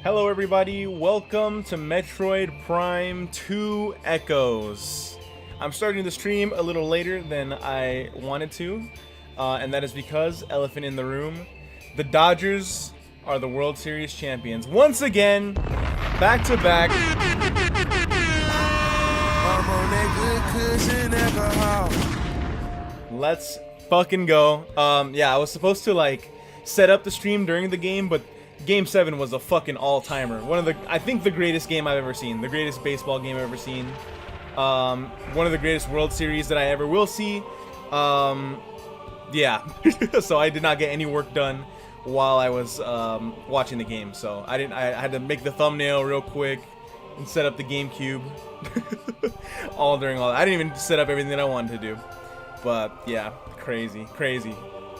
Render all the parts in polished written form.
Hello everybody, welcome to Metroid Prime 2 Echoes. I'm starting the stream a little later than I wanted to, and that is because, elephant in the room, the Dodgers are the World Series champions. Once again, back to back. Let's fucking go. Yeah, I was supposed to like set up the stream during the game, but Game 7 was a fucking all-timer. I think the greatest game I've ever seen. The greatest baseball game I've ever seen. One of the greatest World Series that I ever will see. Yeah. So I did not get any work done while I was watching the game. So I had to make the thumbnail real quick and set up the GameCube. all during all that. I didn't even set up everything that I wanted to do. But yeah, crazy.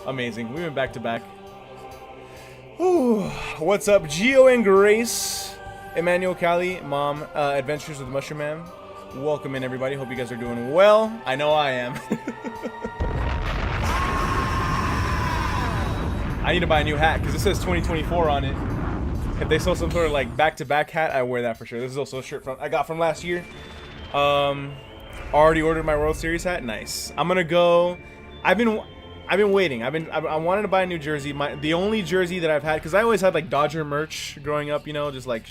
Amazing. We went back to back. Ooh, what's up, Gio and Grace, Emmanuel, Callie, Mom, Adventures with Mushroom Man. Welcome in, everybody. Hope you guys are doing well. I know I am. I need to buy a new hat because it says 2024 on it. If they sell some sort of like back-to-back hat, I wear that for sure. This is also a shirt I got from last year. Already ordered my World Series hat. Nice. I'm gonna go. I've been waiting. I wanted to buy a new jersey. The only jersey that I've had, because I always had like Dodger merch growing up, you know, just like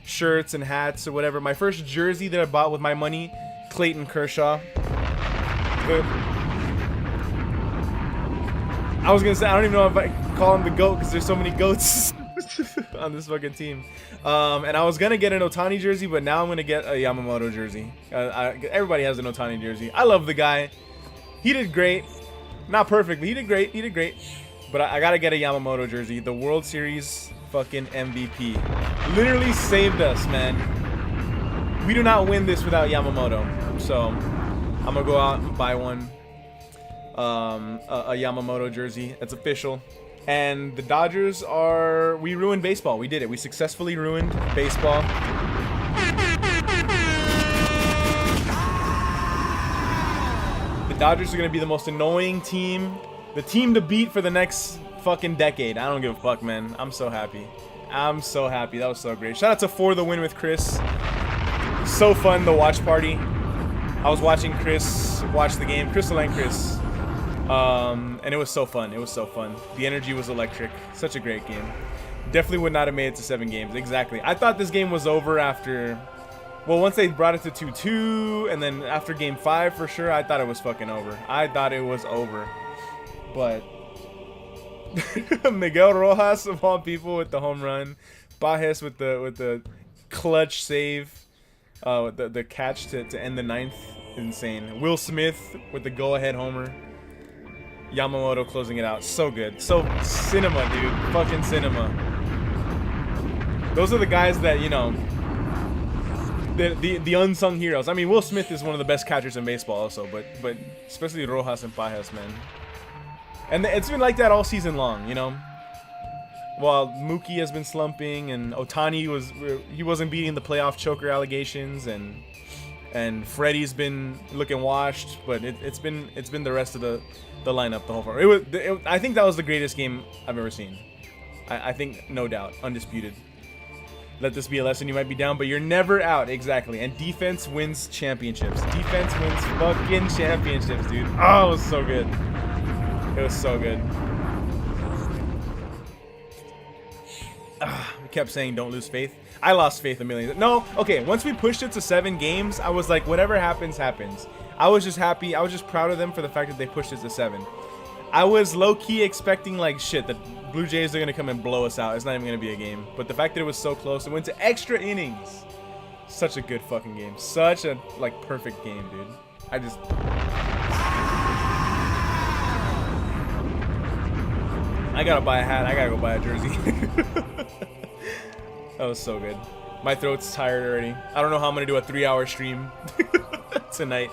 shirts and hats or whatever. My first jersey that I bought with my money, Clayton Kershaw. I was gonna say, I don't even know if I call him the GOAT because there's so many goats on this fucking team. And I was gonna get an Ohtani jersey, but now I'm gonna get a Yamamoto jersey. Everybody has an Ohtani jersey. I love the guy. He did great. Not perfectly. He did great. But I gotta get a Yamamoto jersey. The World Series fucking MVP. Literally saved us, man. We do not win this without Yamamoto. So, I'm gonna go out and buy one. A Yamamoto jersey. It's official. And the Dodgers are... We ruined baseball. We did it. We successfully ruined baseball. The Dodgers are going to be the most annoying team. The team to beat for the next fucking decade. I don't give a fuck, man. I'm so happy. I'm so happy. That was so great. Shout out to For the Win with Chris. So fun, the watch party. I was watching Chris watch the game. Crystal and Chris. And it was so fun. It was so fun. The energy was electric. Such a great game. Definitely would not have made it to 7 games. Exactly. I thought this game was over after... Well, once they brought it to 2-2, and then after game 5 for sure, I thought it was fucking over. I thought it was over. But Miguel Rojas of all people with the home run, Bajes with the clutch save, the catch to end the 9th, insane. Will Smith with the go-ahead homer. Yamamoto closing it out. So good. So cinema, dude. Fucking cinema. Those are the guys that, you know, the unsung heroes. I mean, Will Smith is one of the best catchers in baseball also, but especially Rojas and Pajas, man. And it's been like that all season long, you know. While Mookie has been slumping and Ohtani wasn't beating the playoff choker allegations, and Freddie's been looking washed, but it's been the rest of the lineup the whole time. I think that was the greatest game I've ever seen. I think, no doubt, undisputed. Let this be a lesson. You might be down, but you're never out. Exactly. And defense wins championships. Defense wins fucking championships, dude. Oh, it was so good. It was so good. We kept saying don't lose faith. I lost faith a million. No, okay. Once we pushed it to 7 games, I was like, whatever happens, happens. I was just happy. I was just proud of them for the fact that they pushed it to 7. I was low-key expecting like shit that Blue Jays are gonna come and blow us out. It's not even gonna be a game. But the fact that it was so close, it went to extra innings. Such a good fucking game. Such a like perfect game, dude. I gotta buy a hat. I gotta go buy a jersey. That was so good. My throat's tired already. I don't know how I'm gonna do a 3-hour stream tonight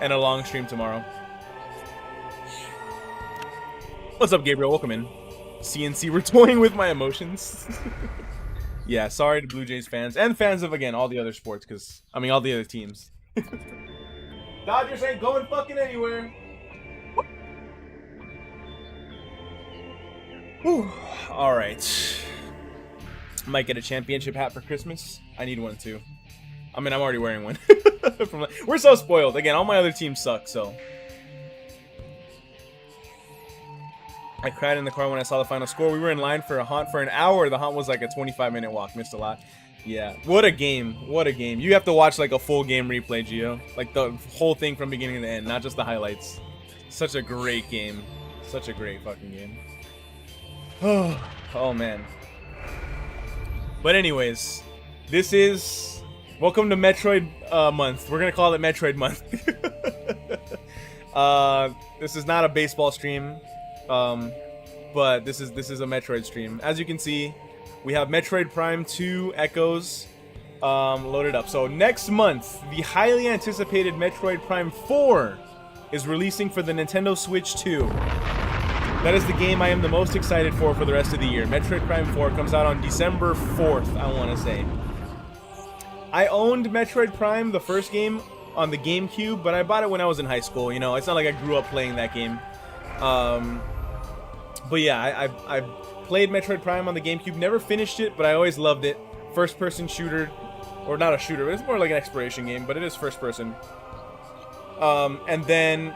and a long stream tomorrow. What's up, Gabriel? Welcome in. CNC, we're toying with my emotions. Yeah, sorry to Blue Jays fans and fans of, again, all the other sports, because, I mean, all the other teams. Dodgers ain't going fucking anywhere. Whew. All right. Might get a championship hat for Christmas. I need one too. I mean, I'm already wearing one. We're so spoiled. Again, all my other teams suck, so. I cried in the car when I saw the final score. We were in line for a haunt for an hour. The haunt was like a 25-minute walk. Missed a lot. Yeah. What a game. What a game. You have to watch like a full game replay, Gio. Like the whole thing from beginning to end, not just the highlights. Such a great game. Such a great fucking game. Oh, man. But anyways, this is... Welcome to Metroid month. We're going to call it Metroid month. This is not a baseball stream. But this is a Metroid stream. As you can see, we have Metroid Prime 2 Echoes loaded up. So next month, the highly anticipated Metroid Prime 4 is releasing for the Nintendo Switch 2. That is the game I am the most excited for the rest of the year. Metroid Prime 4 comes out on December 4th, I want to say. I owned Metroid Prime, the first game, on the GameCube, but I bought it when I was in high school. You know, it's not like I grew up playing that game. But yeah, I played Metroid Prime on the GameCube, never finished it, but I always loved it. First-person shooter, or not a shooter, it's more like an exploration game, but it is first-person. And then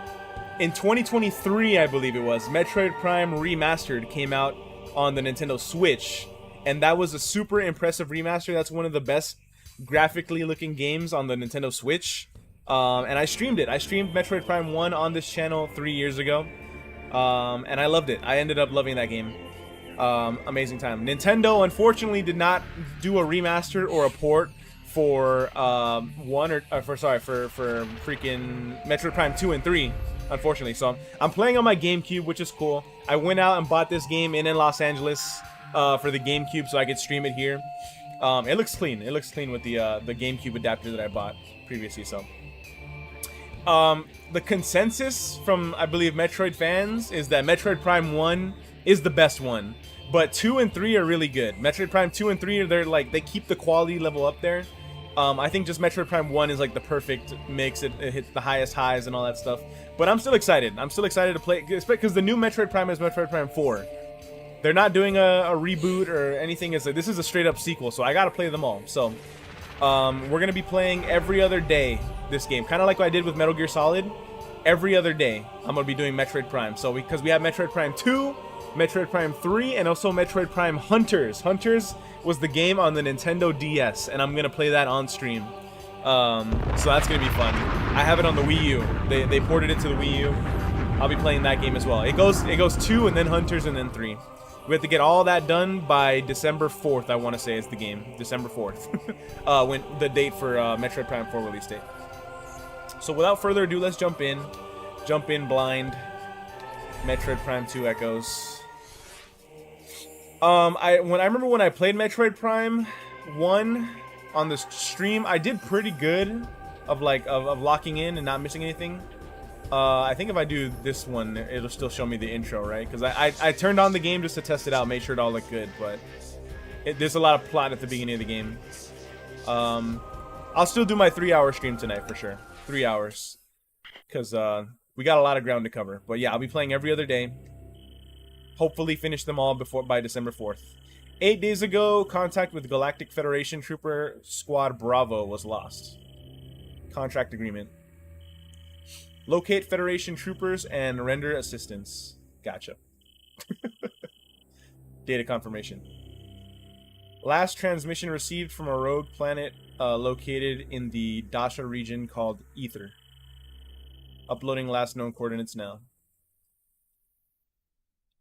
in 2023, I believe it was, Metroid Prime Remastered came out on the Nintendo Switch, and that was a super impressive remaster. That's one of the best graphically looking games on the Nintendo Switch. And I streamed it. I streamed Metroid Prime 1 on this channel 3 years ago. And I loved it. I ended up loving that game. Amazing time. Nintendo, unfortunately, did not do a remaster or a port for for freaking Metroid Prime 2 and 3, unfortunately. So I'm playing on my GameCube, which is cool. I went out and bought this game in Los Angeles for the GameCube so I could stream it here. It looks clean. It looks clean with the GameCube adapter that I bought previously. So the consensus from, I believe, Metroid fans is that Metroid Prime 1 is the best one, but 2 and 3 are really good. Metroid Prime 2 and 3 are they keep the quality level up there. I think just Metroid Prime 1 is like the perfect mix. It hits the highest highs and all that stuff. But I'm still excited. I'm still excited to play, because the new Metroid Prime is Metroid Prime 4. They're not doing a reboot or anything. This is a straight up sequel, so I gotta play them all. So we're gonna be playing every other day this game, kind of like what I did with Metal Gear Solid. Every other day I'm gonna be doing Metroid Prime. So because we have Metroid Prime 2, Metroid Prime 3, and also Metroid Prime Hunters. Hunters was the game on the Nintendo DS, and I'm gonna play that on stream. So that's gonna be fun. I have it on the Wii U. They ported it to the Wii U. I'll be playing that game as well. It goes 2 and then Hunters and then 3. We have to get all that done by December 4th, I want to say is the game. December 4th. When the date for Metroid Prime 4 release date. So without further ado, let's jump in. Jump in blind. Metroid Prime 2 Echoes. I remember when I played Metroid Prime 1 on the stream, I did pretty good of locking in and not missing anything. I think if I do this one, it'll still show me the intro, right? Because I turned on the game just to test it out, made sure it all looked good, but there's a lot of plot at the beginning of the game. I'll still do my 3-hour stream tonight for sure. 3 hours. Because we got a lot of ground to cover. But yeah, I'll be playing every other day. Hopefully finish them all by December 4th. 8 days ago, contact with Galactic Federation Trooper Squad Bravo was lost. Contract agreement. Locate Federation troopers and render assistance. Gotcha. Data confirmation. Last transmission received from a rogue planet located in the Dasha region called Ether. Uploading last known coordinates now.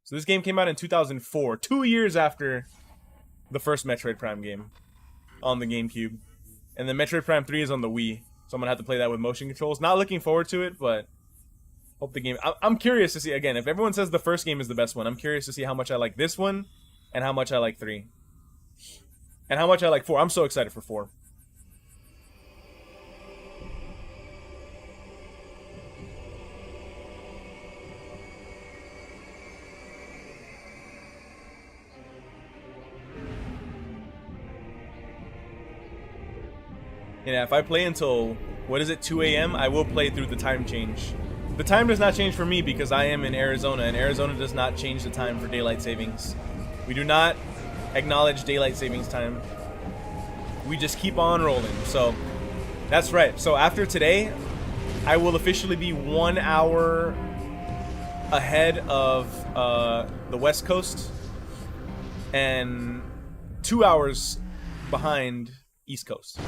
So this game came out in 2004, 2 years after the first Metroid Prime game on the GameCube. And then Metroid Prime 3 is on the Wii. So I'm going to have to play that with motion controls. Not looking forward to it, but hope the game... I'm curious to see, again, if everyone says the first game is the best one, I'm curious to see how much I like this one and how much I like 3. And how much I like 4. I'm so excited for 4. Yeah, if I play until, 2 a.m., I will play through the time change. The time does not change for me because I am in Arizona, and Arizona does not change the time for daylight savings. We do not acknowledge daylight savings time. We just keep on rolling. So that's right. So after today, I will officially be 1 hour ahead of the West Coast and 2 hours behind East Coast.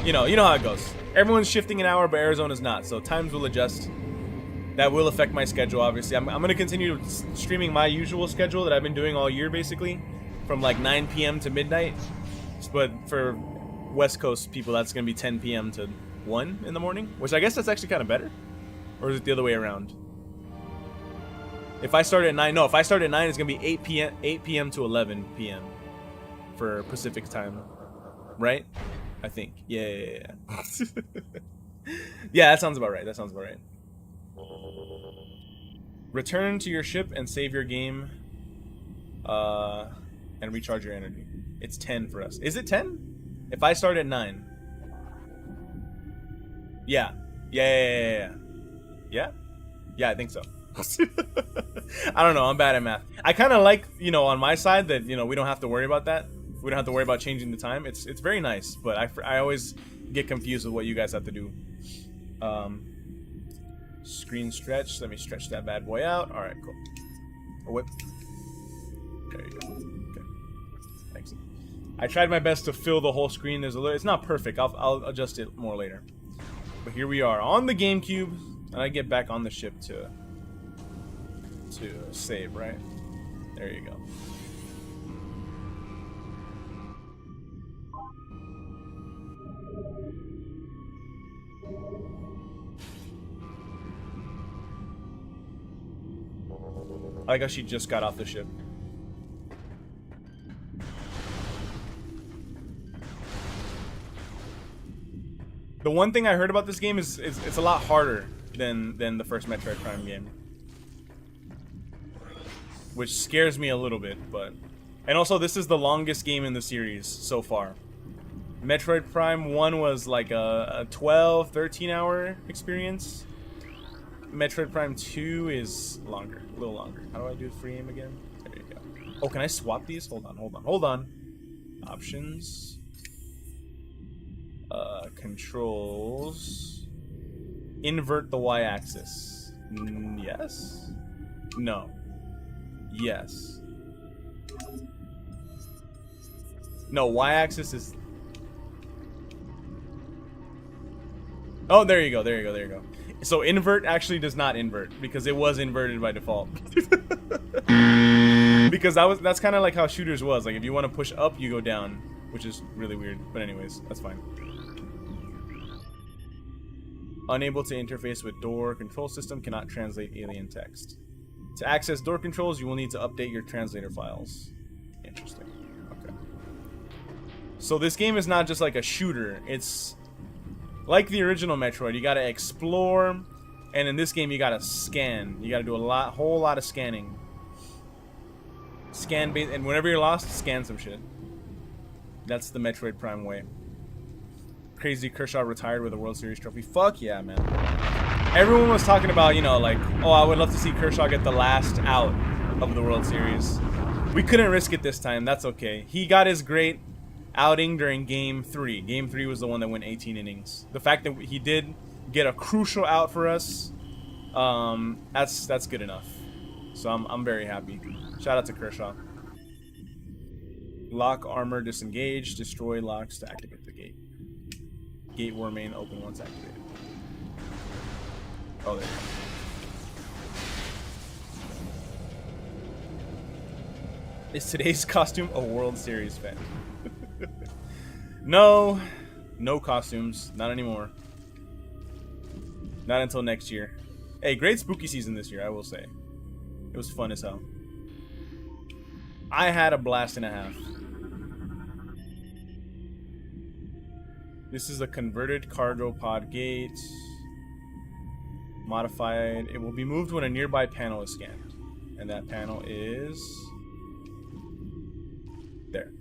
You know how it goes. Everyone's shifting an hour, but Arizona's not. So times will adjust. That will affect my schedule, obviously. I'm going to continue streaming my usual schedule that I've been doing all year, basically, from like 9 p.m. to midnight. But for West Coast people, that's going to be 10 p.m. to 1 in the morning, which I guess that's actually kind of better. Or is it the other way around? If I start at 9, no, if I start at 9, it's going to be 8 p.m. to 11 p.m. for Pacific time. Right? I think. Yeah. Yeah, that sounds about right. Return to your ship and save your game and recharge your energy. It's 10 for us. Is it 10? If I start at 9. Yeah, I think so. I don't know, I'm bad at math. I kind of like, on my side that, we don't have to worry about that. We don't have to worry about changing the time. It's very nice, but I always get confused with what you guys have to do. Screen stretch. Let me stretch that bad boy out. All right, cool. A whip. There you go. Okay. Thanks. I tried my best to fill the whole screen. It's not perfect. I'll adjust it more later. But here we are on the GameCube, and I get back on the ship to save. Right. There you go. I like how she just got off the ship. The one thing I heard about this game is it's a lot harder than the first Metroid Prime game, which scares me a little bit. And also this is the longest game in the series so far. Metroid Prime 1 was like a 12, 13 hour experience. Metroid Prime 2 is longer, a little longer. How do I do free aim again? There you go. Oh, can I swap these? Hold on. Options. Controls. Invert the y-axis. Yes? No. Yes. No, y-axis is... Oh, there you go. So invert actually does not invert because it was inverted by default. Because that's kind of like how shooters was. Like if you want to push up, you go down, which is really weird. But anyways, that's fine. Unable to interface with door control system, cannot translate alien text. To access door controls, you will need to update your translator files. Interesting. Okay. So this game is not just like a shooter. It's like the original Metroid. You gotta explore, and in this game you gotta scan. You gotta do whole lot of scanning. And whenever you're lost, scan some shit. That's the Metroid Prime way. Crazy Kershaw retired with a World Series trophy. Fuck yeah, man. Everyone was talking about, like, oh, I would love to see Kershaw get the last out of the World Series. We couldn't risk it this time. That's okay. He got his great outing during Game 3. Game 3 was the one that went 18 innings. The fact that he did get a crucial out for us, that's good enough. So I'm very happy. Shout out to Kershaw. Lock armor disengaged. Destroy locks to activate the gate. Gate will remain open once activated. Oh, there you go. Is today's costume a World Series fan? No costumes. Not anymore. Not until next year. Hey, great spooky season this year, I will say. It was fun as hell. I had a blast and a half. This is a converted cargo pod gate. Modified. It will be moved when a nearby panel is scanned. And that panel is... there.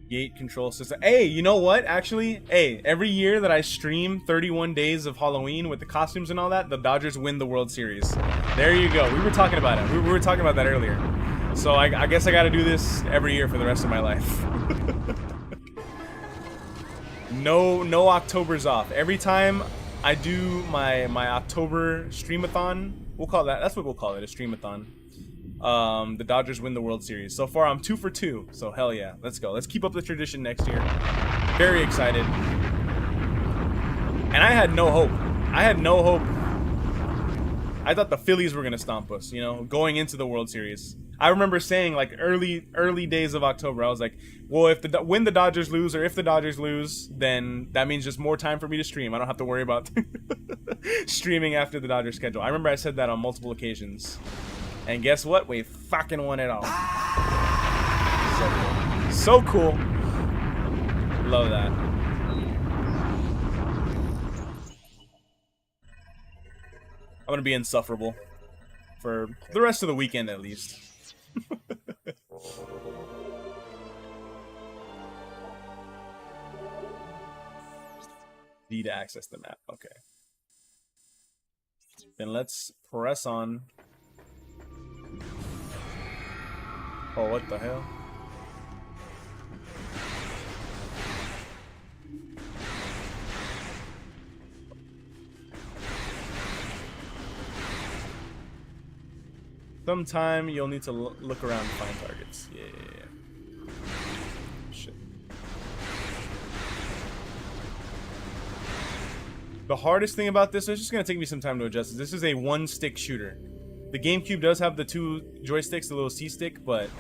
Gate control system. Hey, you know what? Actually, hey, every year that I stream 31 days of Halloween with the costumes and all that, the Dodgers win the World Series. There you go. We were talking about it. We were talking about that earlier. So I guess I got to do this every year for the rest of my life. No Octobers off. Every time I do my October streamathon, we'll call that's what we'll call it, a streamathon. The Dodgers win the World Series. So far, I'm 2 for 2. So hell yeah, let's go. Let's keep up the tradition next year. Very excited. And I had no hope. I thought the Phillies were gonna stomp us, you know, going into the World Series. I remember saying, like, early days of October, I was like, well, if when the Dodgers lose, or if the Dodgers lose, then that means just more time for me to stream. I don't have to worry about streaming after the Dodgers schedule. I remember I said that on multiple occasions. And guess what? We fucking won it all. So cool. Love that. I'm gonna be insufferable for the rest of the weekend at least. Need to access the map. Okay. Then let's press on. Oh, what the hell? Sometime you'll need to look around and find targets. Yeah. Shit. The hardest thing about this, it's just gonna take me some time to adjust. This is a one-stick shooter. The GameCube does have the 2 joysticks, the little C-stick, but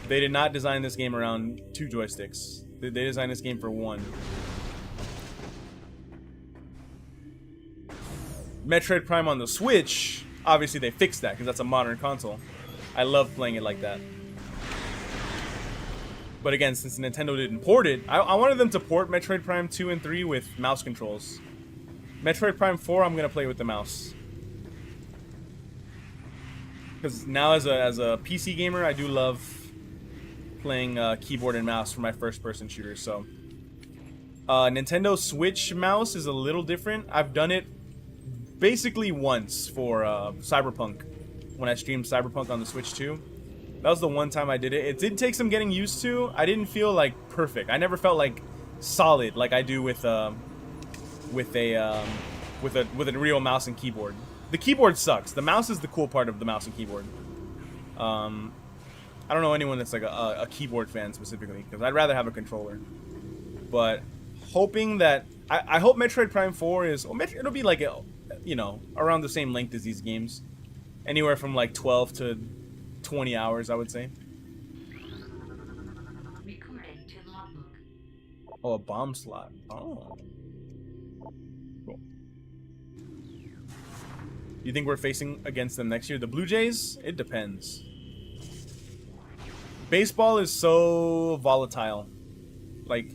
they did not design this game around 2 joysticks. They designed this game for 1. Metroid Prime on the Switch, obviously they fixed that because that's a modern console. I love playing it like that. But again, since Nintendo didn't port it, I wanted them to port Metroid Prime 2 and 3 with mouse controls. Metroid Prime 4, I'm going to play with the mouse. Because now as a PC gamer, I do love playing keyboard and mouse for my first-person shooters. So, Nintendo Switch mouse is a little different. I've done it basically once for Cyberpunk, when I streamed Cyberpunk on the Switch 2. That was the one time I did it. It did take some getting used to. I didn't feel like perfect. I never felt like solid like I do with a real mouse and keyboard. The keyboard sucks. The mouse is the cool part of the mouse and keyboard. I don't know anyone that's like a keyboard fan specifically, because I'd rather have a controller. But hoping that I hope Metroid Prime 4 is, it'll be like around the same length as these games, anywhere from like 12 to 20 hours, I would say. Recording to logbook. Oh, a bomb slot. Oh. Cool. You think we're facing against them next year? The Blue Jays? It depends. Baseball is so volatile. Like,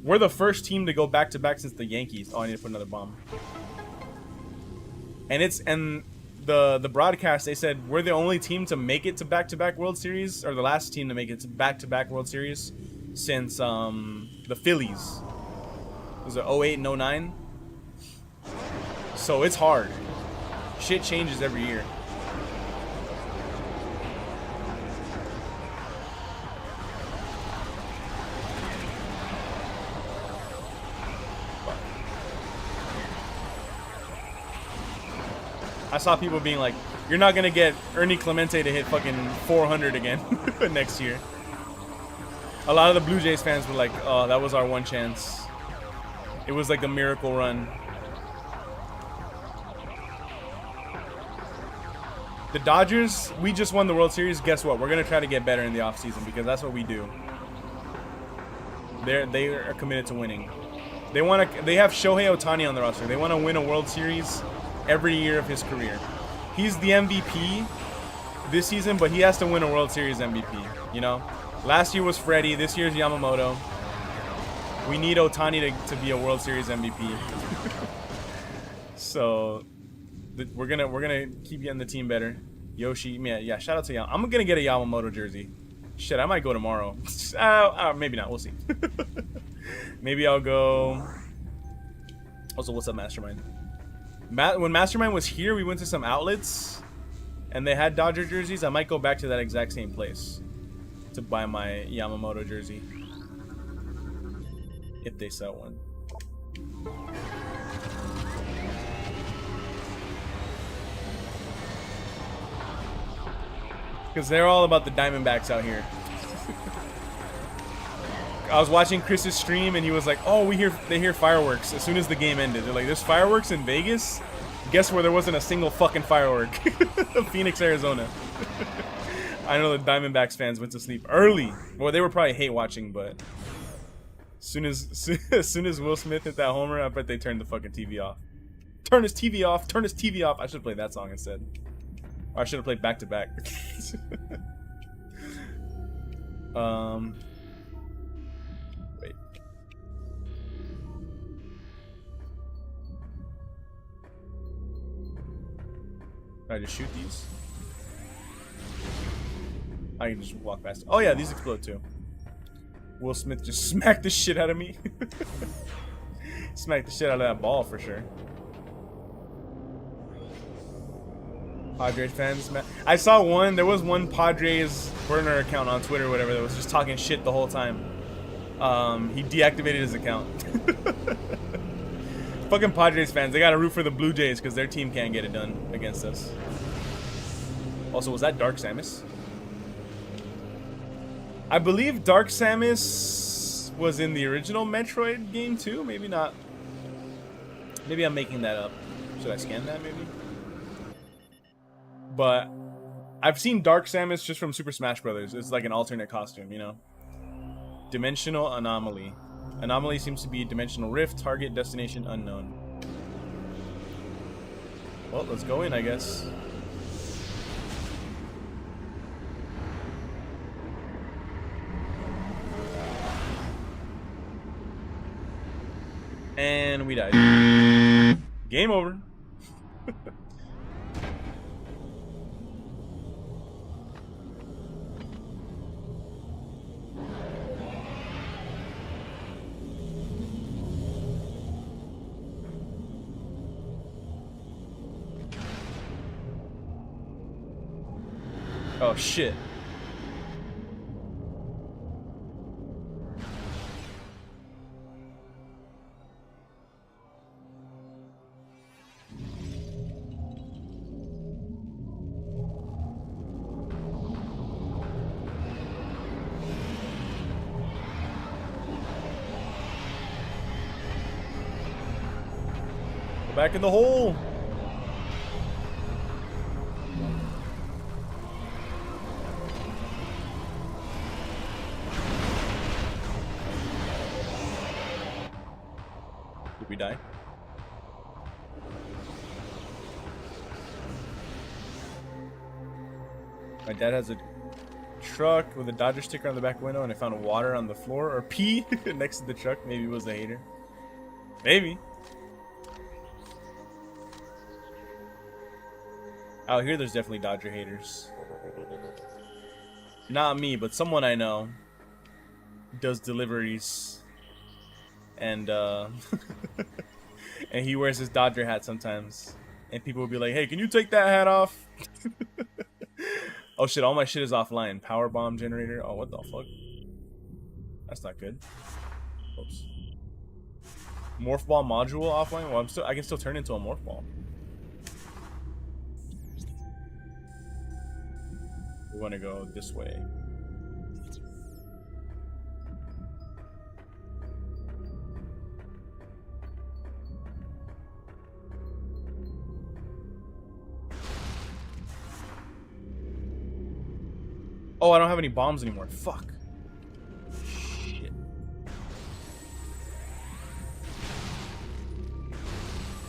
we're the first team to go back-to-back since the Yankees. Oh, I need to put another bomb. And the broadcast, they said we're the only team to make it to back-to-back World Series, or the last team to make it to back-to-back World Series since the Phillies. Was it 08 and 09? So it's hard. Shit changes every year. I saw people being like, you're not going to get Ernie Clemente to hit fucking 400 again next year. A lot of the Blue Jays fans were like, oh, that was our one chance. It was like a miracle run. The Dodgers, we just won the World Series. Guess what? We're going to try to get better in the offseason because that's what we do. They are committed to winning. They have Shohei Ohtani on the roster. They want to win a World Series every year of his career. He's the MVP this season, but he has to win a World Series MVP, you know? Last year was Freddie, this year's Yamamoto. We need Ohtani to be a World Series MVP. So we're gonna keep getting the team better. Yoshi, yeah, shout out to Yamamoto. I'm gonna get a Yamamoto jersey. Shit, I might go tomorrow. Maybe not. We'll see. Maybe I'll go. Also, what's up, Mastermind? When Mastermind was here, we went to some outlets, and they had Dodger jerseys. I might go back to that exact same place to buy my Yamamoto jersey, if they sell one. Because they're all about the Diamondbacks out here. I was watching Chris's stream and he was like, "Oh, they hear fireworks as soon as the game ended." They're like, "There's fireworks in Vegas?" Guess where there wasn't a single fucking firework? Phoenix, Arizona. I know the Diamondbacks fans went to sleep early. Well, they were probably hate watching, but as soon as Will Smith hit that homer, I bet they turned the fucking TV off. Turn his TV off. Turn his TV off. I should have played that song instead. Or I should have played back to back. Wait. Can I just shoot these? I can just walk past. Oh yeah, these explode too. Will Smith just smacked the shit out of me. Smacked the shit out of that ball for sure. Padres fans, man. I saw one. There was one Padres burner account on Twitter or whatever that was just talking shit the whole time. He deactivated his account. Fucking Padres fans, they gotta root for the Blue Jays because their team can't get it done against us. Also, was that Dark Samus? I believe Dark Samus was in the original Metroid game too. Maybe not. Maybe I'm making that up. Should I scan that maybe? But I've seen Dark Samus just from Super Smash Brothers. It's like an alternate costume, you know? Dimensional Anomaly. Anomaly seems to be dimensional rift, target, destination unknown. Well, let's go in, I guess. And we died. Game over. Oh shit. Go back in the hole. Did we die? My dad has a truck with a Dodger sticker on the back window, and I found water on the floor or pee next to the truck. Maybe it was a hater. Maybe. Out here, there's definitely Dodger haters. Not me, but someone I know does deliveries, and and he wears his Dodger hat sometimes, and people will be like, "Hey, can you take that hat off?" Oh shit! All my shit is offline. Power bomb generator. Oh, what the fuck? That's not good. Oops. Morph ball module offline. Well, I can still turn into a morph ball. We want to go this way. Oh, I don't have any bombs anymore. Fuck. Shit.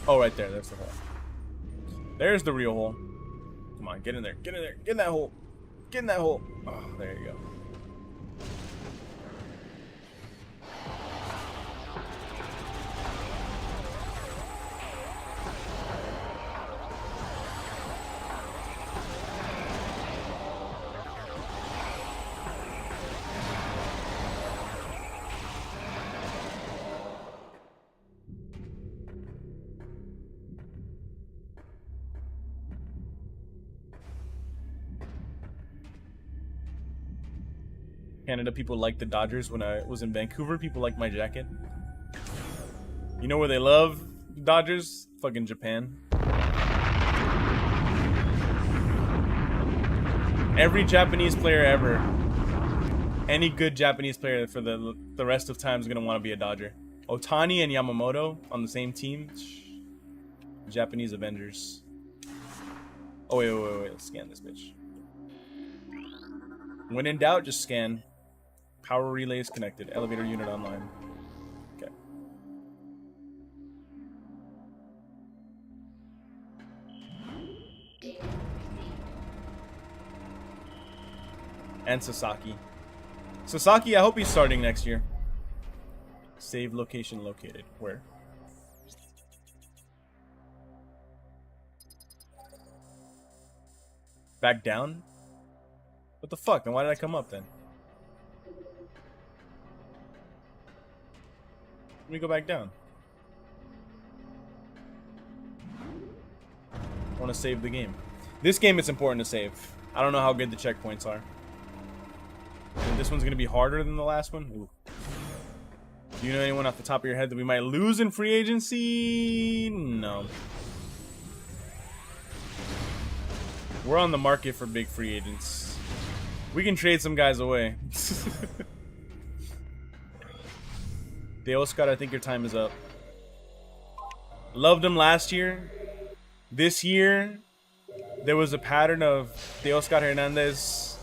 Oh, right there. There's the hole. There's the real hole. Come on, get in there. Get in there. Get in that hole. Get in that hole. Oh, there you go. Canada people liked the Dodgers when I was in Vancouver. People liked my jacket. You know where they love Dodgers? Fucking Japan. Every Japanese player ever, any good Japanese player for the rest of time is gonna want to be a Dodger. Otani and Yamamoto on the same team. Japanese Avengers. Oh wait. Let's scan this bitch. When in doubt, just scan. Power relays connected. Elevator unit online. Okay. And Sasaki. Sasaki, I hope he's starting next year. Save location located. Where? Back down? What the fuck? Then why did I come up then? Let me go back down. I want to save the game. This game, it's important to save. I don't know how good the checkpoints are. And this one's going to be harder than the last one? Ooh. Do you know anyone off the top of your head that we might lose in free agency? No. We're on the market for big free agents. We can trade some guys away. Deoscar, I think your time is up. Loved him last year. This year, there was a pattern of Deoscar Hernandez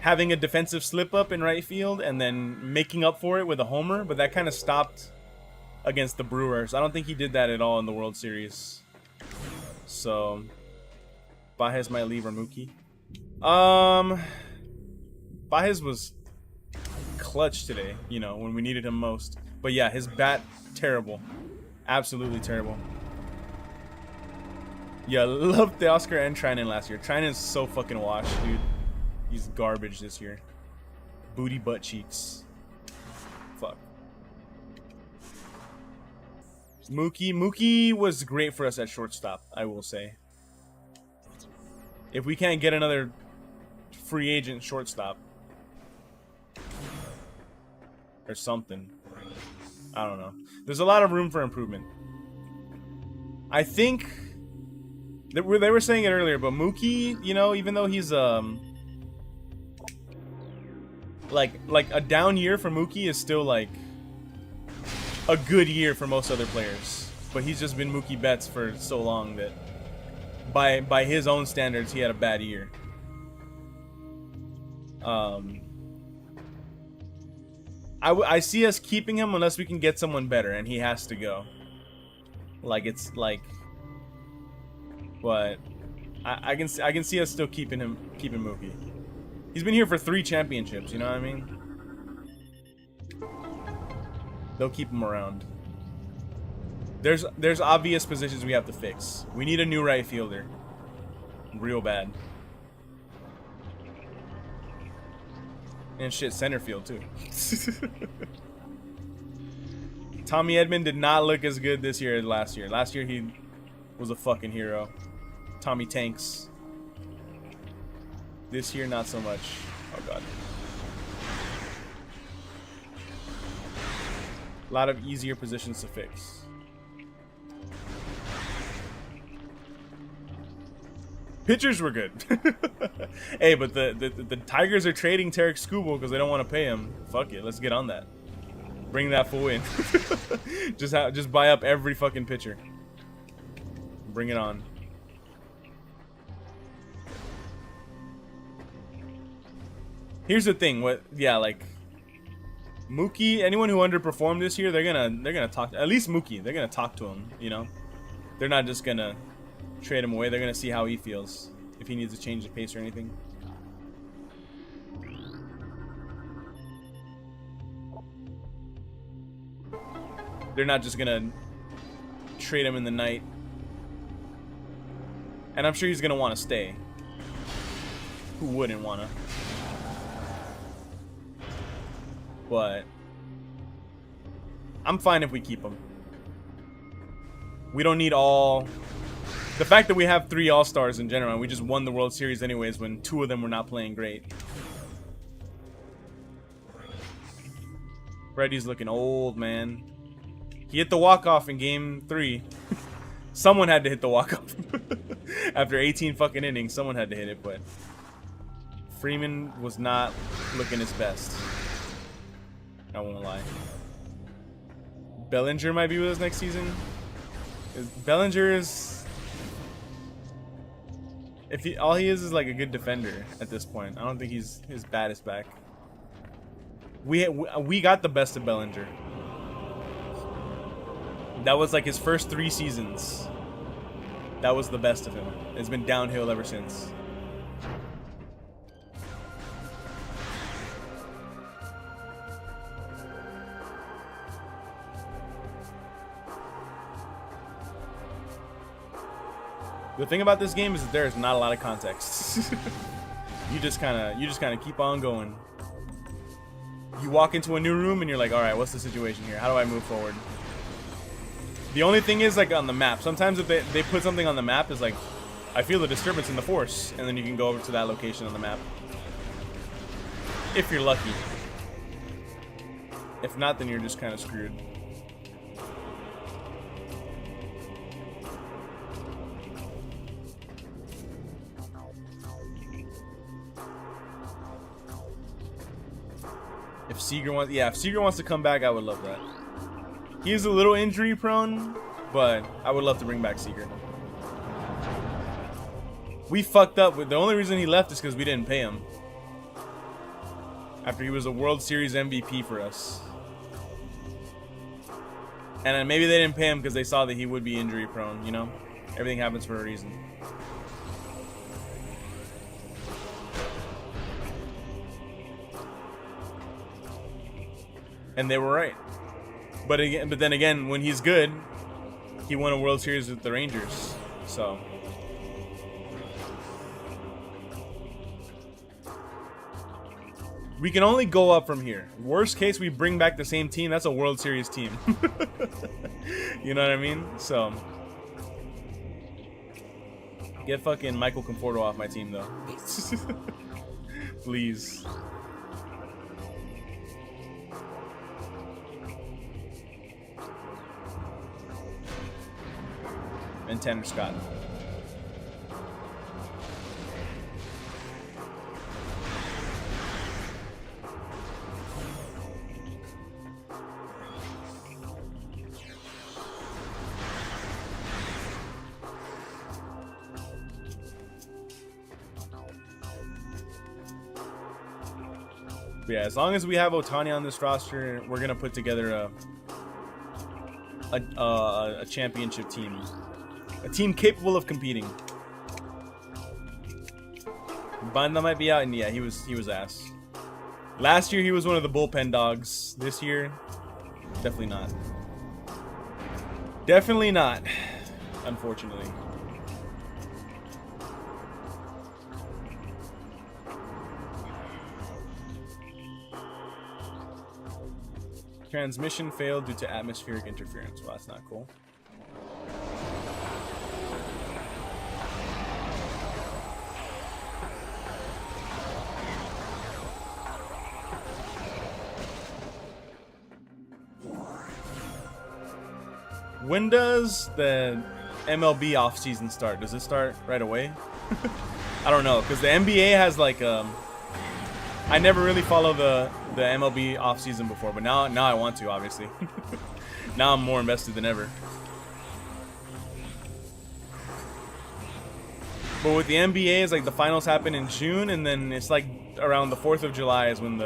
having a defensive slip-up in right field and then making up for it with a homer, but that kind of stopped against the Brewers. I don't think he did that at all in the World Series. So, Baez might leave or Mookie. Baez was clutch today, you know, when we needed him most. But yeah, his bat, terrible. Absolutely terrible. Yeah, loved the Oscar and Trinan last year. Trinan's so fucking washed, dude. He's garbage this year. Booty butt cheeks. Fuck. Mookie was great for us at shortstop, I will say. If we can't get another free agent shortstop or something, I don't know. There's a lot of room for improvement. I think they were saying it earlier, but Mookie, you know, even though he's like a down year for Mookie is still like a good year for most other players. But he's just been Mookie Betts for so long that by his own standards, he had a bad year. I see us keeping him unless we can get someone better, and he has to go. Like it's like, but I can see us still keeping Mookie. He's been here for 3 championships. You know what I mean? They'll keep him around. There's obvious positions we have to fix. We need a new right fielder, real bad. And shit, center field too. Tommy Edman did not look as good this year as last year. Last year he was a fucking hero. Tommy Tanks. This year not so much. Oh god. A lot of easier positions to fix. Pitchers were good. Hey, but the Tigers are trading Tarek Skubal because they don't want to pay him. Fuck it, let's get on that. Bring that fool in. just buy up every fucking pitcher. Bring it on. Here's the thing. Like Mookie, anyone who underperformed this year, they're gonna talk. At least Mookie, they're gonna talk to him. You know, they're not just gonna trade him away. They're gonna see how he feels, if he needs to change the pace or anything. They're not just gonna trade him in the night. And I'm sure he's gonna want to stay. Who wouldn't wanna? But I'm fine if we keep him. We don't need all. The fact that we have 3 All-Stars in general, and we just won the World Series anyways when 2 of them were not playing great. Freddie's looking old, man. He hit the walk-off in game 3. Someone had to hit the walk-off. After 18 fucking innings, someone had to hit it, but Freeman was not looking his best. I won't lie. Bellinger might be with us next season. Bellinger is... all he is like a good defender at this point. I don't think he's his baddest back. We got the best of Bellinger. That was like his first 3 seasons. That was the best of him. It's been downhill ever since. The thing about this game is that there's not a lot of context. you just kind of keep on going. You walk into a new room and you're like, all right, what's the situation here? How do I move forward? The only thing is, like, on the map. Sometimes if they put something on the map, is like, I feel a disturbance in the force, and then you can go over to that location on the map. If you're lucky. If not, then you're just kind of screwed. If Seager wants to come back, I would love that. He's a little injury prone, but I would love to bring back Seager. We fucked up. The only reason he left is because we didn't pay him. After he was a World Series MVP for us. And then maybe they didn't pay him because they saw that he would be injury prone, you know? Everything happens for a reason. And they were right. But then again, when he's good, he won a World Series with the Rangers. So we can only go up from here. Worst case, we bring back the same team. That's a World Series team. You know what I mean? So get fucking Michael Conforto off my team, though. Please. And Tanner Scott. But yeah, as long as we have Ohtani on this roster, we're gonna put together a championship team. A team capable of competing. Banda might be out, and yeah, he was ass. Last year he was one of the bullpen dogs. This year, definitely not. Definitely not. Unfortunately. Transmission failed due to atmospheric interference. Well, that's not cool. When does the MLB offseason start? Does it start right away? I don't know, because the NBA has like I never really followed the MLB offseason before, but now I want to, obviously. Now I'm more invested than ever. But with the NBA, it's like the finals happen in June, and then it's like around the 4th of July is when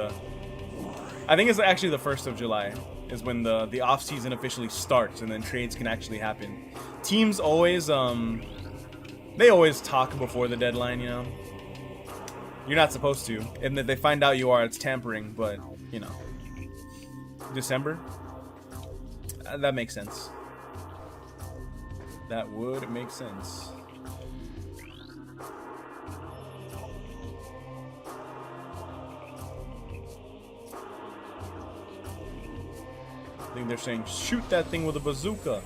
I think it's actually the 1st of July is when the off season officially starts, and then trades can actually happen. Teams always they always talk before the deadline, you know. You're not supposed to, and if they find out you are, it's tampering. But you know, December, that makes sense. That would make sense. I think they're saying, shoot that thing with a bazooka.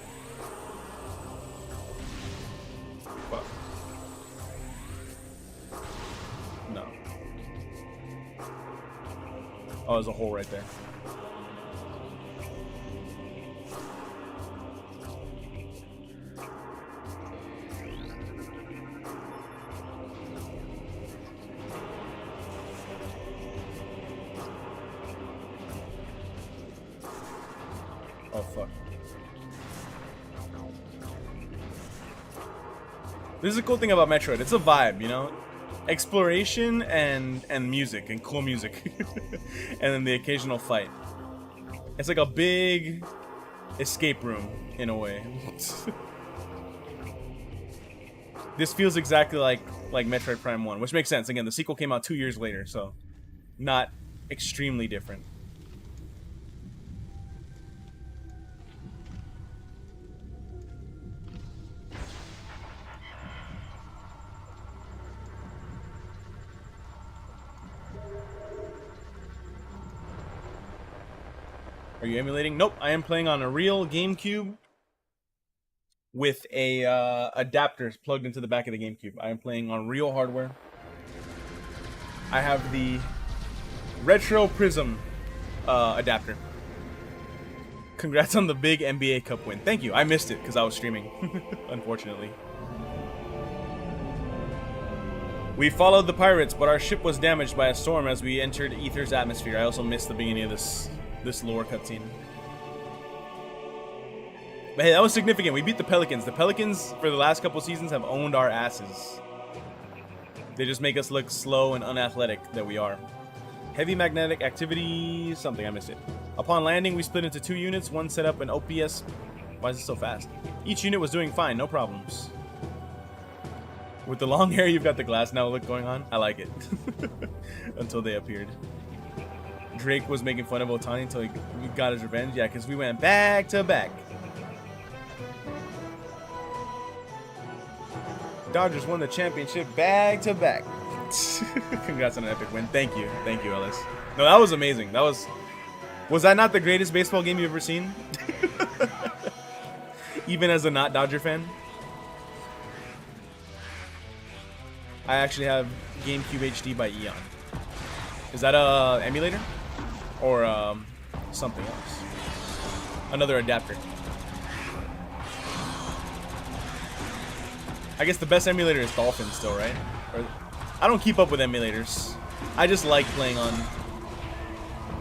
What? No. Oh, there's a hole right there. Oh fuck. This is a cool thing about Metroid. It's a vibe, you know? Exploration and music, and cool music. And then the occasional fight. It's like a big escape room, in a way. This feels exactly like Metroid Prime 1, which makes sense. Again, the sequel came out 2 years later, so not extremely different. Are you emulating? Nope, I am playing on a real GameCube with a adapter plugged into the back of the GameCube. I am playing on real hardware. I have the Retro Prism adapter. Congrats on the big NBA Cup win. Thank you. I missed it because I was streaming, unfortunately. We followed the pirates, but our ship was damaged by a storm as we entered Aether's atmosphere. I also missed the beginning of this lore cutscene. But hey, that was significant. We beat the Pelicans. The Pelicans, for the last couple seasons, have owned our asses. They just make us look slow and unathletic that we are. Heavy magnetic activity... something, I missed it. Upon landing, we split into 2 units. One set up an OPS... Why is it so fast? Each unit was doing fine, no problems. With the long hair, you've got the glass now look going on. I like it. Until they appeared. Drake was making fun of Otani until he got his revenge. Yeah, because we went back to back. Dodgers won the championship back to back. Congrats on an epic win. Thank you, Ellis. No, that was amazing. Was that not the greatest baseball game you've ever seen? Even as a not Dodger fan. I actually have GameCube HD by Eon. Is that a emulator? Or something else? Another adapter. I guess the best emulator is Dolphin still, right? Or, I don't keep up with emulators. I just like playing on...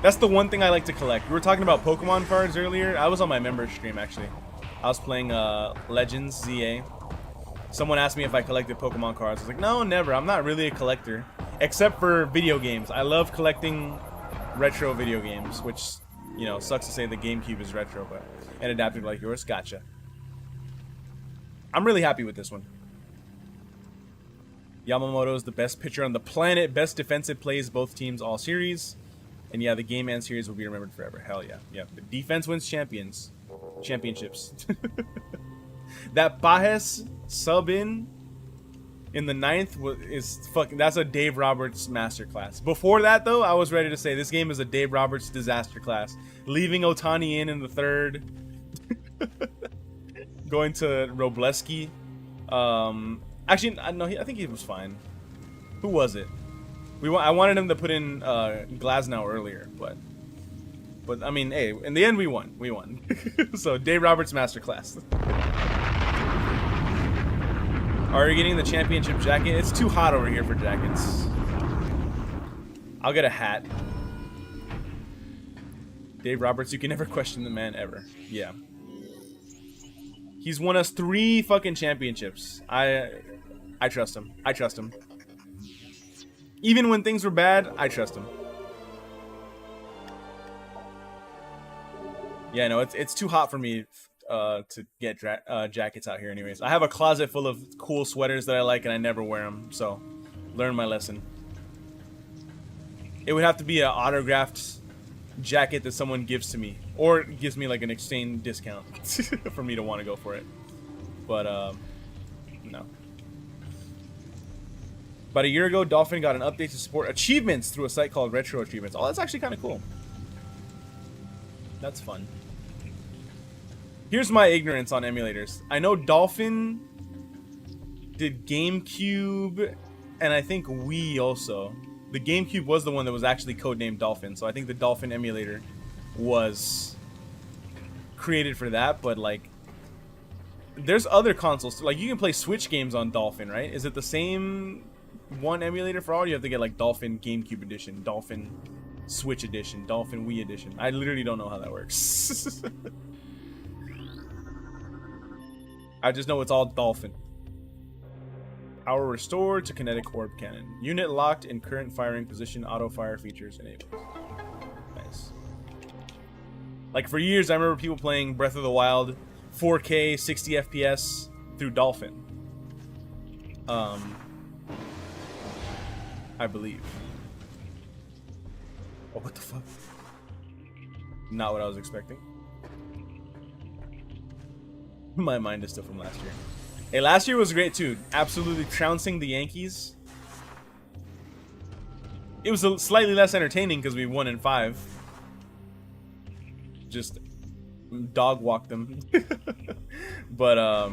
That's the one thing I like to collect. We were talking about Pokemon cards earlier. I was on my member stream, actually. I was playing Legends ZA. Someone asked me if I collected Pokemon cards. I was like, no, never. I'm not really a collector. Except for video games. I love collecting retro video games, which, you know, sucks to say the GameCube is retro, but an adapter like yours. Gotcha. I'm really happy with this one. Yamamoto's the best pitcher on the planet. Best defensive plays both teams all series. And yeah, the game and series will be remembered forever. Hell yeah. Yeah, the defense wins championships. That Pajes sub in the 9th is fucking... That's a Dave Roberts masterclass. Before that, though, I was ready to say this game is a Dave Roberts disaster class. Leaving Otani in the 3rd. Going to Robleski. Actually, no, I think he was fine. Who was it? I wanted him to put in Glasnow earlier, but I mean, hey, in the end, we won. We won. So, Dave Roberts masterclass. Are you getting the championship jacket? It's too hot over here for jackets. I'll get a hat. Dave Roberts, you can never question the man ever. Yeah. He's won us 3 fucking championships. I trust him. I trust him. Even when things were bad, I trust him. Yeah, no, it's too hot for me to get jackets out here anyways. I have a closet full of cool sweaters that I like and I never wear them, so learn my lesson. It would have to be an autographed jacket that someone gives to me, or gives me like an exchange discount for me to want to go for it. But no. About a year ago, Dolphin got an update to support achievements through a site called Retro Achievements. Oh, that's actually kind of cool. That's fun. Here's my ignorance on emulators. I know Dolphin did GameCube, and I think Wii also. The GameCube was the one that was actually codenamed Dolphin, so I think the Dolphin emulator was created for that, but like, there's other consoles. Like, you can play Switch games on Dolphin, right? Is it the same one emulator for all? You have to get like Dolphin GameCube edition, Dolphin Switch edition, Dolphin Wii edition. I literally don't know how that works. I just know it's all dolphin. Power restored to kinetic orb cannon. Unit locked in current firing position. Auto fire features enabled. Nice. Like for years, I remember people playing Breath of the Wild, 4K, 60 FPS through Dolphin. I believe. Oh, what the fuck? Not what I was expecting. My mind is still from last year. Hey, last year was great too. Absolutely trouncing the Yankees. It was slightly less entertaining because we won in 5. Just dog walked them. But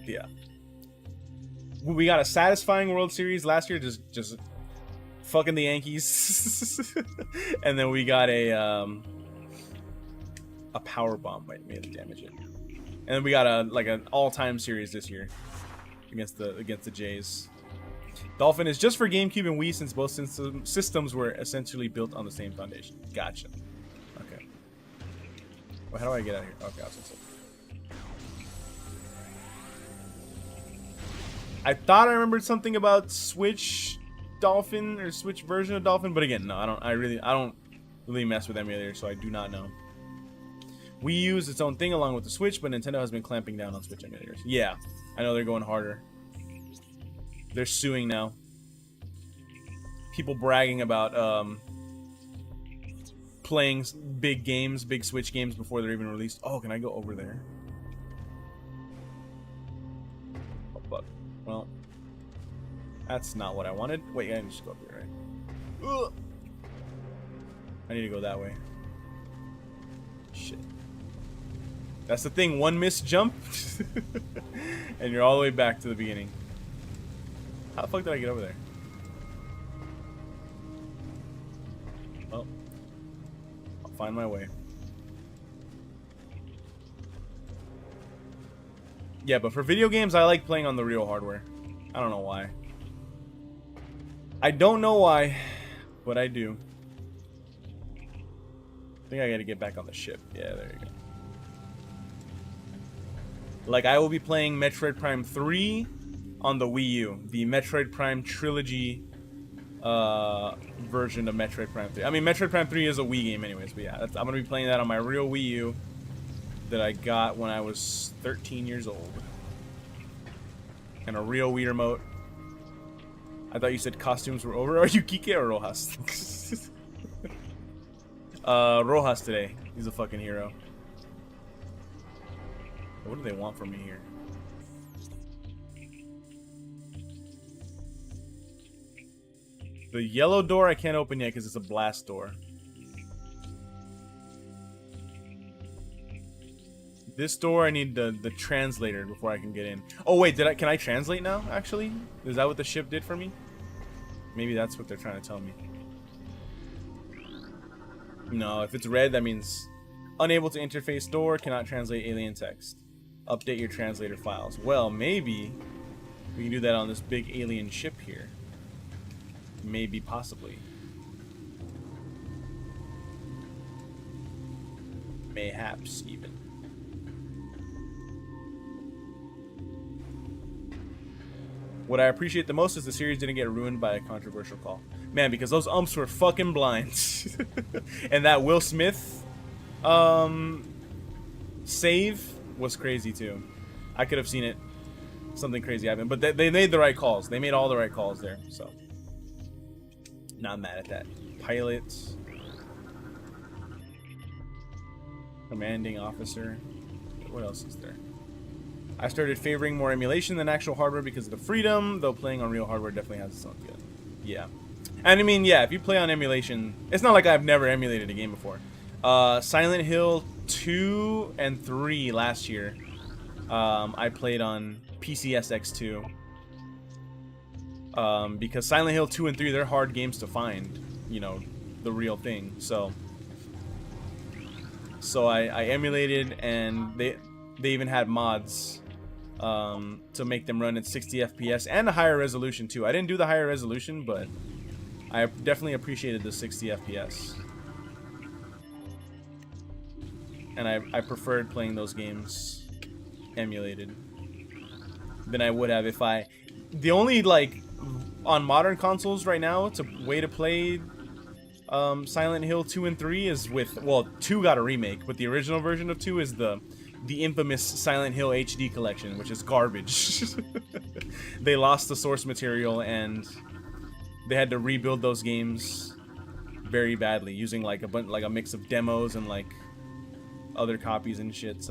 yeah. We got a satisfying World Series last year, just fucking the Yankees. And then we got a power bomb might maybe damage it. And then we got an all-time series this year against the Jays. Dolphin is just for GameCube and Wii since both systems were essentially built on the same foundation. Gotcha. Okay. Well, how do I get out of here? Okay, I was gonna say. I thought I remembered something about Switch Dolphin or Switch version of Dolphin, but again, no, I don't really mess with emulators, so I do not know. Wii U is its own thing along with the Switch, but Nintendo has been clamping down on Switch emulators. Yeah, I know they're going harder. They're suing now. People bragging about playing big games, big Switch games before they're even released. Oh, can I go over there? Oh, fuck. Well, that's not what I wanted. Wait, I can just go up here, right? Ugh. I need to go that way. Shit. That's the thing. One missed jump, and you're all the way back to the beginning. How the fuck did I get over there? Well, I'll find my way. Yeah, but for video games, I like playing on the real hardware. I don't know why. I don't know why, but I do. I think I gotta get back on the ship. Yeah, there you go. Like, I will be playing Metroid Prime 3 on the Wii U. The Metroid Prime trilogy version of Metroid Prime 3. I mean, Metroid Prime 3 is a Wii game anyways, but yeah, I'm going to be playing that on my real Wii U that I got when I was 13 years old. And a real Wii remote. I thought you said costumes were over. Are you Kike or Rojas? Rojas today. He's a fucking hero. What do they want from me here? The yellow door I can't open yet because it's a blast door. This door I need the translator before I can get in. Oh wait, can I translate now, actually? Is that what the ship did for me? Maybe that's what they're trying to tell me. No, if it's red, that means unable to interface door, cannot translate alien text. Update your translator files. Well, maybe we can do that on this big alien ship here. Maybe, possibly. Mayhaps, even. What I appreciate the most is the series didn't get ruined by a controversial call. Man, because those umps were fucking blind. And that Will Smith save was crazy too. I could have seen it. Something crazy happened. But they made the right calls. They made all the right calls there. So, not mad at that. Pilots. Commanding officer. What else is there? I started favoring more emulation than actual hardware because of the freedom, though playing on real hardware definitely has its own good. Yeah. And I mean, yeah, if you play on emulation, it's not like I've never emulated a game before. Silent Hill 2 and 3 last year, I played on PCSX2. Because Silent Hill 2 and 3, they're hard games to find, you know, the real thing. So I emulated, and they even had mods to make them run at 60 FPS and a higher resolution too. I didn't do the higher resolution, but I definitely appreciated the 60 FPS. and I preferred playing those games emulated than I would have if I. The only like on modern consoles right now, it's a way to play Silent Hill 2 and 3 is with, well, 2 got a remake, but the original version of 2 is the infamous Silent Hill HD collection, which is garbage. They lost the source material and they had to rebuild those games very badly using like a mix of demos and like other copies and shit.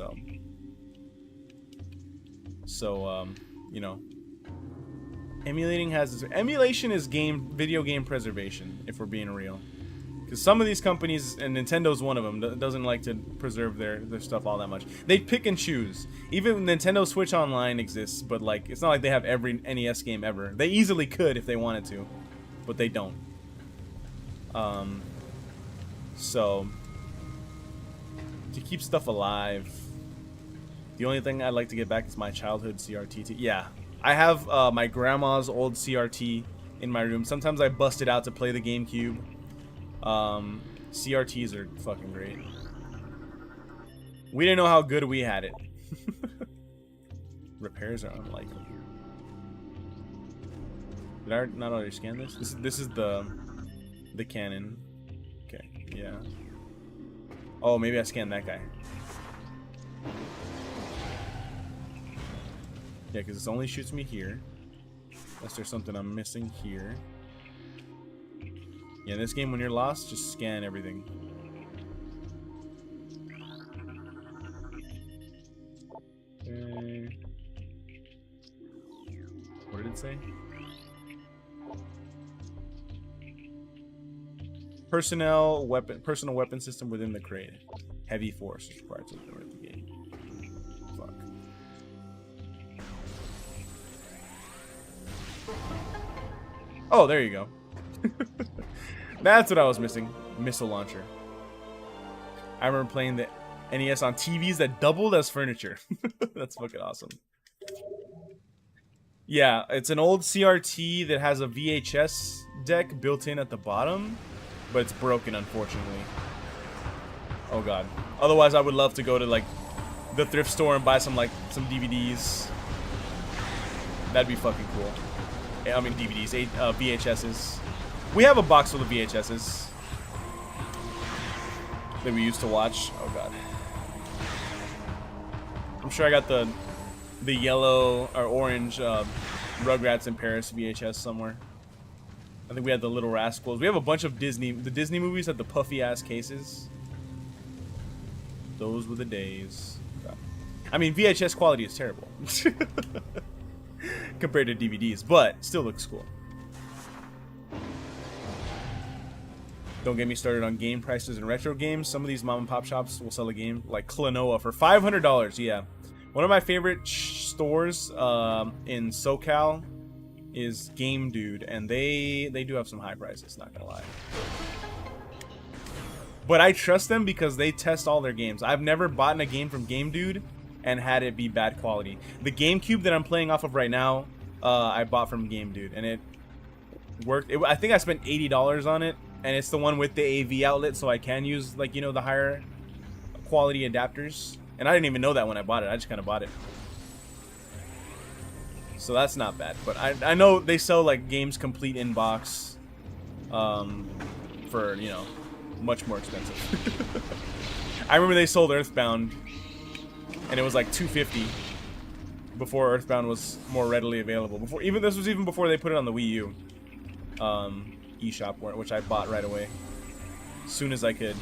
So you know, emulation is video game preservation, if we're being real. Because some of these companies, and Nintendo's one of them, doesn't like to preserve their stuff all that much. They pick and choose. Even Nintendo Switch Online exists, but like it's not like they have every NES game ever. They easily could if they wanted to, but they don't. So to keep stuff alive, the only thing I'd like to get back is my childhood CRT. Yeah, I have my grandma's old CRT in my room. Sometimes I bust it out to play the GameCube. CRTs are fucking great. We didn't know how good we had it. Repairs are unlikely. Did I not already scan this? This is the cannon. Okay, yeah. Oh, maybe I scanned that guy. Yeah, because it only shoots me here. Unless there's something I'm missing here. Yeah, in this game, when you're lost, just scan everything. Okay. What did it say? Personal weapon system within the crate. Heavy force is required to ignore the game. Fuck. Oh, there you go. That's what I was missing. Missile launcher. I remember playing the NES on TVs that doubled as furniture. That's fucking awesome. Yeah, it's an old CRT that has a VHS deck built in at the bottom, but it's broken, unfortunately. Oh god. Otherwise, I would love to go to like the thrift store and buy some DVDs. That'd be fucking cool. I mean DVDs, VHSs. We have a box full of VHSs that we used to watch. Oh god. I'm sure I got the yellow or orange Rugrats in Paris VHS somewhere. I think we had the Little Rascals. We have a bunch of Disney. The Disney movies had the puffy ass cases. Those were the days. God. I mean, VHS quality is terrible compared to DVDs, but still looks cool. Don't get me started on game prices and retro games. Some of these mom and pop shops will sell a game like Klonoa for $500. Yeah, one of my favorite stores in SoCal is Game Dude, and they do have some high prices. Not gonna lie, but I trust them because they test all their games. I've never bought a game from Game Dude and had it be bad quality. The GameCube that I'm playing off of right now, I bought from Game Dude, and it worked. I think I spent $80 on it. And it's the one with the AV outlet, so I can use, like, you know, the higher quality adapters. And I didn't even know that when I bought it. I just kind of bought it. So that's not bad. But I know they sell, like, games complete in box for, you know, much more expensive. I remember they sold Earthbound, and it was like $250 before Earthbound was more readily available. This was even before they put it on the Wii U. eShop, which I bought right away as soon as I could.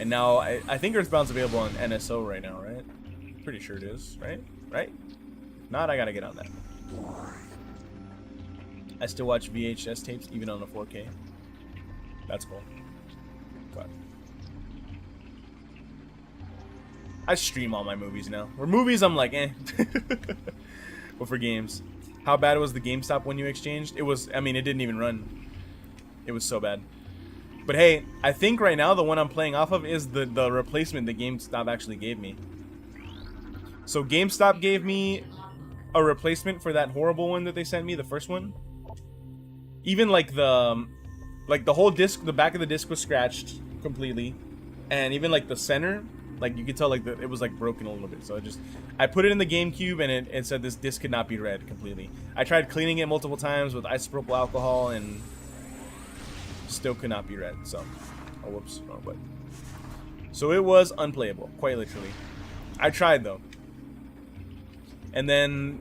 And now I think Earthbound's available on NSO right now, right? Pretty sure it is, right? If not, I gotta get on that. I still watch VHS tapes even on a 4K. That's cool. But I stream all my movies now. For movies, I'm like, eh. But for games, how bad was the GameStop when you exchanged? It was, I mean, it didn't even run. It was so bad. But hey, I think right now the one I'm playing off of is the replacement that GameStop actually gave me. So GameStop gave me a replacement for that horrible one that they sent me, the first one. Even like the whole disc, the back of the disc was scratched completely. and even like the center, like you could tell like it was like broken a little bit. So I put it in the GameCube, and it said this disc could not be read completely. I tried cleaning it multiple times with isopropyl alcohol, and still could not be read. So, oh whoops, wrong button. So it was unplayable, quite literally. I tried though, and then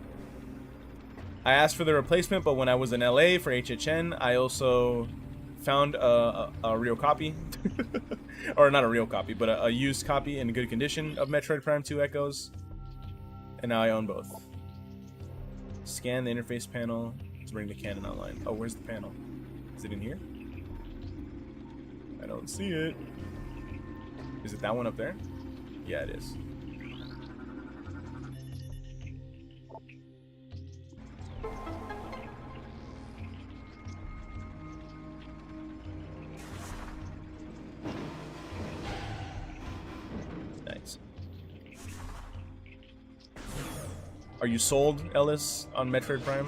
I asked for the replacement, but when I was in LA for HHN, I also found a real copy. Or not a real copy, but a used copy in good condition of Metroid Prime 2 Echoes. And now I own both. Scan the interface panel to bring the cannon online. Oh, where's the panel? Is it in here? I don't see it. Is it that one up there? Yeah, it is. Nice. Are you sold, Ellis, on Metroid Prime?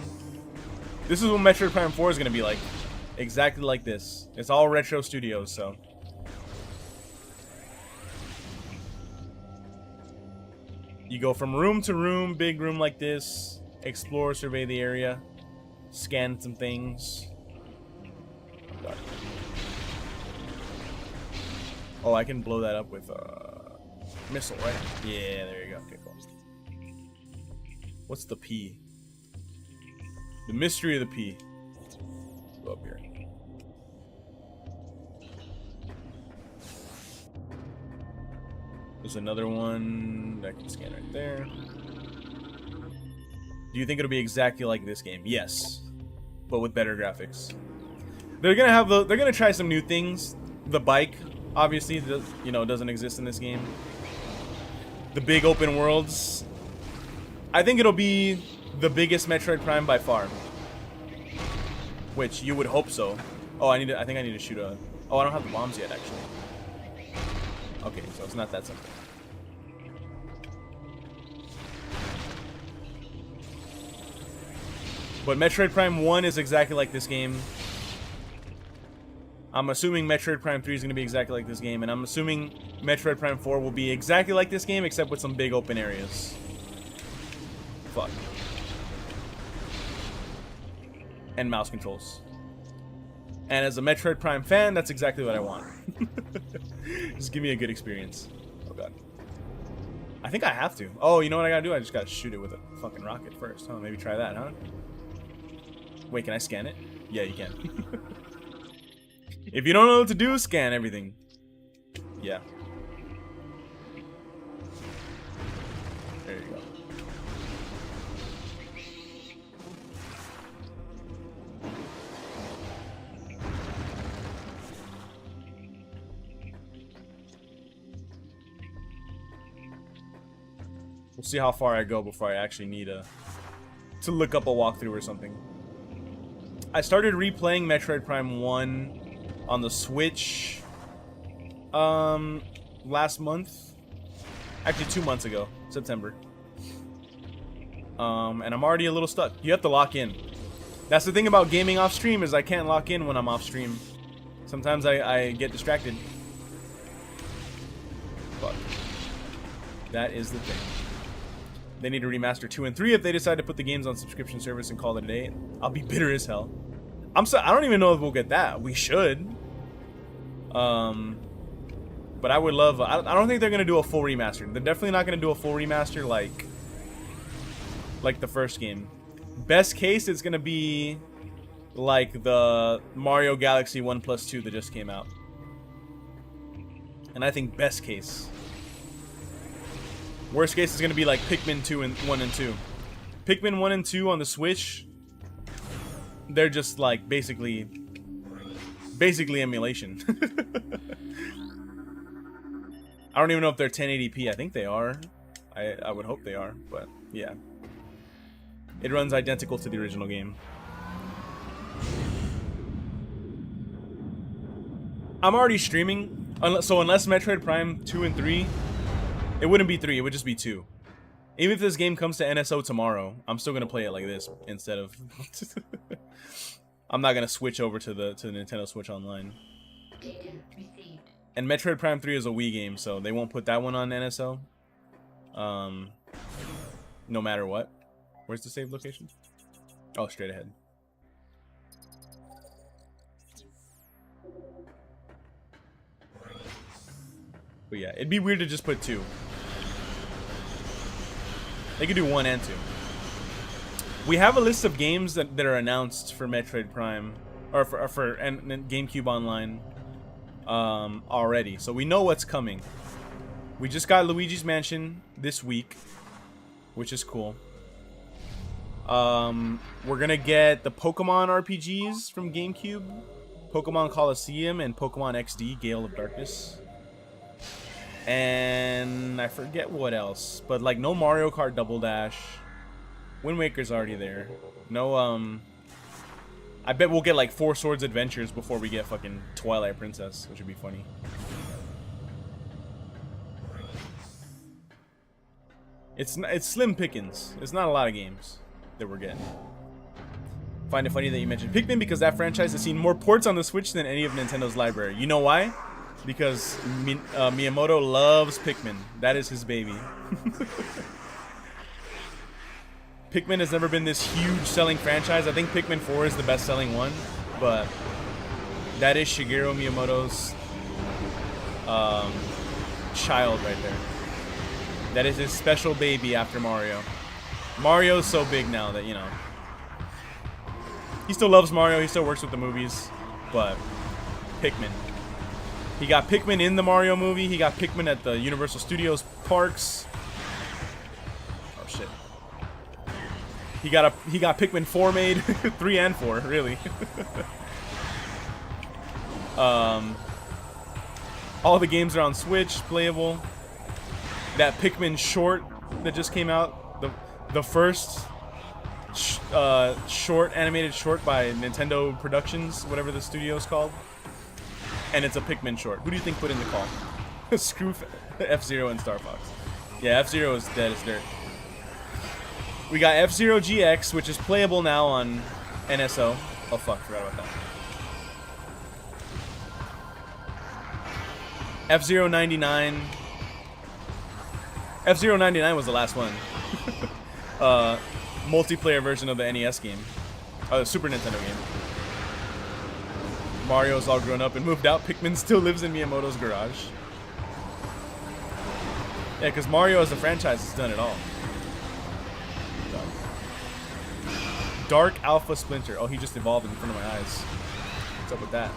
This is what Metroid Prime 4 is going to be like. Exactly like this. It's all Retro Studios, so. You go from room to room, big room like this, explore, survey the area, scan some things. Oh, I can blow that up with a missile, right? Yeah, there you go. Okay, cool. What's the P? The mystery of the P. Go up here. There's another one that I can scan right there. Do you think it'll be exactly like this game? Yes, but with better graphics. They're gonna try some new things. The bike, obviously, you know, doesn't exist in this game. The big open worlds. I think it'll be the biggest Metroid Prime by far. Which you would hope so. Oh, I think I need to shoot a. Oh, I don't have the bombs yet, actually. Okay, so it's not that simple. But Metroid Prime 1 is exactly like this game. I'm assuming Metroid Prime 3 is going to be exactly like this game, and I'm assuming Metroid Prime 4 will be exactly like this game, except with some big open areas. Fuck. And mouse controls. And as a Metroid Prime fan, that's exactly what I want. Just give me a good experience. Oh god. I think I have to. Oh, you know what I gotta do? I just gotta shoot it with a fucking rocket first. Oh, maybe try that, huh? Wait, can I scan it? Yeah, you can. If you don't know what to do, scan everything. Yeah. There you go. We'll see how far I go before I actually need to look up a walkthrough or something. I started replaying Metroid Prime 1 on the Switch last month. Actually 2 months ago, September. And I'm already a little stuck. You have to lock in. That's the thing about gaming off stream, is I can't lock in when I'm off stream. Sometimes I get distracted. Fuck. That is the thing. They need to remaster 2 and 3 if they decide to put the games on subscription service and call it a day. I'll be bitter as hell. I don't even know if we'll get that. We should. But I would love. I don't think they're gonna do a full remaster. They're definitely not gonna do a full remaster like the first game. Best case, it's gonna be like the Mario Galaxy 1+2 that just came out. And I think best case. Worst case is gonna be like Pikmin 1 and 2. Pikmin 1 and 2 on the Switch. They're just like basically emulation. I don't even know if they're 1080p. I think they are. I would hope they are, but yeah. It runs identical to the original game. I'm already streaming, so unless Metroid Prime 2 and 3, it wouldn't be 3, it would just be 2. Even if this game comes to NSO tomorrow, I'm still gonna play it like this instead of. I'm not gonna switch over to the Nintendo Switch Online. Data received. And Metroid Prime 3 is a Wii game, so they won't put that one on NSO. No matter what. Where's the save location? Oh, straight ahead. But yeah, it'd be weird to just put 2. They could do 1 and 2. We have a list of games that are announced for Metroid Prime, or for GameCube Online, already. So we know what's coming. We just got Luigi's Mansion this week, which is cool. We're gonna get the Pokemon RPGs from GameCube, Pokemon Colosseum and Pokemon XD Gale of Darkness. And I forget what else, but like no Mario Kart Double Dash. Wind Waker's already there. No, I bet we'll get like 4 Swords Adventures before we get fucking Twilight Princess, which would be funny. It's slim pickings. It's not a lot of games that we're getting. Find it funny that you mentioned Pikmin because that franchise has seen more ports on the Switch than any of Nintendo's library. You know why? Because Miyamoto loves Pikmin. That is his baby. Pikmin has never been this huge selling franchise. I think Pikmin 4 is the best selling one, but that is Shigeru Miyamoto's child right there. That is his special baby after Mario. Mario's so big now that, you know, he still loves Mario, he still works with the movies, but Pikmin. He got Pikmin in the Mario movie, he got Pikmin at the Universal Studios parks. Oh shit. He got Pikmin 4 made, 3 and 4, really. All the games are on Switch, playable. That Pikmin short that just came out, the first animated short by Nintendo Productions, whatever the studio's called. And it's a Pikmin short. Who do you think put in the call? Screw F-Zero and Star Fox. Yeah, F-Zero is dead as dirt. We got F-Zero GX, which is playable now on NSO. Oh fuck, forgot about that. F-Zero 99. F-Zero 99 was the last one. Multiplayer version of the NES game. Super Nintendo game. Mario's all grown up and moved out. Pikmin still lives in Miyamoto's garage. Yeah, because Mario as a franchise has done it all. Dark Alpha Splinter. Oh, he just evolved in front of my eyes. What's up with that?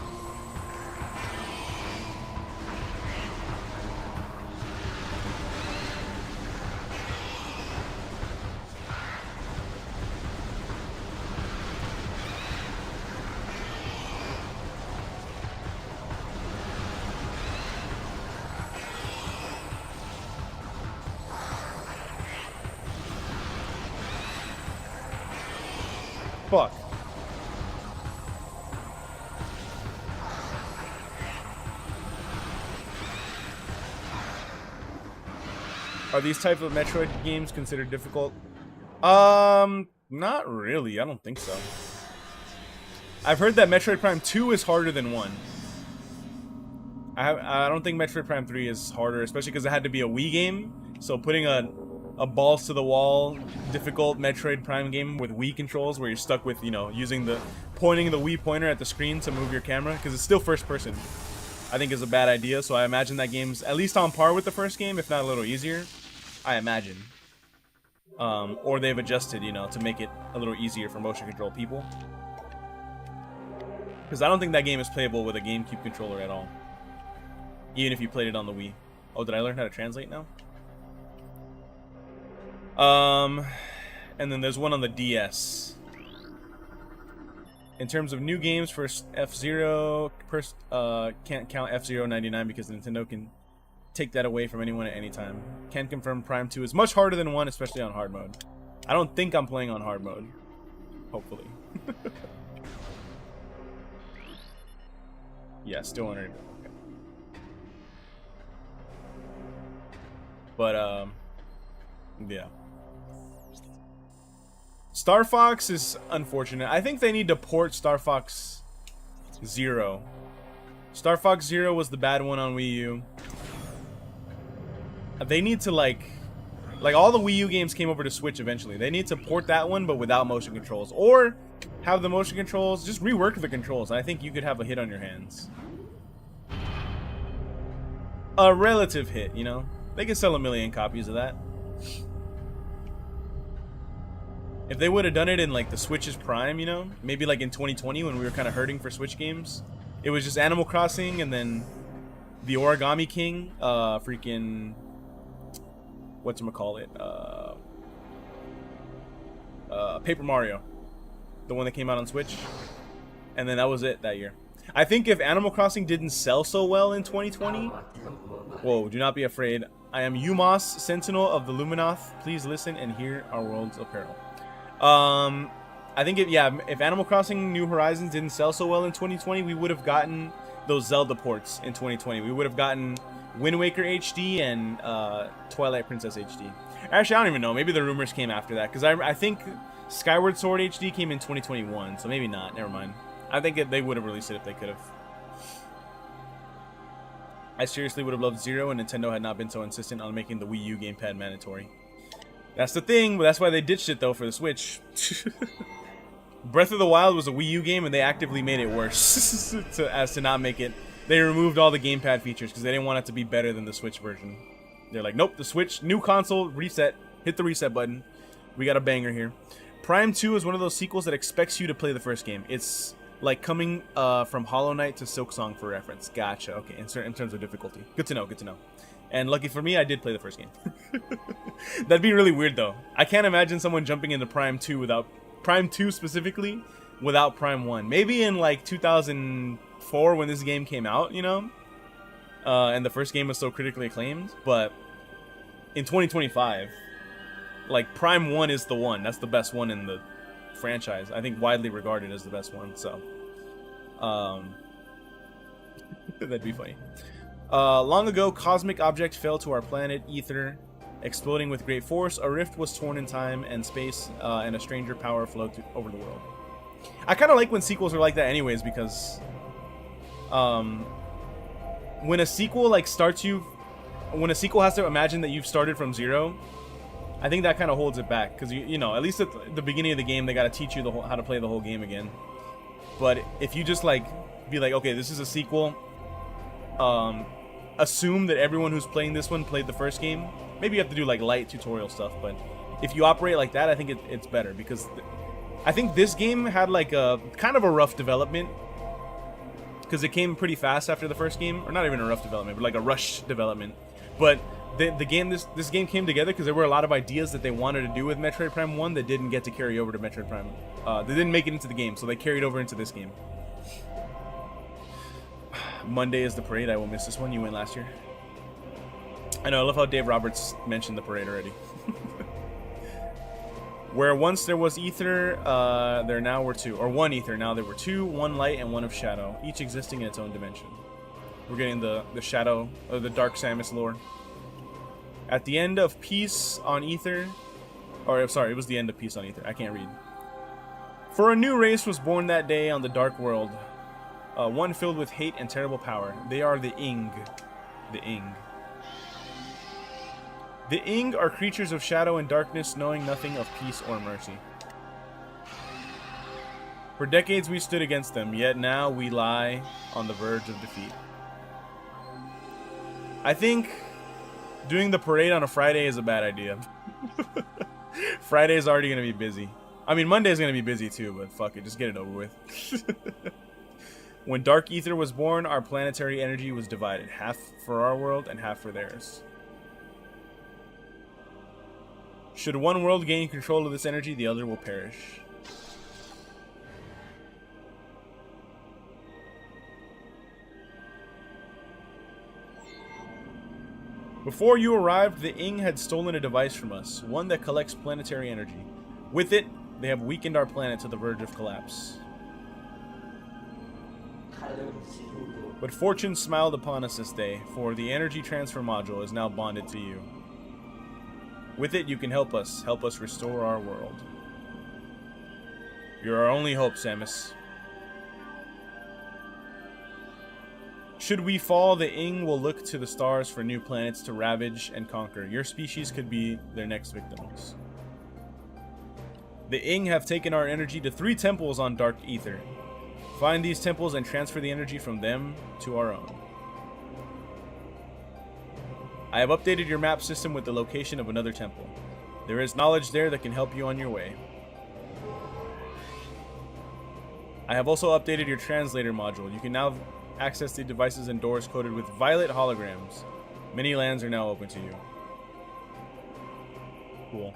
Fuck. Are these type of Metroid games considered difficult? Not really. I don't think so. I've heard that Metroid Prime 2 is harder than 1. I don't think Metroid Prime 3 is harder, especially because it had to be a Wii game. So putting a balls to the wall, difficult Metroid Prime game with Wii controls where you're stuck with, you know, pointing the Wii pointer at the screen to move your camera, because it's still first person, I think is a bad idea. So I imagine that game's at least on par with the first game, if not a little easier. I imagine. Or they've adjusted, you know, to make it a little easier for motion control people. Because I don't think that game is playable with a GameCube controller at all. Even if you played it on the Wii. Oh, did I learn how to translate now? And then there's one on the DS. In terms of new games for F-Zero, can't count F-Zero 99 because Nintendo can take that away from anyone at any time. Can confirm Prime 2 is much harder than 1, especially on hard mode. I don't think I'm playing on hard mode. Hopefully. Yeah, still on it. Okay. But, yeah. Star Fox is unfortunate. I think they need to port Star Fox 0 Star Fox Zero was the bad one on Wii U. They need to like all the Wii U games came over to Switch eventually. They need to port that one, but without motion controls, or have the motion controls, just rework the controls. I think you could have a hit on your hands. A relative hit, you know. They could sell 1 million copies of that. If they would have done it in like the Switch's prime, you know, maybe like in 2020 when we were kind of hurting for Switch games, it was just Animal Crossing and then the Origami King, freaking whatchamacallit, Paper Mario, the one that came out on Switch, and then that was it that year. I think if Animal Crossing didn't sell so well in 2020, whoa, do not be afraid. I am Umos, Sentinel of the Luminoth. Please listen and hear our world's apparel. I think if Animal Crossing New Horizons didn't sell so well in 2020, we would have gotten those Zelda ports in 2020. We would have gotten Wind Waker HD and Twilight Princess HD. Actually, I don't even know. Maybe the rumors came after that, because I think Skyward Sword HD came in 2021, so maybe not. Never mind. I think they would have released it if they could have. I seriously would have loved Zero, and Nintendo had not been so insistent on making the Wii U gamepad mandatory. That's the thing, but that's why they ditched it though for the Switch. Breath of the Wild was a Wii U game, and they actively made it worse as to not make it. They removed all the gamepad features because they didn't want it to be better than the Switch version. They're like, nope, the Switch, new console, reset, hit the reset button. We got a banger here. Prime 2 is one of those sequels that expects you to play the first game. It's like coming from Hollow Knight to Silksong for reference. Gotcha. Okay, in terms of difficulty. Good to know, good to know. And lucky for me, I did play the first game. That'd be really weird, though. I can't imagine someone jumping into Prime 2 without... Prime 2 specifically, without Prime 1. Maybe in, like, 2004 when this game came out, you know? And the first game was so critically acclaimed. But in 2025, like, Prime 1 is the one. That's the best one in the franchise. I think widely regarded as the best one, so... that'd be funny. Long ago, cosmic object fell to our planet, Ether, exploding with great force. A rift was torn in time and space, and a stranger power flowed over the world. I kind of like when sequels are like that anyways, because when a sequel like starts you, when a sequel has to imagine that you've started from zero, I think that kind of holds it back, because you know, at least at the beginning of the game they got to teach you how to play the whole game again. But if you just like be like, okay, this is a sequel, assume that everyone who's playing this one played the first game. Maybe you have to do like light tutorial stuff, but if you operate like that, I think it's better, because I think this game had like a kind of a rough development, because it came pretty fast after the first game, or not even a rough development, but like a rush development. But the game, this game came together because there were a lot of ideas that they wanted to do with Metroid Prime 1 that didn't get to carry over to Metroid Prime. They didn't make it into the game, so they carried over into this game. Monday is the parade. I will miss this one. You went last year. I know. I love how Dave Roberts mentioned the parade already. Where once there was ether, there now were two. Or one ether, now there were two. One light and one of shadow, each existing in its own dimension. We're getting the shadow, or the Dark Samus lore. At the end of Peace on Ether, or sorry, it was the end of Peace on Ether. I can't read. For a new race was born that day on the dark world. One filled with hate and terrible power. They are the Ing. The Ing. The Ing are creatures of shadow and darkness, knowing nothing of peace or mercy. For decades we stood against them, yet now we lie on the verge of defeat. I think doing the parade on a Friday is a bad idea. Friday's already going to be busy. I mean, Monday's going to be busy too, but fuck it, just get it over with. When Dark Ether was born, our planetary energy was divided, half for our world and half for theirs. Should one world gain control of this energy, the other will perish. Before you arrived, the Ing had stolen a device from us, one that collects planetary energy. With it, they have weakened our planet to the verge of collapse. But fortune smiled upon us this day, for the energy transfer module is now bonded to you. With it, you can help us restore our world. You're our only hope, Samus. Should we fall, the Ing will look to the stars for new planets to ravage and conquer. Your species could be their next victims. The Ing have taken our energy to 3 temples on Dark Ether. Find these temples and transfer the energy from them to our own. I have updated your map system with the location of another temple. There is knowledge there that can help you on your way. I have also updated your translator module. You can now access the devices and doors coded with violet holograms. Many lands are now open to you. Cool.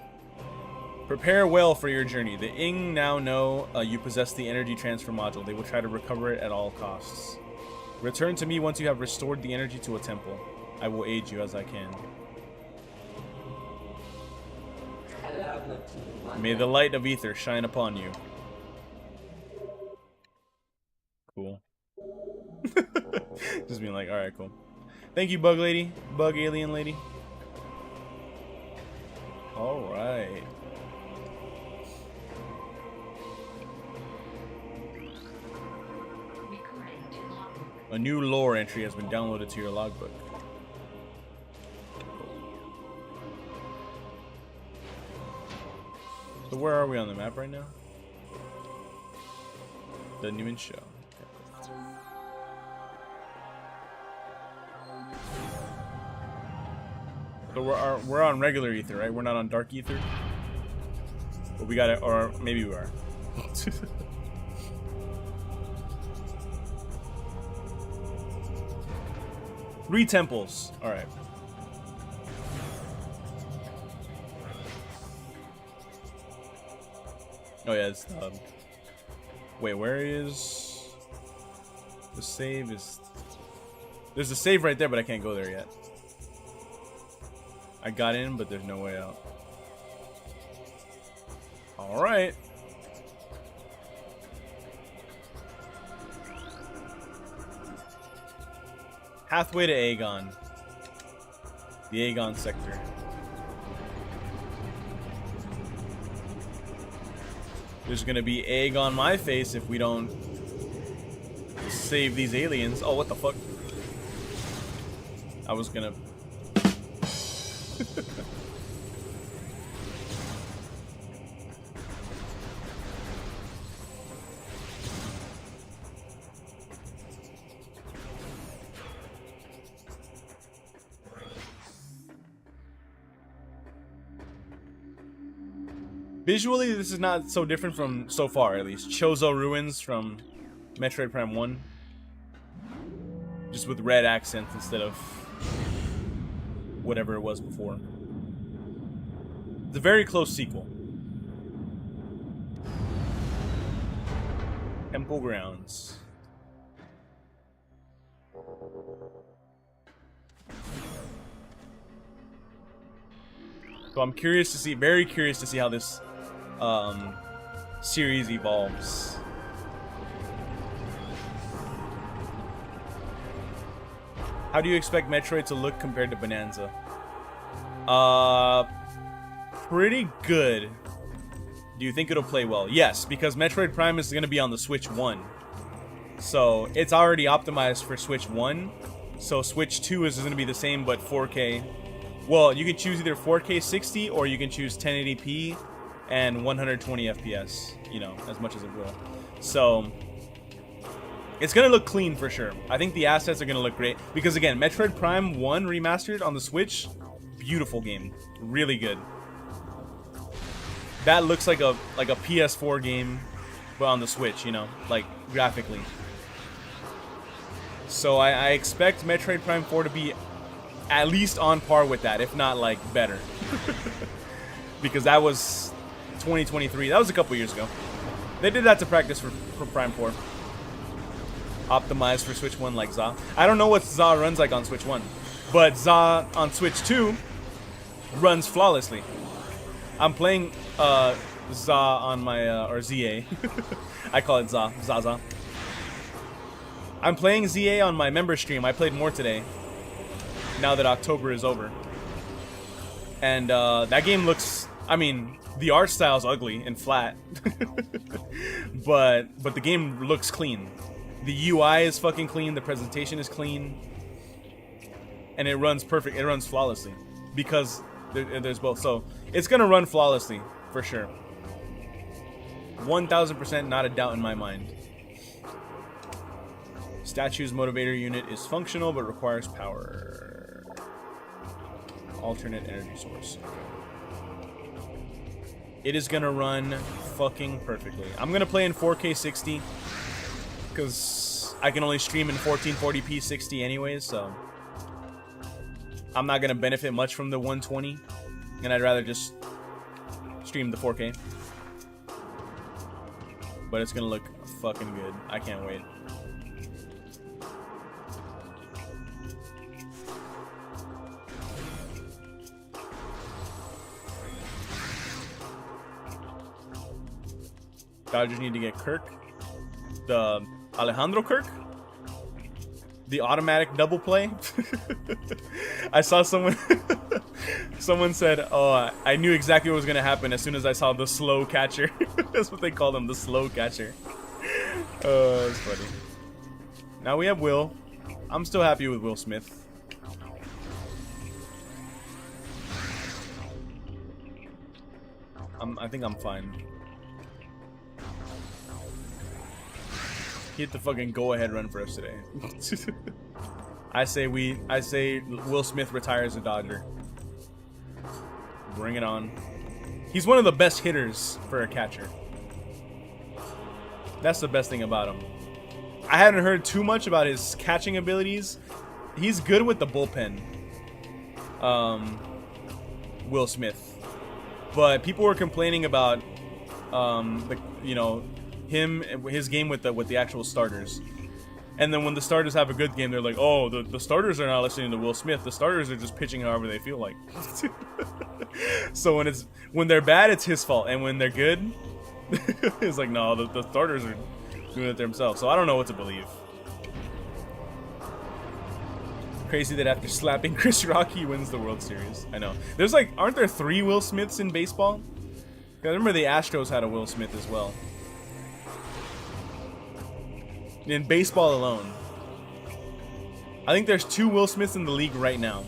Prepare well for your journey. The Ing now know you possess the energy transfer module. They will try to recover it at all costs. Return to me once you have restored the energy to a temple. I will aid you as I can. May the light of ether shine upon you. Cool. Just being like, alright, cool. Thank you, Bug Lady. Bug Alien Lady. Alright. Recording to logbook. A new lore entry has been downloaded to your logbook. So where are we on the map right now? Doesn't even show. Okay. So we're on regular ether, right? We're not on dark ether. But we got it, or maybe we are. 3 temples. All right. Oh yeah, it's wait, where is the save? Is there's a save right there, but I can't go there yet. I got in, but there's no way out. All right. Pathway to Aegon. The Aegon sector. There's gonna be egg on my face if we don't save these aliens. Oh, what the fuck? I was gonna... Visually, this is not so different from, so far at least, Chozo Ruins from Metroid Prime 1. Just with red accents instead of whatever it was before. It's a very close sequel. Temple Grounds. So I'm curious to see, very curious to see how this series evolves. How do you expect Metroid to look compared to Bonanza? Pretty good. Do you think it'll play well? Yes, because Metroid Prime is going to be on the Switch 1. So it's already optimized for Switch 1. So Switch 2 is going to be the same, but 4K. Well, you can choose either 4K 60 or you can choose 1080p and 120 FPS, you know, as much as it will. So it's gonna look clean for sure. I think the assets are gonna look great because again, Metroid Prime 1 remastered on the Switch, beautiful game, really good. That looks like a PS4 game, but on the Switch, you know, like graphically. So I expect Metroid Prime 4 to be at least on par with that, if not like better. Because that was 2023. That was a couple years ago. They did that to practice for Prime 4. Optimized for Switch 1 like ZA. I don't know what ZA runs like on Switch 1, but ZA on Switch 2 runs flawlessly. I'm playing ZA on my, or ZA. I call it ZA. Zaza. I'm playing ZA on my member stream. I played more today, now that October is over. And that game looks, I mean, the art style's ugly and flat. but the game looks clean. The UI is fucking clean. The presentation is clean. And it runs perfect. It runs flawlessly. Because there's both. So it's going to run flawlessly. For sure. 1000% not a doubt in my mind. Statue's motivator unit is functional but requires power. Alternate energy source. It is gonna run fucking perfectly. I'm gonna play in 4K 60 because I can only stream in 1440p 60 anyways, so I'm not gonna benefit much from the 120, and I'd rather just stream the 4K. But it's gonna look fucking good. I can't wait. Dodgers need to get Kirk. The Alejandro Kirk? The automatic double play? I saw someone someone said, oh, I knew exactly what was going to happen as soon as I saw the slow catcher. That's what they call him, the slow catcher. Oh, that's funny. Now we have Will. I'm still happy with Will Smith. I think I'm fine. He hit the fucking go-ahead run for us today. I say Will Smith retires a Dodger. Bring it on. He's one of the best hitters for a catcher. That's the best thing about him. I hadn't heard too much about his catching abilities. He's good with the bullpen. Will Smith. But people were complaining about his game with the actual starters. And then when the starters have a good game, they're like, oh, the starters are not listening to Will Smith. The starters are just pitching however they feel like. So when they're bad, it's his fault. And when they're good, it's like, no, the starters are doing it themselves. So I don't know what to believe. Crazy that after slapping Chris Rock, he wins the World Series. I know. There's aren't there 3 Will Smiths in baseball? I remember the Astros had a Will Smith as well. In baseball alone. I think there's 2 Will Smiths in the league right now.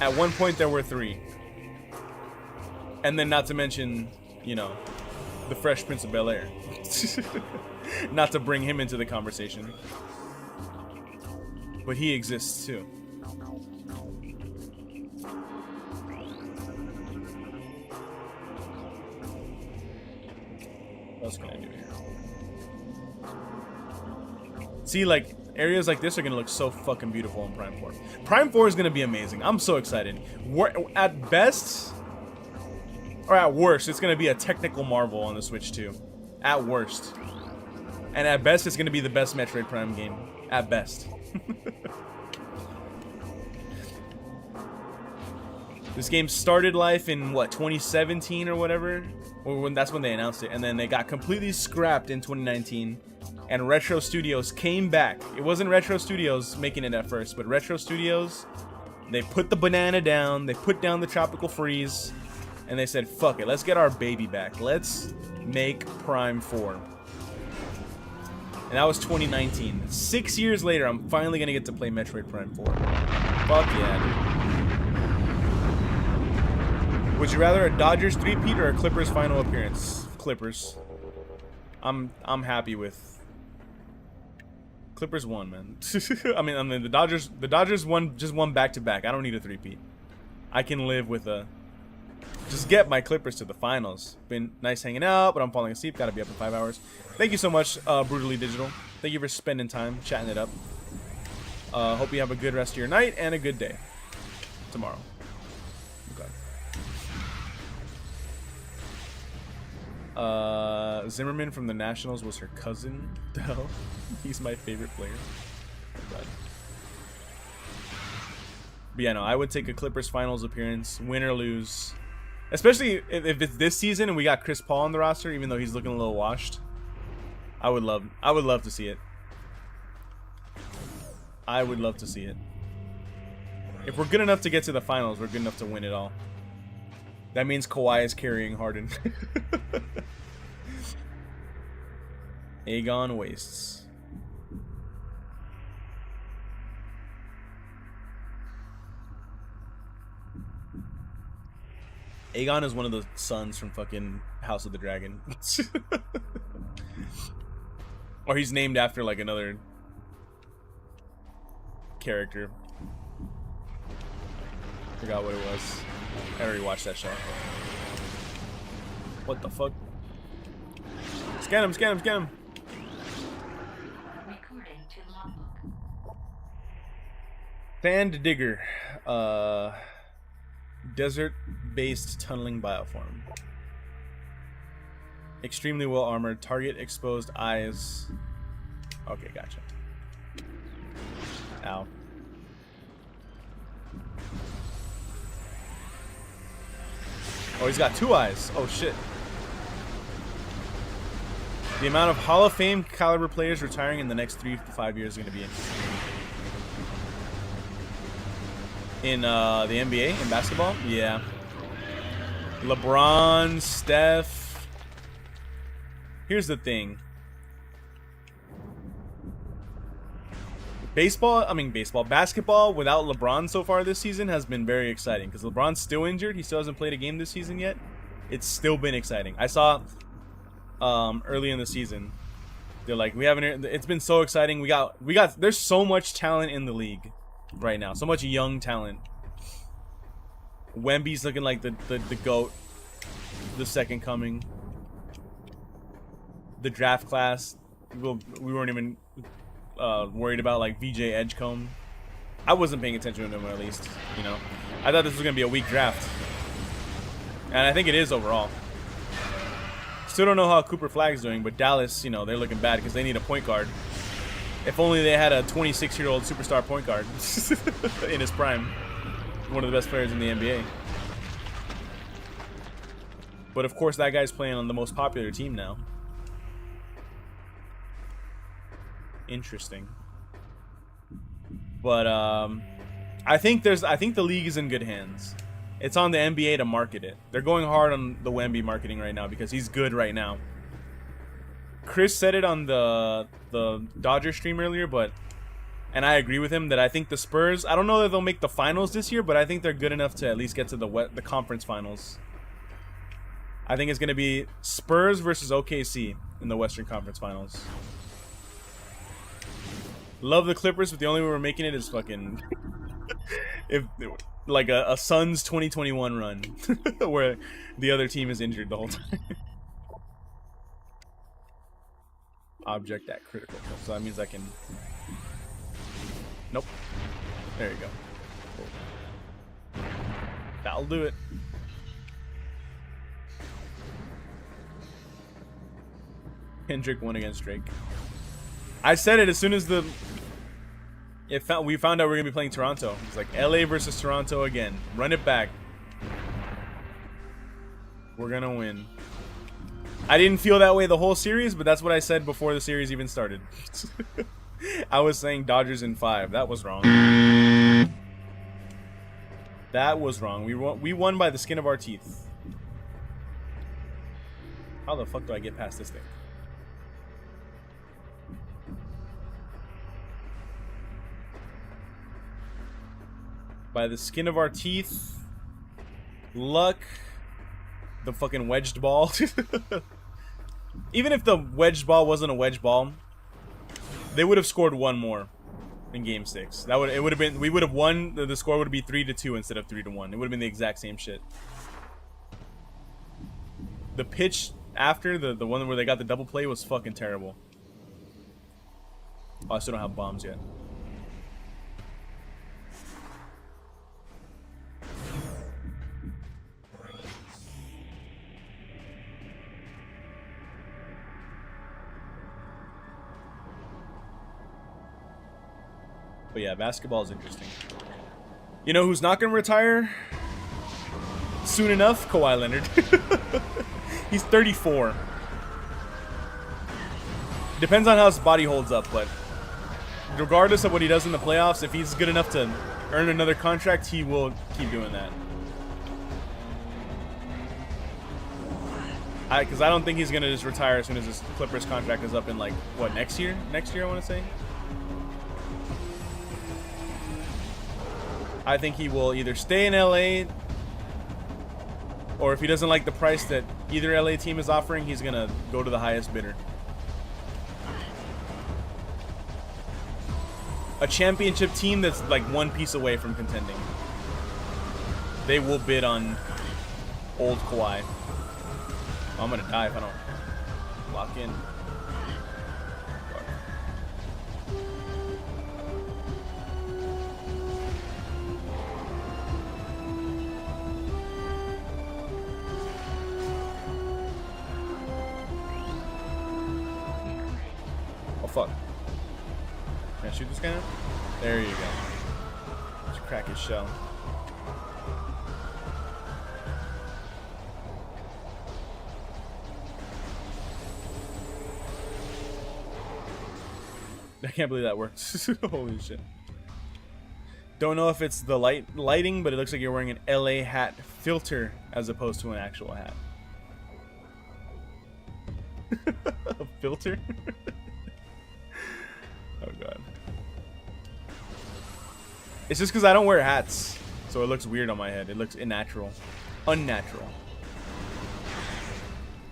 At one point there were 3. And then not to mention, the Fresh Prince of Bel-Air. Not to bring him into the conversation. But he exists too. What else can I do here? See, areas like this are gonna look so fucking beautiful in Prime 4. Prime 4 is gonna be amazing. I'm so excited. At best, or at worst, it's gonna be a technical marvel on the Switch 2. At worst. And at best, it's gonna be the best Metroid Prime game. At best. This game started life in, 2017 or whatever? Or that's when they announced it. And then they got completely scrapped in 2019. And Retro Studios came back. It wasn't Retro Studios making it at first, but Retro Studios, they put the banana down, they put down the tropical freeze, and they said, fuck it, let's get our baby back. Let's make Prime 4. And that was 2019. 6 years later, I'm finally gonna get to play Metroid Prime 4. Fuck yeah, dude. Would you rather a Dodgers 3-peat or a Clippers final appearance? Clippers. I'm happy with Clippers won, man. I mean the Dodgers won back-to-back. I don't need a 3-peat. I can live with just get my Clippers to the finals. Been nice hanging out, but I'm falling asleep. Gotta be up in 5 hours. Thank you so much, Brutally Digital. Thank you for spending time chatting it up. Hope you have a good rest of your night and a good day tomorrow. Okay. Zimmerman from the Nationals was her cousin. The hell? He's my favorite player. But yeah, no, I would take a Clippers finals appearance, win or lose. Especially if it's this season and we got Chris Paul on the roster, even though he's looking a little washed. I would love to see it. I would love to see it. If we're good enough to get to the finals, we're good enough to win it all. That means Kawhi is carrying Harden. Aegon Wastes. Aegon is one of the sons from fucking House of the Dragon. Or he's named after like another character. Forgot what it was. I already watched that show. What the fuck? Scan him, scan him, scan him. Recording to logbook. Sand Digger. Desert-based tunneling bioform. Extremely well armored. Target exposed eyes. Okay, gotcha. Ow. Oh, he's got 2 eyes. Oh, shit. The amount of Hall of Fame caliber players retiring in the next 3 to 5 years is going to be interesting. In the NBA, in basketball? Yeah. LeBron, Steph. Here's the thing. Basketball without LeBron so far this season has been very exciting because LeBron's still injured. He still hasn't played a game this season yet. It's still been exciting. I saw early in the season, they're like, it's been so exciting. We got there's so much talent in the league right now. So much young talent. Wemby's looking like the GOAT, the second coming. The draft class, we weren't even worried about like VJ Edgecombe. I wasn't paying attention to him at least, you know. I thought this was gonna be a weak draft, and I think it is overall. Still don't know how Cooper Flagg's doing, but Dallas, you know, they're looking bad because they need a point guard. If only they had a 26-year-old superstar point guard in his prime, one of the best players in the NBA. But of course, that guy's playing on the most popular team now. Interesting. But I think the league is in good hands. It's on the NBA to market it. They're going hard on the Wemby marketing right now because he's good right now. Chris said it on the Dodger stream earlier, and I agree with him that I think the Spurs, I don't know that they'll make the finals this year, but I think they're good enough to at least get to the conference finals. I think it's going to be Spurs versus OKC in the Western Conference Finals. Love the Clippers, but the only way we're making it is fucking if like a Suns 2021 run where the other team is injured the whole time. Object at critical, so that means I can. Nope. There you go. Cool. That'll do it. Kendrick won against Drake. I said it as soon as we found out we were gonna be playing Toronto. It's like LA versus Toronto again. Run it back. We're gonna win. I didn't feel that way the whole series, but that's what I said before the series even started. I was saying Dodgers in 5. That was wrong. That was wrong. We won by the skin of our teeth. How the fuck do I get past this thing? By the skin of our teeth. Luck. The fucking wedged ball. Even if the wedged ball wasn't a wedge ball, they would have scored one more in Game 6. We would have won. The score would be 3-2 instead of 3-1. It would have been the exact same shit. The pitch after the one where they got the double play was fucking terrible. Oh, I still don't have bombs yet. But yeah, basketball is interesting. You know who's not going to retire soon enough? Kawhi Leonard. He's 34. Depends on how his body holds up, but regardless of what he does in the playoffs, if he's good enough to earn another contract, he will keep doing that. Because I don't think he's gonna just retire as soon as his Clippers contract is up in like what, next year? Next year, I want to say. I think he will either stay in LA, or if he doesn't like the price that either LA team is offering, he's gonna go to the highest bidder. A championship team that's like one piece away from contending. They will bid on old Kawhi. I'm gonna die if I don't lock in. Fuck. Oh fuck. Can I shoot this guy now? There you go. Let's crack his shell. I can't believe that works. Holy shit. Don't know if it's the lighting, but it looks like you're wearing an LA hat filter as opposed to an actual hat. A filter? Oh god. It's just because I don't wear hats, so it looks weird on my head. It looks unnatural. Unnatural.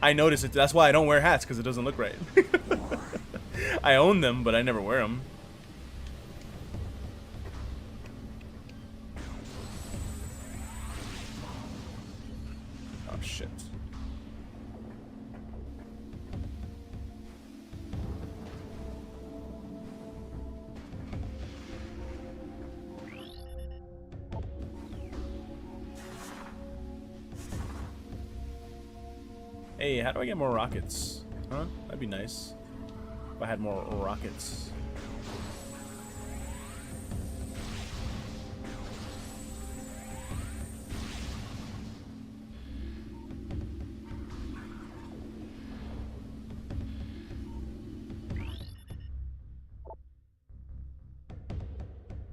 I notice it. That's why I don't wear hats, because it doesn't look right. I own them, but I never wear them. Oh, shit. Hey, how do I get more rockets? Huh? That'd be nice. If I had more rockets.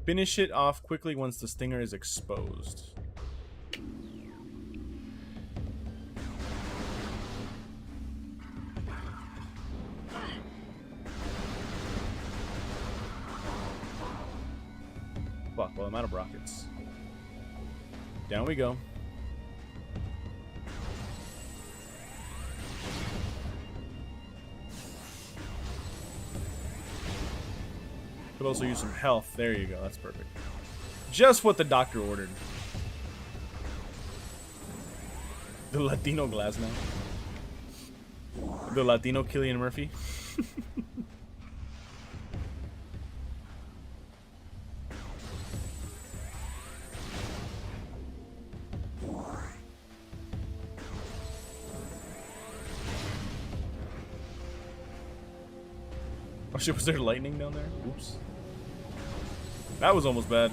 Finish it off quickly once the stinger is exposed. Fuck, well, I'm out of rockets. Down we go. Could also use some health. There you go, that's perfect. Just what the doctor ordered. The Latino glass now. The Latino Cillian Murphy. Oh shit, was there lightning down there? Oops. That was almost bad.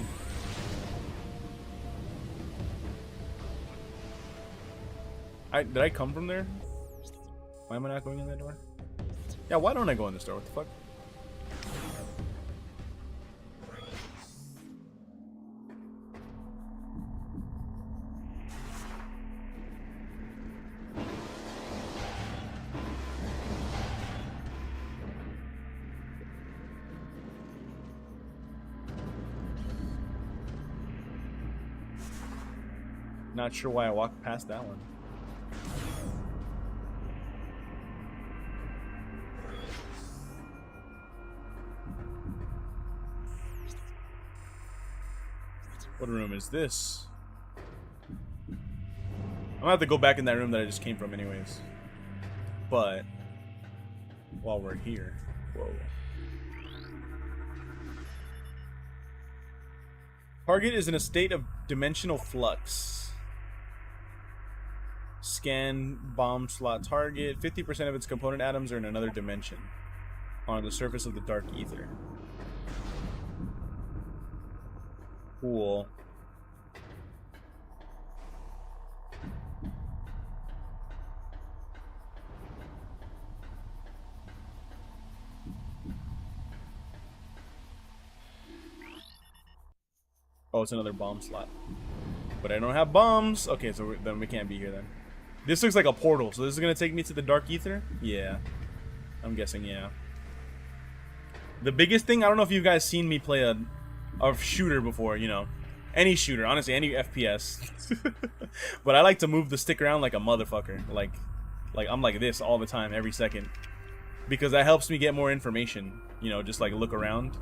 Did I come from there? Why am I not going in that door? Yeah, why don't I go in this door? What the fuck? Not sure why I walked past that one. What room is this? I'm gonna have to go back in that room that I just came from anyways. But while we're here, whoa. Target is in a state of dimensional flux. Scan bomb slot target. 50% of its component atoms are in another dimension on the surface of the dark ether. Cool. Oh, it's another bomb slot. But I don't have bombs. Okay, so then we can't be here then. This looks like a portal, so this is gonna take me to the Dark Ether? Yeah. I'm guessing, yeah. The biggest thing, I don't know if you guys seen me play a shooter before, you know. Any shooter, honestly, any FPS. But I like to move the stick around like a motherfucker. Like I'm like this all the time, every second. Because that helps me get more information, you know, just like look around.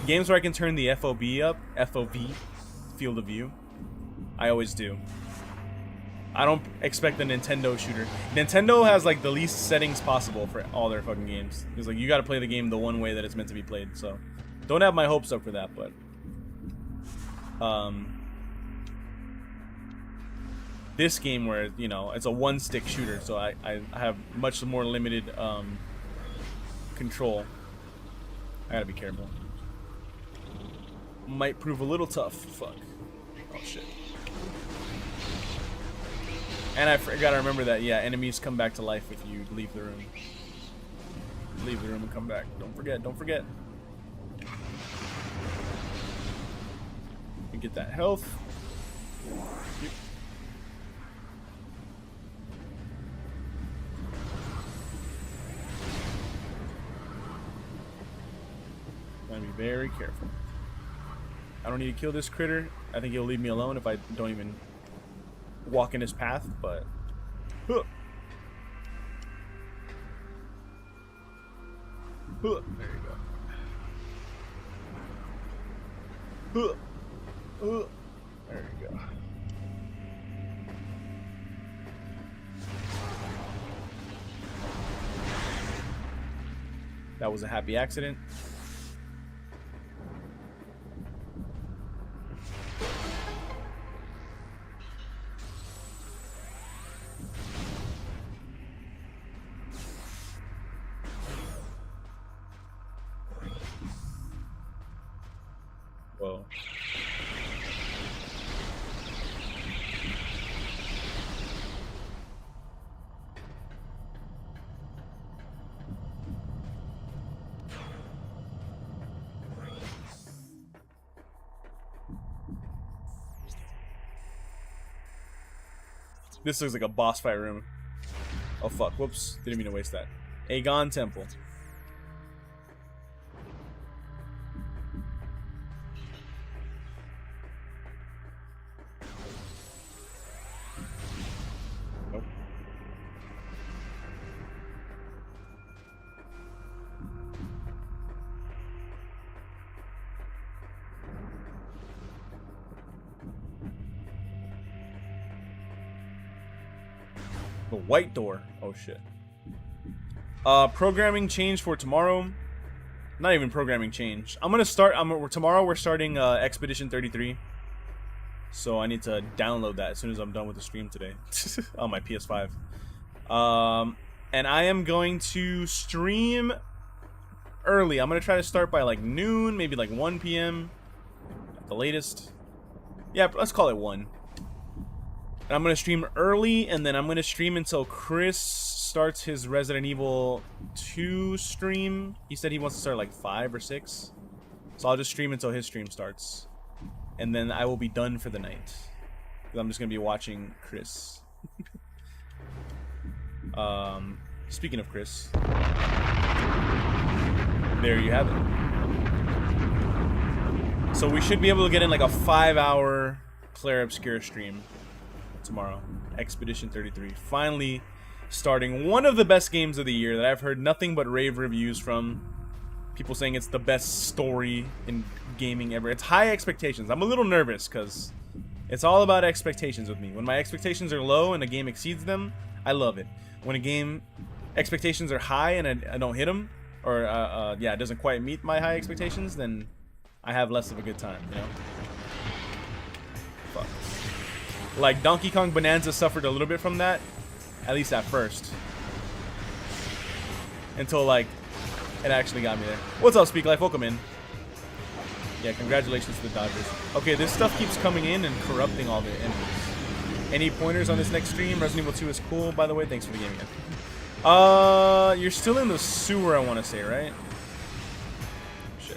Games where I can turn the FOV up, FOV, field of view, I always do. I don't expect a Nintendo shooter. Nintendo has like the least settings possible for all their fucking games. It's like you gotta play the game the one way that it's meant to be played, so don't have my hopes up for that, but this game where, you know, it's a one-stick shooter, so I have much more limited control. I gotta be careful. Might prove a little tough. Fuck. Oh shit. And I gotta remember that, yeah, enemies come back to life if you leave the room. Leave the room and come back. Don't forget, don't forget. And get that health. Yep. Gotta be very careful. I don't need to kill this critter. I think he'll leave me alone if I don't even walk in his path, but there you go. There you go. That was a happy accident. Whoa. This looks like a boss fight room. Oh fuck, whoops. Didn't mean to waste that. Aegon Temple. Nope. The white door. Oh shit. Programming change for tomorrow. Not even programming change. I'm gonna start. Tomorrow we're starting Expedition 33. So I need to download that as soon as I'm done with the stream today on my PS5. And I am going to stream early. I'm gonna try to start by like noon, maybe like 1 p.m. at the latest. Yeah, let's call it 1. And I'm going to stream early, and then I'm going to stream until Chris starts his Resident Evil 2 stream. He said he wants to start like 5 or 6. So I'll just stream until his stream starts. And then I will be done for the night. Because I'm just going to be watching Chris. Speaking of Chris. There you have it. So we should be able to get in like a 5-hour Claire Obscura stream tomorrow. Expedition 33. Finally starting one of the best games of the year that I've heard nothing but rave reviews from. People saying it's the best story in gaming ever. It's high expectations. I'm a little nervous because it's all about expectations with me. When my expectations are low and a game exceeds them, I love it. When a game expectations are high and I don't hit them, or yeah, it doesn't quite meet my high expectations, then I have less of a good time, you know? Fuck. Like, Donkey Kong Bonanza suffered a little bit from that, at least at first. Until, like, it actually got me there. What's up, Speak Life? Welcome in. Yeah, congratulations to the Dodgers. Okay, this stuff keeps coming in and corrupting all the enemies. Any pointers on this next stream? Resident Evil 2 is cool, by the way. Thanks for the game again. You're still in the sewer, I want to say, right? Shit.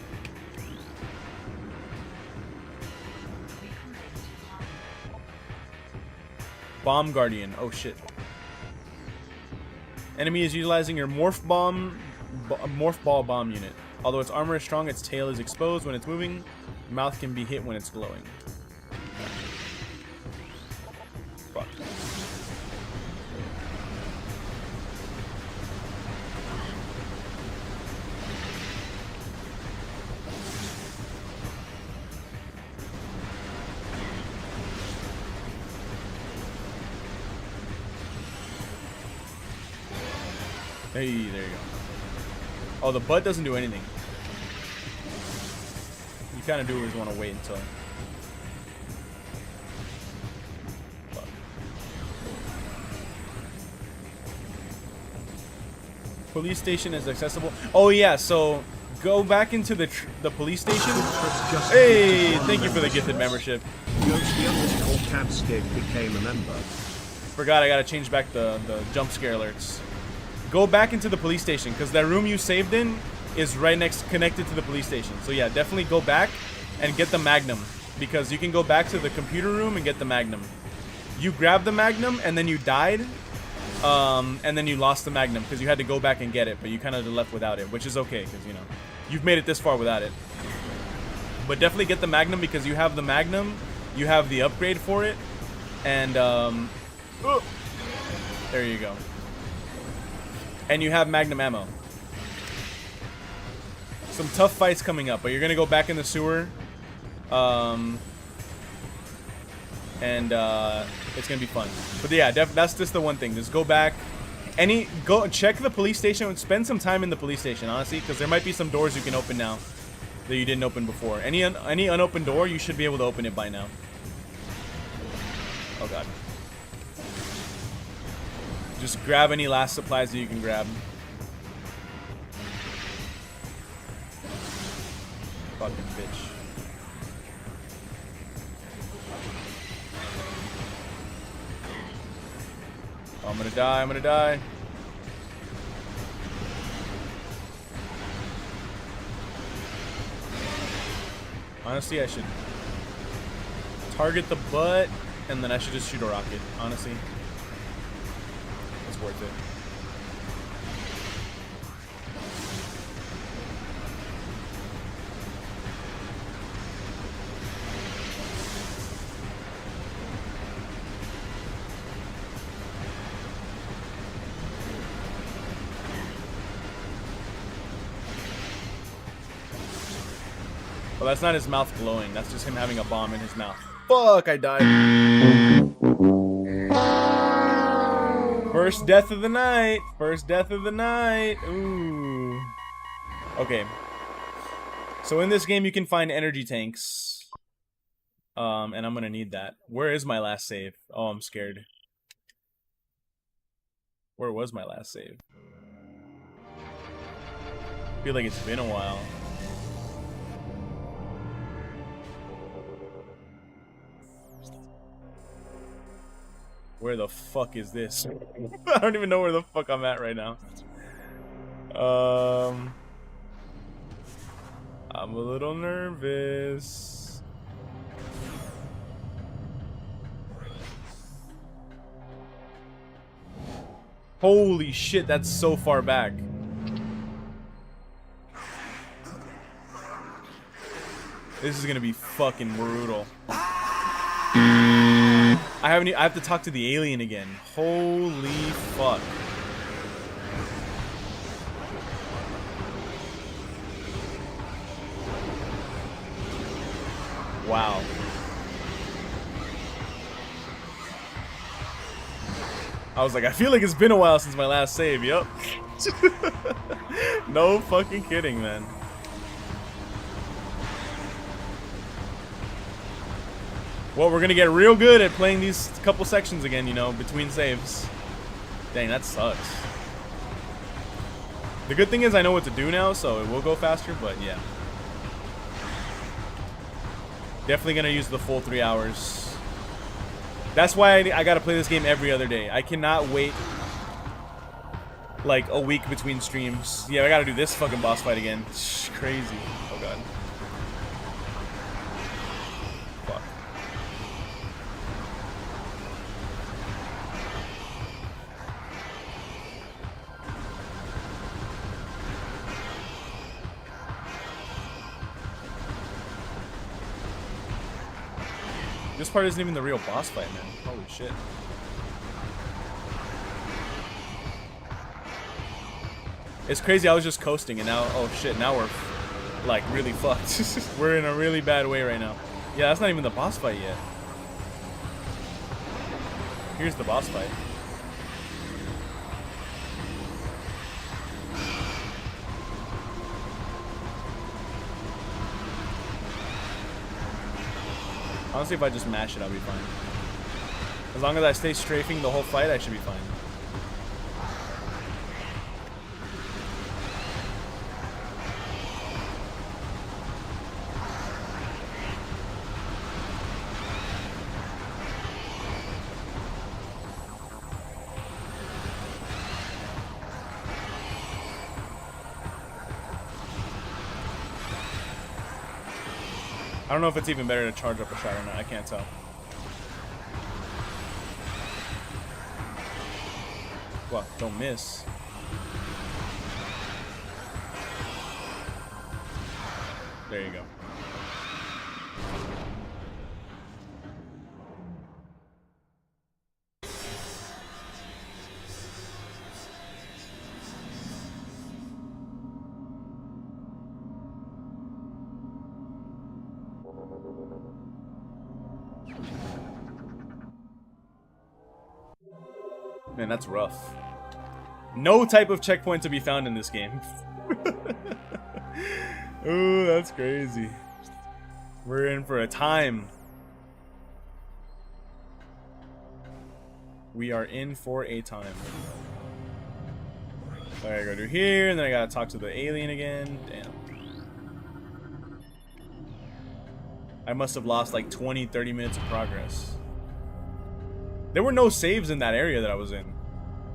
Bomb Guardian. Oh shit. Enemy is utilizing your Morph Ball Bomb unit. Although its armor is strong, its tail is exposed when it's moving. Mouth can be hit when it's glowing. Fuck. Hey, there you go. Oh, the butt doesn't do anything. You kind of do always want to wait until. Fuck. Police station is accessible. Oh yeah, so go back into the police station. Hey, thank you for the gifted membership. Became a member. Forgot I gotta change back the jump scare alerts. Go back into the police station because that room you saved in is right next, connected to the police station. So yeah, definitely go back and get the Magnum because you can go back to the computer room and get the Magnum. You grabbed the Magnum and then you died, and then you lost the Magnum because you had to go back and get it, but you kind of left without it, which is okay because you know you've made it this far without it. But definitely get the Magnum because you have the Magnum, you have the upgrade for it, and there you go. And you have Magnum ammo. Some tough fights coming up, but you're gonna go back in the sewer. And it's gonna be fun. But yeah, that's just the one thing. Just go back. Go check the police station. Spend some time in the police station, honestly, because there might be some doors you can open now that you didn't open before. Any unopened door, you should be able to open it by now. Oh god. Just grab any last supplies that you can grab. Fucking bitch. Oh, I'm gonna die, I'm gonna die. Honestly, I should target the butt, and then I should just shoot a rocket, honestly. It's worth it. Well, that's not his mouth glowing. That's just him having a bomb in his mouth. Fuck, I died. First death of the night. First death of the night. Ooh. Okay. So in this game, you can find energy tanks. And I'm gonna need that. Where is my last save? Oh, I'm scared. Where was my last save? I feel like it's been a while. Where the fuck is this? I don't even know where the fuck I'm at right now. I'm a little nervous. Holy shit, that's so far back. This is gonna be fucking brutal. I have to talk to the alien again. Holy fuck. Wow. I was like, I feel like it's been a while since my last save. Yup. No fucking kidding, man. Well, we're gonna get real good at playing these couple sections again, you know, between saves. Dang, that sucks. The good thing is I know what to do now, so it will go faster, but yeah. Definitely gonna use the full 3 hours. That's why I gotta play this game every other day. I cannot wait like a week between streams. Yeah, I gotta do this fucking boss fight again. It's crazy. Oh god. Fuck. This part isn't even the real boss fight, man. Holy shit. It's crazy, I was just coasting and now, oh shit, now we're like really fucked. We're in a really bad way right now. Yeah, that's not even the boss fight yet. Here's the boss fight. Honestly, if I just mash it, I'll be fine. As long as I stay strafing the whole fight, I should be fine. I don't know if it's even better to charge up a shot or not. I can't tell. Well, don't miss. There you go. Man, that's rough. No type of checkpoint to be found in this game. Ooh, that's crazy. We're in for a time. We are in for a time. So I gotta go through here, and then I gotta talk to the alien again. Damn. I must have lost like 20-30 minutes of progress. There were no saves in that area that I was in.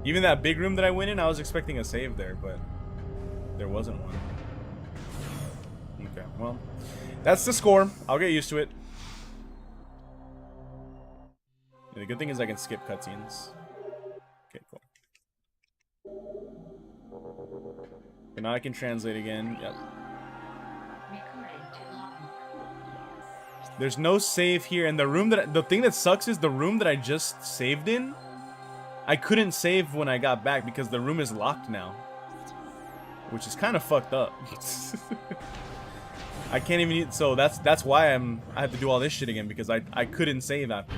Even that big room that I went in, I was expecting a save there, but there wasn't one. Okay, well, that's the score. I'll get used to it. Yeah, the good thing is I can skip cutscenes. Okay, cool. Okay, now I can translate again. Yep. There's no save here, and the room that the thing that sucks is the room that I just saved in. I couldn't save when I got back because the room is locked now, which is kind of fucked up. I can't even. So that's why I have to do all this shit again because I couldn't save after.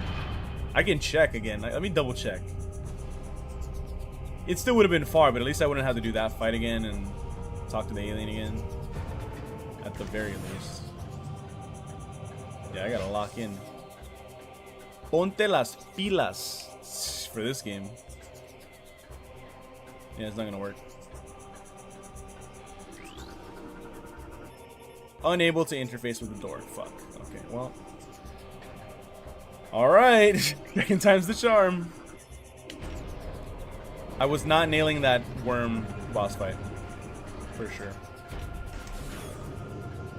I can check again. Let me double check. It still would have been far, but at least I wouldn't have to do that fight again and talk to the alien again. At the very least. Yeah, I gotta lock in. Ponte las pilas for this game. Yeah, it's not gonna work. Unable to interface with the door. Fuck. Okay, well. Alright. Second time's the charm. I was not nailing that worm boss fight. For sure.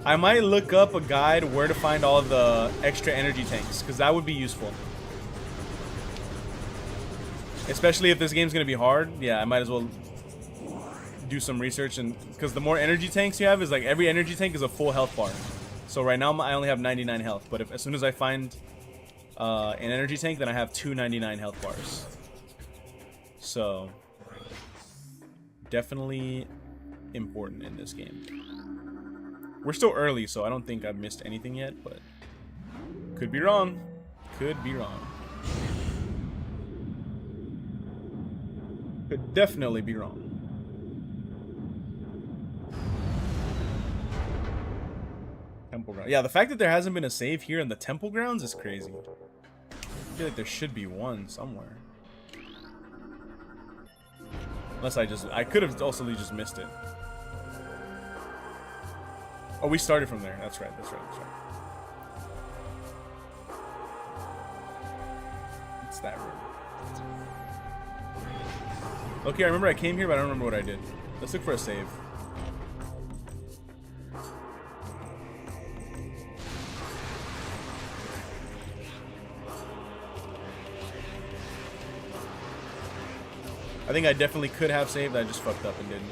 I might look up a guide where to find all the extra energy tanks, because that would be useful. Especially if this game's going to be hard. Yeah, I might as well do some research, and because the more energy tanks you have is like every energy tank is a full health bar. So right now I only have 99 health, but as soon as I find an energy tank, then I have 299 health bars. So definitely important in this game. We're still early, so I don't think I've missed anything yet, but could be wrong. Could be wrong. Could definitely be wrong. Temple ground. Yeah, the fact that there hasn't been a save here in the temple grounds is crazy. I feel like there should be one somewhere. Unless I could have also just missed it. Oh, we started from there. That's right. That's right. That's right. It's that room. Okay, I remember I came here, but I don't remember what I did. Let's look for a save. I think I definitely could have saved. I just fucked up and didn't.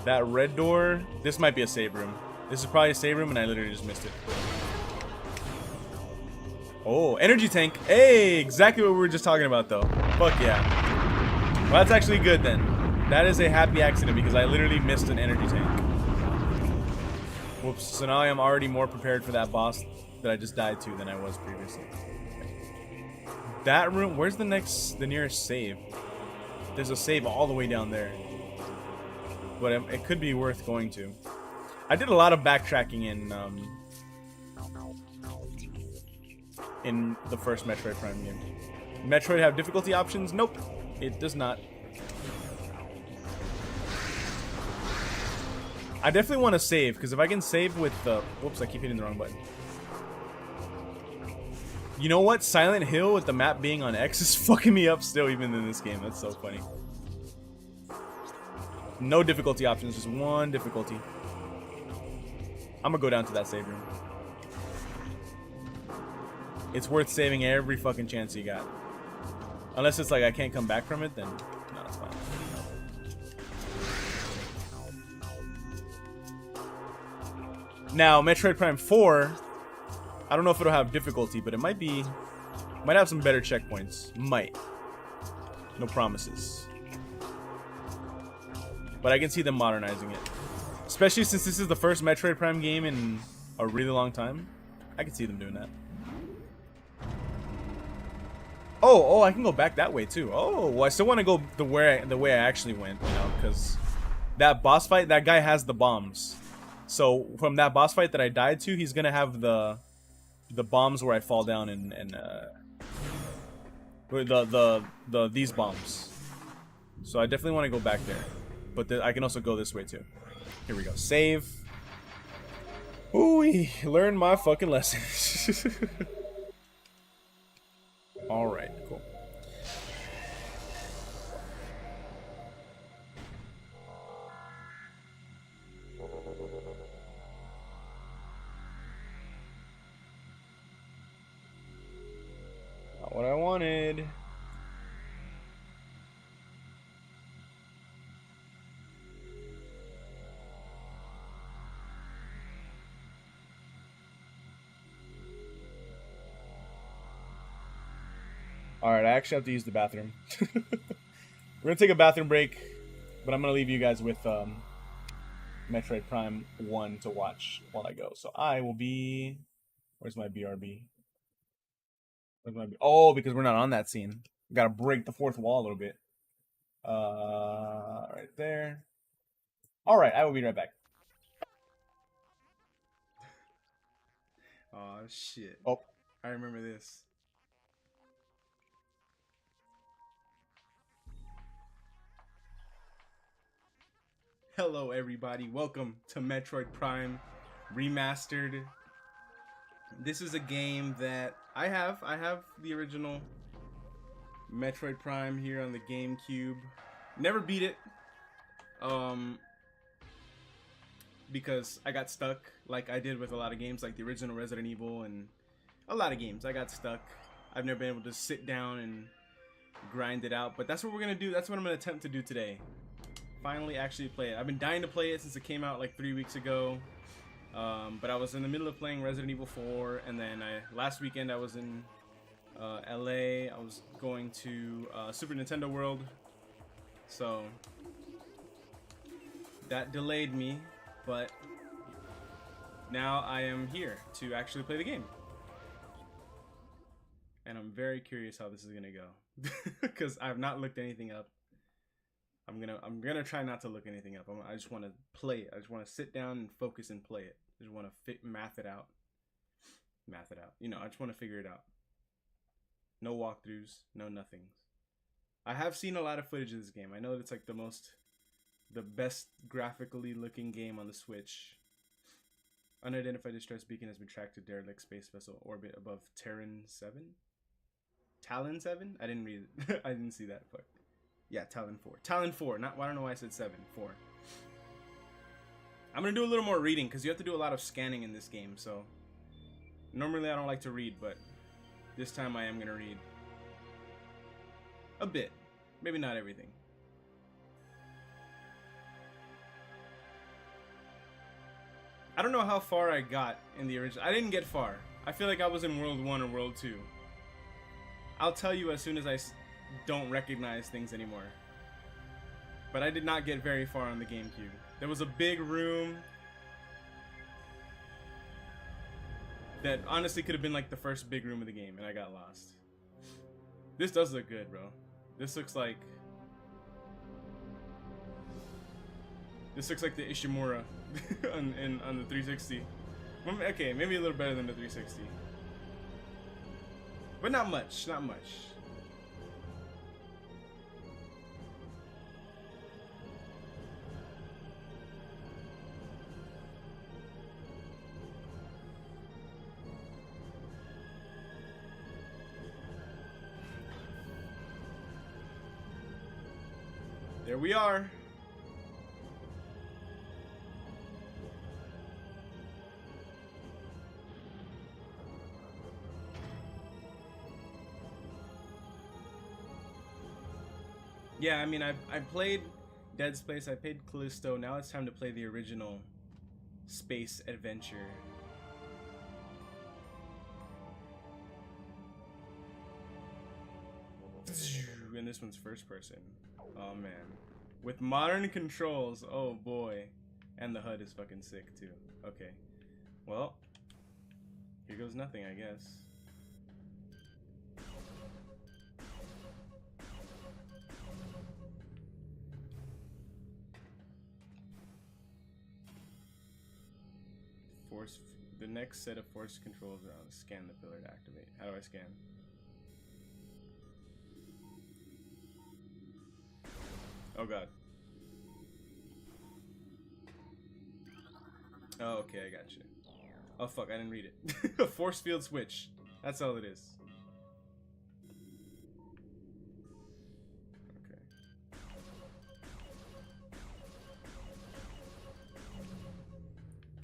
That red door, this might be a save room. This is probably a save room and I literally just missed it. Oh, energy tank. Hey, exactly what we were just talking about though. Fuck yeah. Well, that's actually good then. That is a happy accident because I literally missed an energy tank. Whoops, so now I am already more prepared for that boss that I just died to than I was previously. That room, where's the nearest save? There's a save all the way down there. But it could be worth going to. I did a lot of backtracking in the first Metroid Prime game. Metroid have difficulty options? Nope, it does not. I definitely want to save, because if I can save with the... Whoops, I keep hitting the wrong button. You know what? Silent Hill with the map being on X is fucking me up still, even in this game. That's so funny. No difficulty options, just one difficulty. I'm gonna go down to that save room. It's worth saving every fucking chance you got. Unless it's like I can't come back from it, then no, it's fine. Now, Metroid Prime 4, I don't know if it'll have difficulty, but it might have some better checkpoints. Might. No promises. But I can see them modernizing it. Especially since this is the first Metroid Prime game in a really long time. I can see them doing that. Oh, I can go back that way too. Oh, well, I still want to go the way I actually went, you know, because that boss fight, that guy has the bombs. So from that boss fight that I died to, he's gonna have the bombs where I fall down and these bombs. So I definitely want to go back there, but I can also go this way too. Here we go. Save. Ooh, learn my fucking lessons. All right, cool. Not what I wanted. Alright, I actually have to use the bathroom. We're gonna take a bathroom break, but I'm gonna leave you guys with Metroid Prime 1 to watch while I go. So I will be... Where's my BRB? Where's my... Oh, because we're not on that scene. Gotta break the fourth wall a little bit. Right there. Alright, I will be right back. Oh shit. Oh. I remember this. Hello everybody, welcome to Metroid Prime Remastered. This is a game that I have the original Metroid Prime here on the GameCube. Never beat it. Because I got stuck like I did with a lot of games like the original Resident Evil and a lot of games. I got stuck. I've never been able to sit down and grind it out, but that's what we're gonna do. That's what I'm gonna attempt to do today. Finally actually play it. I've been dying to play it since it came out like 3 weeks ago, but I was in the middle of playing Resident Evil 4, and then last weekend I was in LA. I was going to Super Nintendo World, so that delayed me, but now I am here to actually play the game, and I'm very curious how this is gonna go because I have not looked anything up. I'm gonna try not to look anything up. I just want to play it. I just want to sit down and focus and play it. I just want to math it out. You know, I just want to figure it out. No walkthroughs, no nothings. I have seen a lot of footage of this game. I know it's like the best graphically looking game on the Switch. Unidentified distress beacon has been tracked to derelict space vessel orbit above Terran 7. Talon 7? I didn't read it. I didn't see that, but. Yeah, Talon 4. Talon 4. Not, I don't know why I said 7. 4. I'm going to do a little more reading because you have to do a lot of scanning in this game. So, normally I don't like to read, but this time I am going to read a bit. Maybe not everything. I don't know how far I got in the original. I didn't get far. I feel like I was in World 1 or World 2. I'll tell you as soon as I don't recognize things anymore. But I did not get very far on the GameCube. There was a big room that honestly could have been like the first big room of the game, and I got lost. This does look good, bro. This looks like the Ishimura on the 360. Okay, maybe a little better than the 360, but not much. Not much. There we are. Yeah, I mean, I played Dead Space, I played Callisto, now it's time to play the original space adventure. And this one's first person. Oh man. With modern controls, oh boy. And the HUD is fucking sick too. Okay. Well, here goes nothing, I guess. The next set of force controls are on. Scan the pillar to activate. How do I scan? Oh god. Oh, okay, I got you. Oh fuck, I didn't read it. A force field switch. That's all it is. Okay.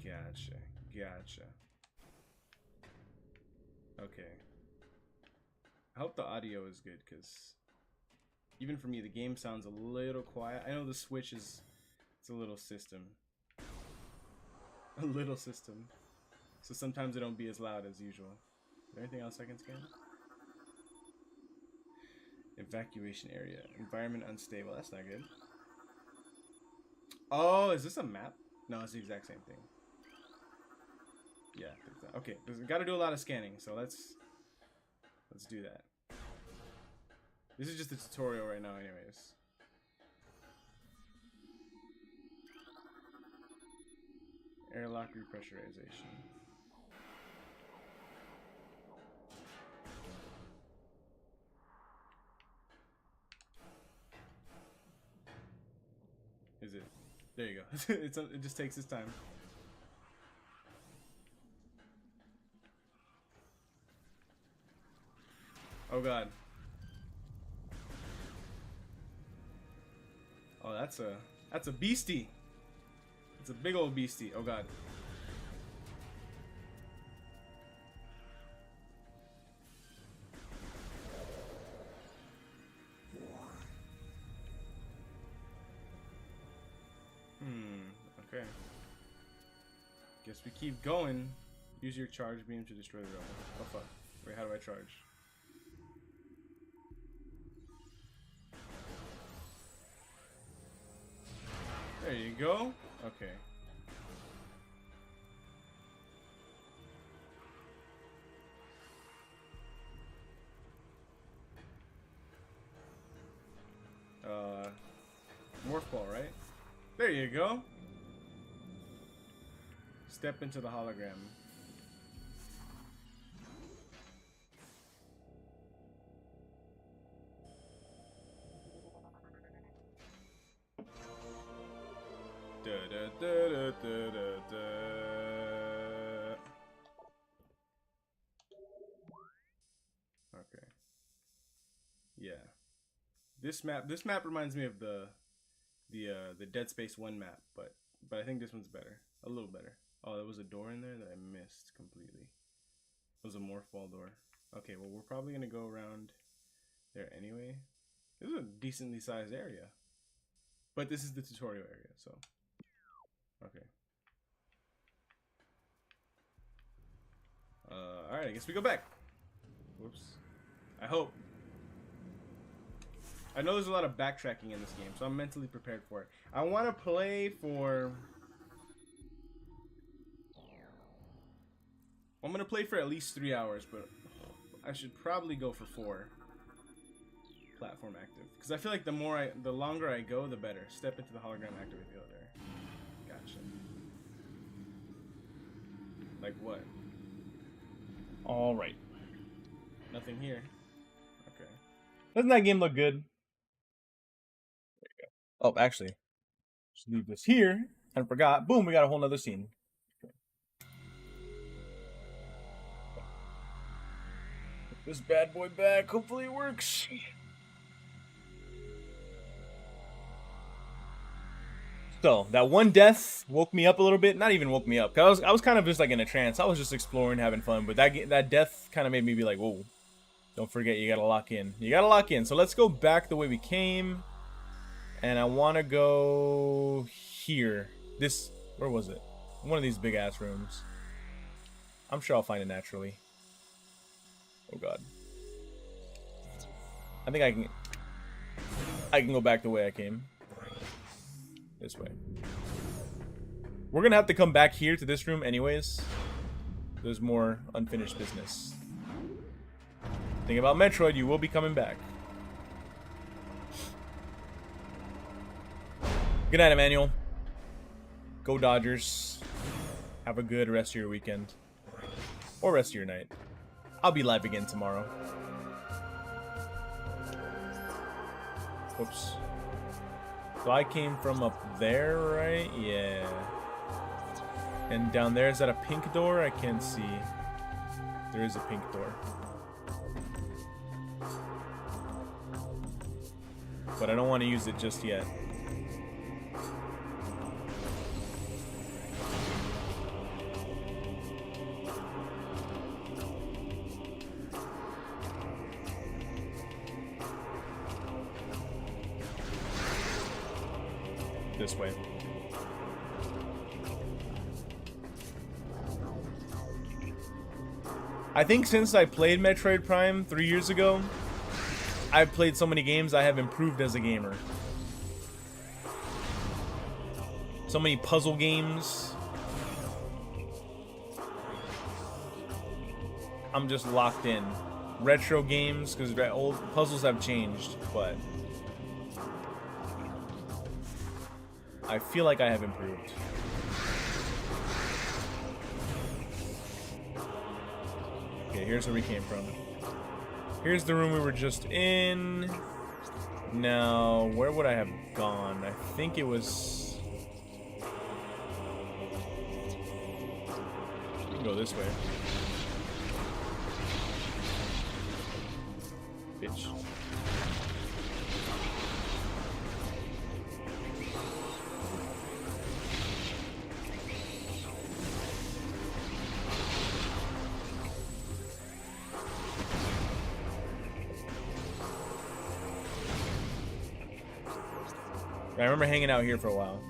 Gotcha. Gotcha. Okay. I hope the audio is good, because even for me, the game sounds a little quiet. I know the Switch is... it's a little system. A little system. So sometimes it don't be as loud as usual. Is there anything else I can scan? Evacuation area. Environment unstable. That's not good. Oh, is this a map? No, it's the exact same thing. Yeah. Okay, we gotta do a lot of scanning, so let's do that. This is just a tutorial right now, anyways. Airlock repressurization. Is it? There you go. It just takes its time. Oh god. Oh, that's a beastie. It's a big old beastie. Oh god. Okay. Guess we keep going. Use your charge beam to destroy the robot. Oh fuck. Wait, how do I charge? There you go. Okay. Morph ball, right? There you go. Step into the hologram. Da, da, da, da, da, da, da. Okay. Yeah. This map reminds me of the Dead Space 1 map, but I think this one's better. A little better. Oh, there was a door in there that I missed completely. It was a morph ball door. Okay, well we're probably gonna go around there anyway. This is a decently sized area. But this is the tutorial area, so okay. Alright, I guess we go back. Whoops. I hope. I know there's a lot of backtracking in this game, so I'm mentally prepared for it. I want to play for... I'm going to play for at least 3 hours, but I should probably go for 4. Platform active. Because I feel like the longer I go, the better. Step into the hologram, activate the other. Gotcha. Like what? All right. Nothing here. Okay. Doesn't that game look good? There you go. Oh, actually, just leave this here. And forgot. Boom, we got a whole nother scene. Put this bad boy back. Hopefully it works. So, that one death woke me up a little bit. Not even woke me up. Cause I was kind of just like in a trance. I was just exploring, having fun. But that death kind of made me be like, whoa. Don't forget, you gotta lock in. You gotta lock in. So let's go back the way we came. And I want to go here. Where was it? One of these big ass rooms. I'm sure I'll find it naturally. Oh god. I think I can go back the way I came. This way. We're gonna have to come back here to this room anyways. There's more unfinished business. Think about Metroid, you will be coming back. Good night, Emmanuel. Go Dodgers. Have a good rest of your weekend. Or rest of your night. I'll be live again tomorrow. Whoops. So I came from up there, right? Yeah. And down there, is that a pink door? I can't see. There is a pink door. But I don't want to use it just yet. This way. I think since I played Metroid Prime 3 years ago, I've played so many games, I have improved as a gamer. So many puzzle games. I'm just locked in. Retro games, because old puzzles have changed, but I feel like I have improved. Okay, here's where we came from. Here's the room we were just in. Now, where would I have gone? I think it was... We can go this way. Bitch. I remember hanging out here for a while.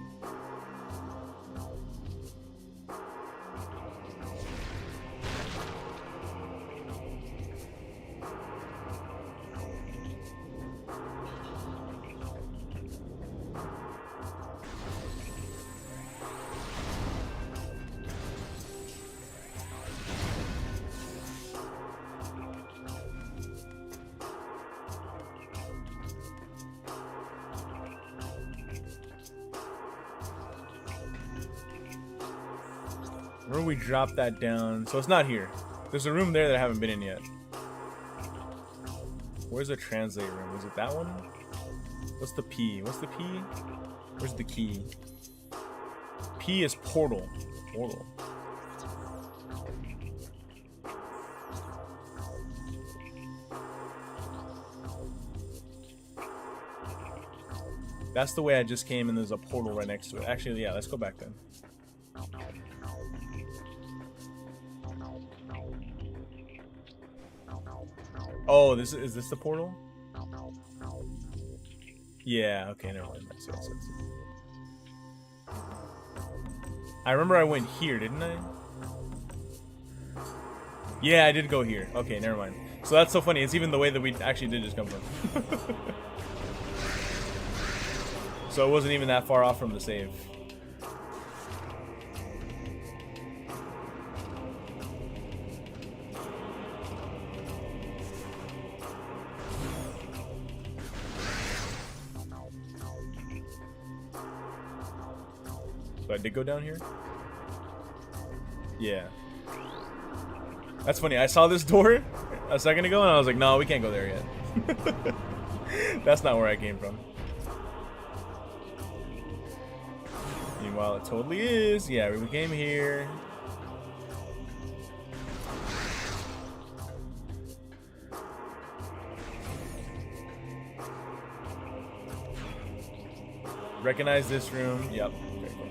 Where we drop that down? So it's not here. There's a room there that I haven't been in yet. Where's the translate room? Is it that one? What's the P? What's the P? Where's the key? P is portal. Portal. That's the way I just came, and there's a portal right next to it. Actually, yeah, let's go back then. Oh, is this the portal? Yeah, okay, never mind. I see. I remember I went here, didn't I? Yeah, I did go here. Okay, never mind. So that's so funny. It's even the way that we actually did just come from. So it wasn't even that far off from the save. So I did go down here? Yeah. That's funny. I saw this door a second ago and I was like, no, we can't go there yet. That's not where I came from. Meanwhile, it totally is. Yeah, we came here. Recognize this room. Yep. Okay, cool.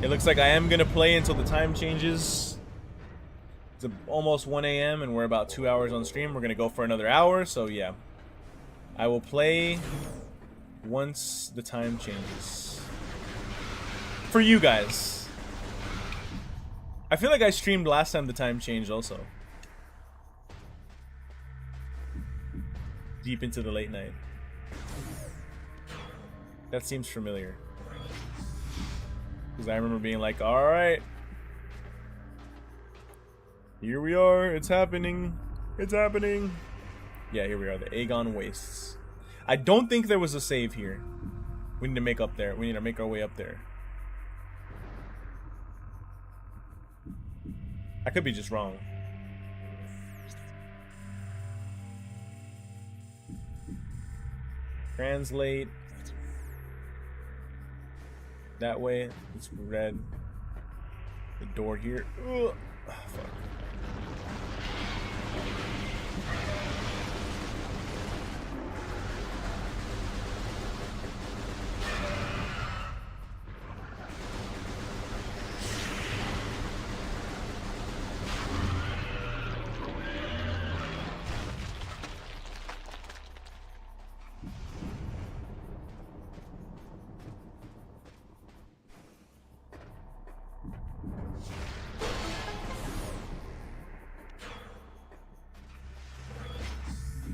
It looks like I am gonna play until the time changes. It's almost 1 a.m. and we're about 2 hours on stream. We're gonna go for another hour, so yeah. I will play once the time changes. For you guys. I feel like I streamed last time the time changed also. Deep into the late night. That seems familiar. Because I remember being like, alright. Here we are. It's happening. It's happening. Yeah, here we are. The Aegon Wastes. I don't think there was a save here. We need to make up there. We need to make our way up there. I could be just wrong. Translate. That way. It's red. The door here. Ugh. Oh, fuck.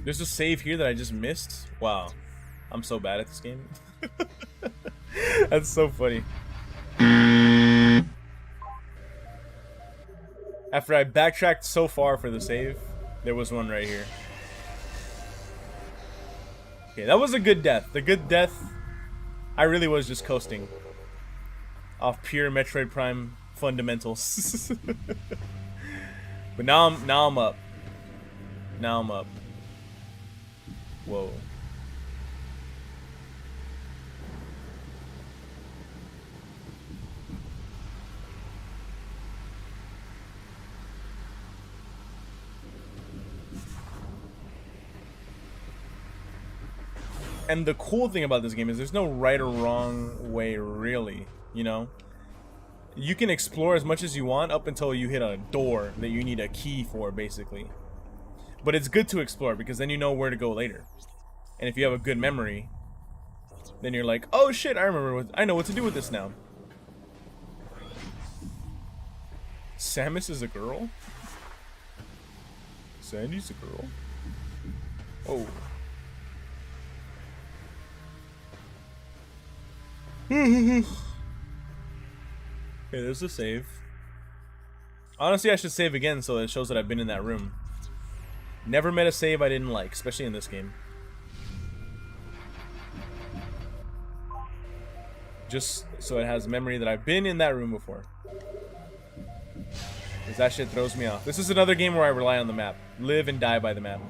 There's a save here that I just missed. Wow. I'm so bad at this game. That's so funny. After I backtracked so far for the save, there was one right here. Okay, that was a good death. The good death, I really was just coasting off pure Metroid Prime fundamentals. But now I'm up. Now I'm up. Whoa. And the cool thing about this game is there's no right or wrong way, really, you know? You can explore as much as you want up until you hit a door that you need a key for, basically. But it's good to explore because then you know where to go later. And if you have a good memory, then you're like, oh shit, I know what to do with this now. Samus is a girl? Sandy's a girl? Oh. Okay, there's a save. Honestly, I should save again so it shows that I've been in that room. Never met a save I didn't like, especially in this game. Just so it has memory that I've been in that room before. Because that shit throws me off. This is another game where I rely on the map. Live and die by the map.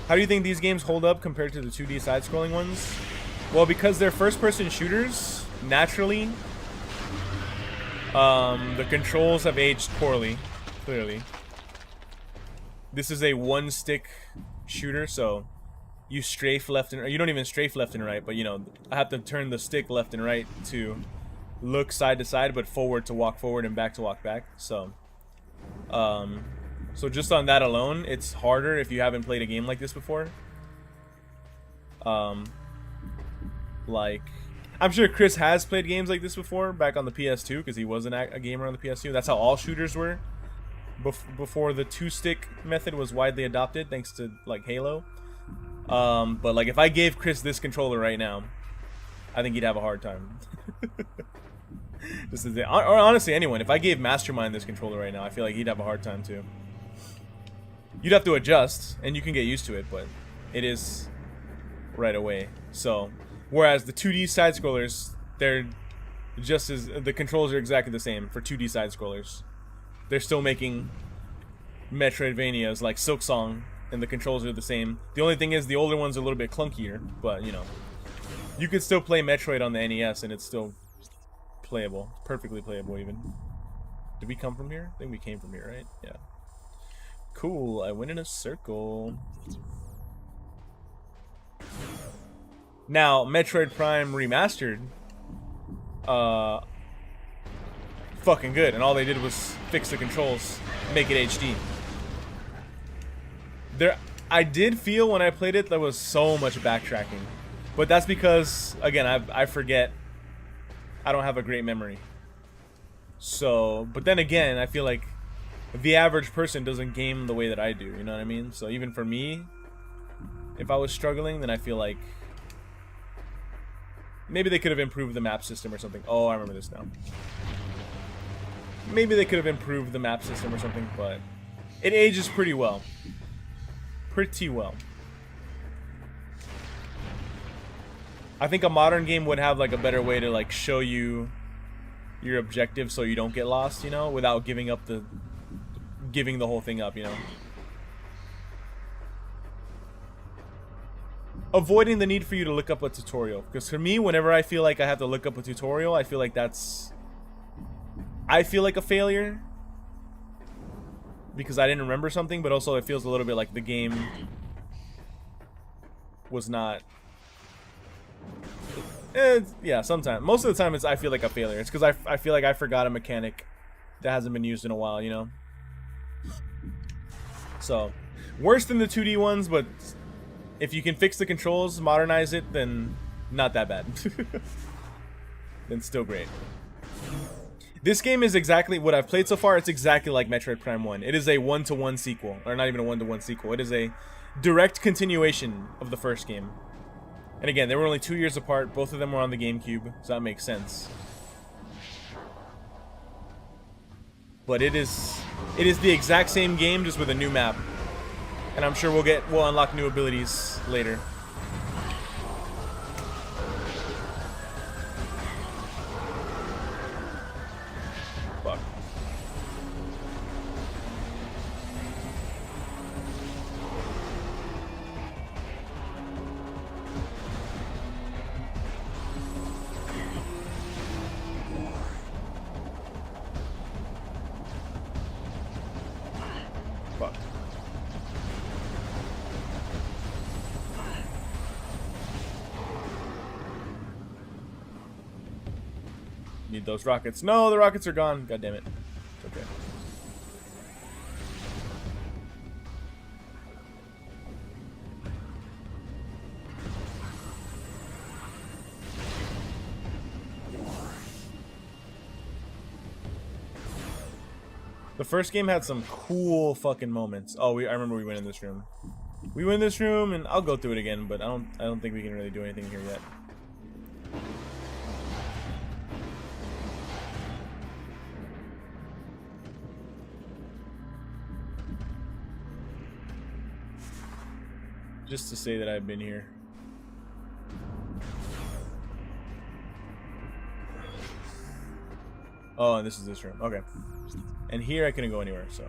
How do you think these games hold up compared to the 2D side-scrolling ones? Well, because they're first-person shooters, naturally, The controls have aged poorly, clearly. This is a one-stick shooter, so you strafe left and you don't even strafe left and right, but you know, I have to turn the stick left and right to look side to side, but forward to walk forward and back to walk back. So just on that alone, it's harder if you haven't played a game like this before. Like, I'm sure Chris has played games like this before back on the PS2 because he was a gamer on the PS2. That's how all shooters were before the two-stick method was widely adopted, thanks to like Halo. But like if I gave Chris this controller right now, I think he'd have a hard time. Just as or honestly, anyone. If I gave Mastermind this controller right now, I feel like he'd have a hard time too. You'd have to adjust, and you can get used to it, but it is right away. So, whereas the 2D side scrollers, they're just as the controls are exactly the same for 2D side scrollers. They're still making Metroidvanias like Silksong, and the controls are the same. The only thing is the older ones are a little bit clunkier, but you know, you could still play Metroid on the NES and it's still playable, perfectly playable even. Did we come from here? I think we came from here, right? Yeah. Cool, I went in a circle. Now, Metroid Prime Remastered, fucking good, and all they did was fix the controls, make it HD. I did feel when I played it there was so much backtracking, but that's because, again, I forget. I don't have a great memory. So, but then again, I feel like the average person doesn't game the way that I do, you know what I mean? So even for me, if I was struggling, then I feel like maybe they could have improved the map system or something. Oh, I remember this now. Maybe they could have improved the map system or something, but it ages pretty well. Pretty well. I think a modern game would have like a better way to like show you your objective so you don't get lost, you know, without giving the whole thing up, you know. Avoiding the need for you to look up a tutorial, because for me, whenever I feel like I have to look up a tutorial, I feel like a failure because I didn't remember something, but also it feels a little bit like the game was not. Yeah, sometimes. Most of the time, I feel like a failure. It's because I feel like I forgot a mechanic that hasn't been used in a while, you know. So, worse than the 2D ones, but if you can fix the controls, modernize it, then not that bad. Then still great. This game is exactly what I've played so far. It's exactly like Metroid Prime 1. It is a one-to-one sequel, or not even a one-to-one sequel. It is a direct continuation of the first game. And again, they were only 2 years apart. Both of them were on the GameCube, so that makes sense. But it is the exact same game, just with a new map. And I'm sure we'll unlock new abilities later. Fuck. Fuck. Need those rockets. No, the rockets are gone. God damn it. It's okay. The first game had some cool fucking moments. Oh, I remember we went in this room. We went in this room, and I'll go through it again, but I don't think we can really do anything here yet. Just to say that I've been here. Oh, and this is this room. Okay. And here I couldn't go anywhere, so.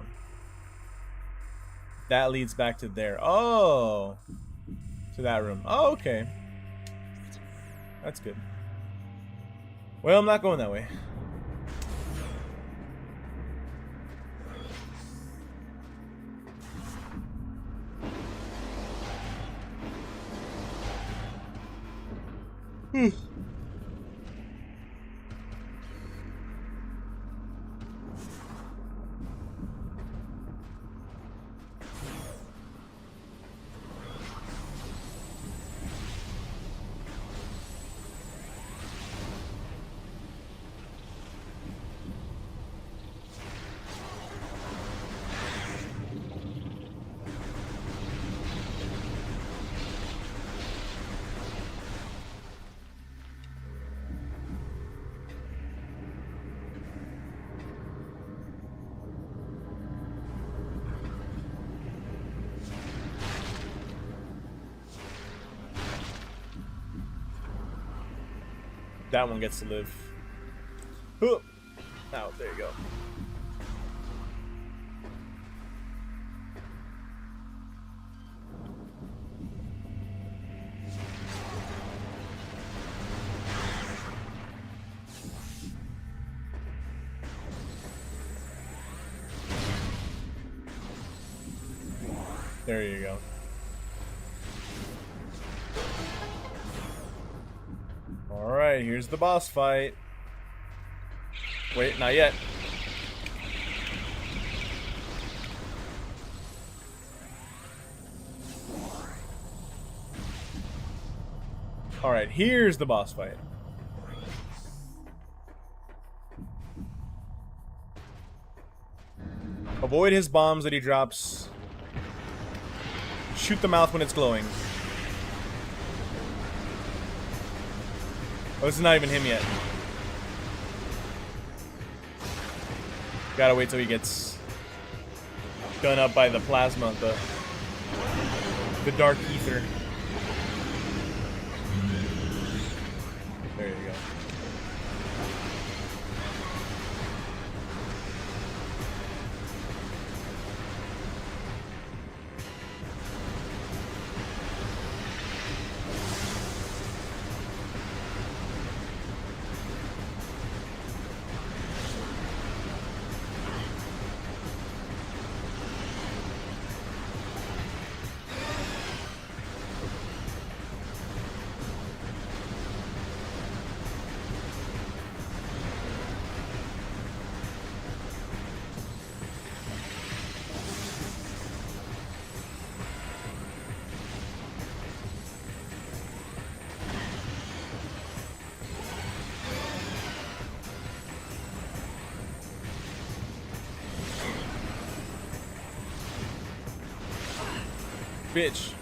That leads back to there. Oh! To that room. Oh, okay. That's good. Well, I'm not going that way. That one gets to live. Oh, there you go. There you go. Alright, here's the boss fight. Wait, not yet. Alright, here's the boss fight. Avoid his bombs that he drops. Shoot the mouth when it's glowing. Oh, this is not even him yet. Gotta wait till he gets done up by the plasma, the dark ether. There you go. Bitch.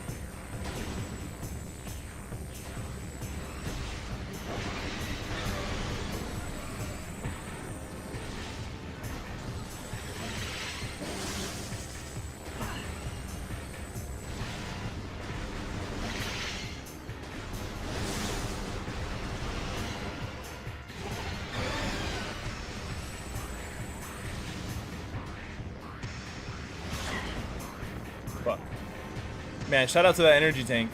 Fuck. Man, shout out to that energy tank.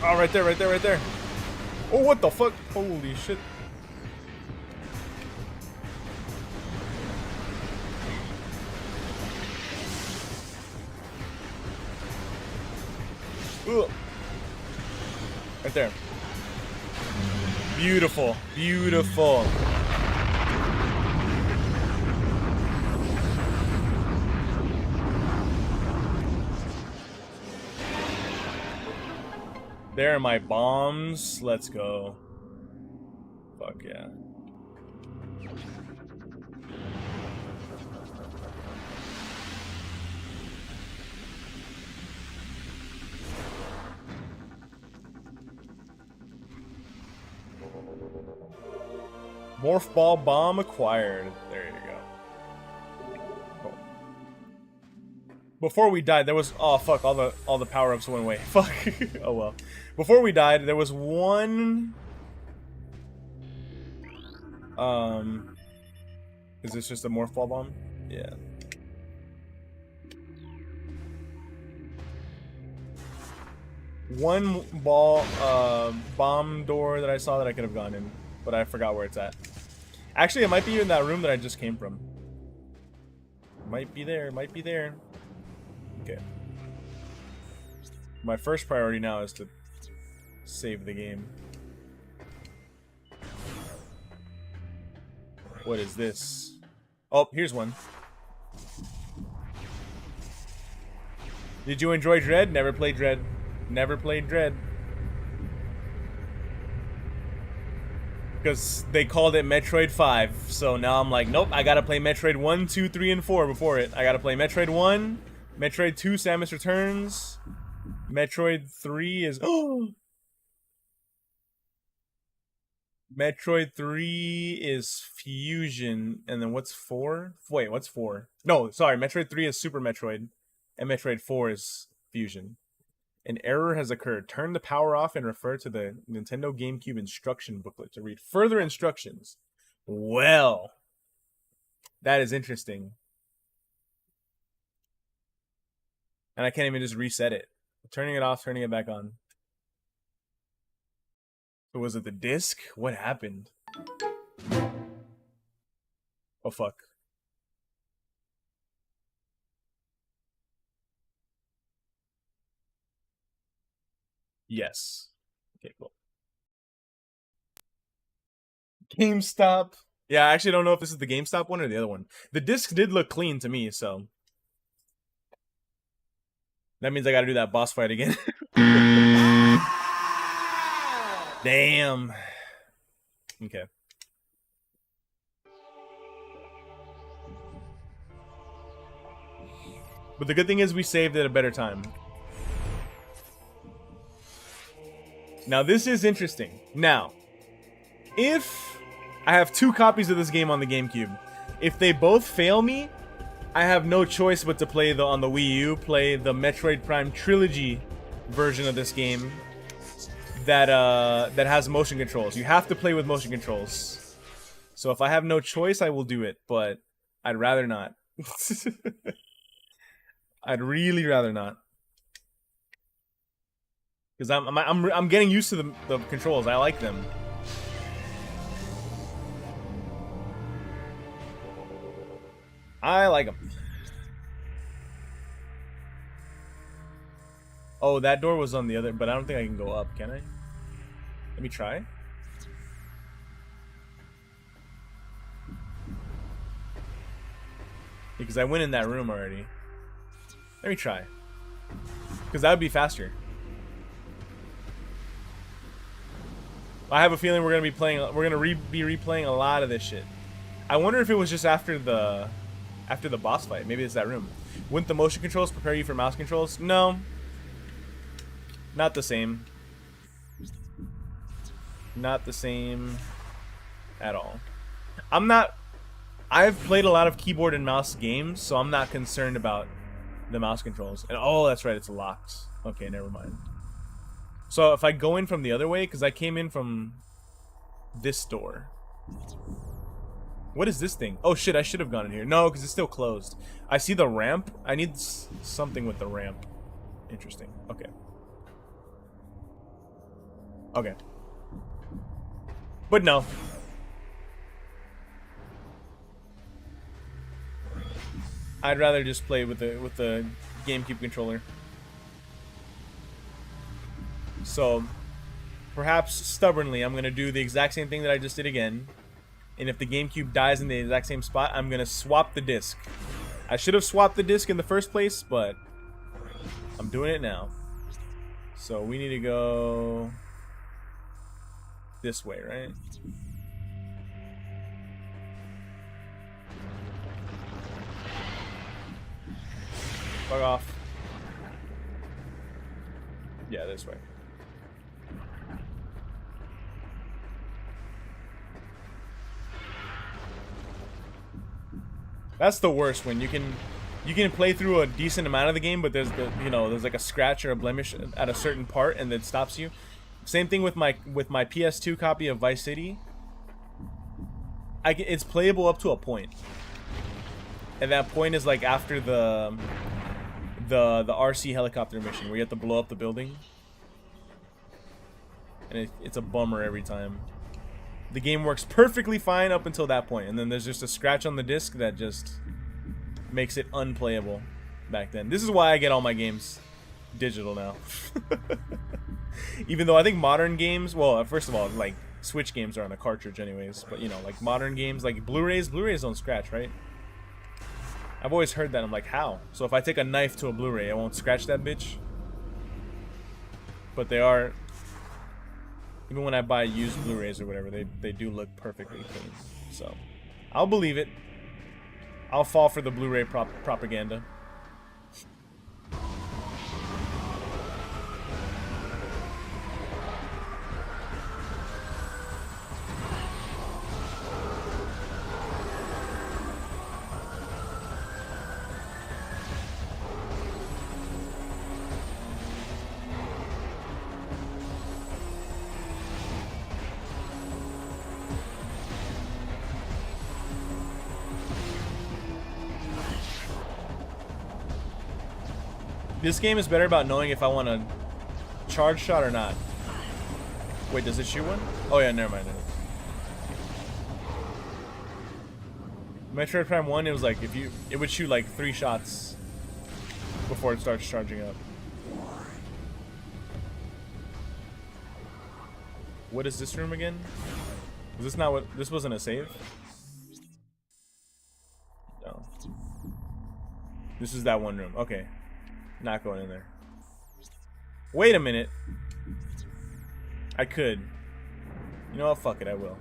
Oh, right there, right there, right there. Oh, what the fuck? Holy shit. Ugh. Right there. Beautiful, beautiful. There are my bombs. Let's go. Fuck yeah. Morph ball bomb acquired. There you go. Cool. Before we died, there was fuck, all the power-ups went away. Fuck. Oh well. Before we died, there was one. Is this just a morph ball bomb? Yeah. One bomb door that I saw that I could have gone in, but I forgot where it's at. Actually, it might be in that room that I just came from. Might be there, might be there. Okay. My first priority now is to save the game. What is this? Oh, here's one. Did you enjoy Dread? Never played Dread. Never played Dread. Because they called it Metroid 5. So now I'm like, nope, I gotta play Metroid 1, 2, 3, and 4 before it. I gotta play Metroid 1, Metroid 2, Samus Returns. Metroid 3 is... Oh! Metroid 3 is Fusion. And then what's 4? Wait, what's 4? No, sorry, Metroid 3 is Super Metroid. And Metroid 4 is Fusion. An error has occurred. Turn the power off and refer to the Nintendo GameCube instruction booklet to read further instructions. Well, that is interesting. And I can't even just reset it. Turning it off, turning it back on. So was it the disc? What happened? Oh, fuck. Yes. Okay, cool. GameStop. Yeah, I actually don't know if this is the GameStop one or the other one. The disc did look clean to me, so... That means I gotta do that boss fight again. Damn. Okay. But the good thing is we saved at a better time. Now, this is interesting. Now, if I have 2 copies of this game on the GameCube, if they both fail me, I have no choice but to play on the Wii U, play the Metroid Prime Trilogy version of this game that that has motion controls. You have to play with motion controls. So if I have no choice, I will do it, but I'd rather not. I'd really rather not. Because I'm getting used to the controls. I like them. I like them. Oh, that door was on the other, but I don't think I can go up, can I? Let me try. Because I went in that room already. Let me try. Because that would be faster. I have a feeling we're gonna be playing. We're gonna be replaying a lot of this shit. I wonder if it was just after the boss fight. Maybe it's that room. Wouldn't the motion controls prepare you for mouse controls? No. Not the same. Not the same at all. I've played a lot of keyboard and mouse games, so I'm not concerned about the mouse controls. And oh, that's right, it's locked. Okay, never mind. So if I go in from the other way, because I came in from this door. What is this thing? Oh shit, I should have gone in here. No, because it's still closed. I see the ramp. I need something with the ramp. Interesting. Okay. Okay. But no. I'd rather just play with the GameCube controller. So, perhaps stubbornly, I'm gonna do the exact same thing that I just did again. And if the GameCube dies in the exact same spot, I'm gonna swap the disc. I should have swapped the disc in the first place, but I'm doing it now. So we need to go this way, right? Fuck off. Yeah, this way. That's the worst when you can play through a decent amount of the game, but there's there's like a scratch or a blemish at a certain part and it stops you. Same thing with my PS2 copy of Vice City. It's playable up to a point, and that point is like after the RC helicopter mission where you have to blow up the building, and it's a bummer every time. The game works perfectly fine up until that point, and then there's just a scratch on the disc that just makes it unplayable back then. This is why I get all my games digital now. Even though I think modern games, well, first of all, like Switch games are on a cartridge anyways, but you know, like modern games, like Blu-rays don't scratch, right? I've always heard that. I'm like, how? So if I take a knife to a Blu-ray, I won't scratch that bitch? But they are, even when I buy used Blu-rays or whatever, they do look perfectly clean. So I'll believe it. I'll fall for the Blu-ray propaganda. This game is better about knowing if I want a charge shot or not. Wait, does it shoot one? Oh yeah, never mind. Metroid Prime 1, it was like it would shoot like 3 shots before it starts charging up. What is this room again? Is this not what, this wasn't a save? No. This is that one room, okay. Not going in there. Wait a minute. I could. You know what? Fuck it, I will.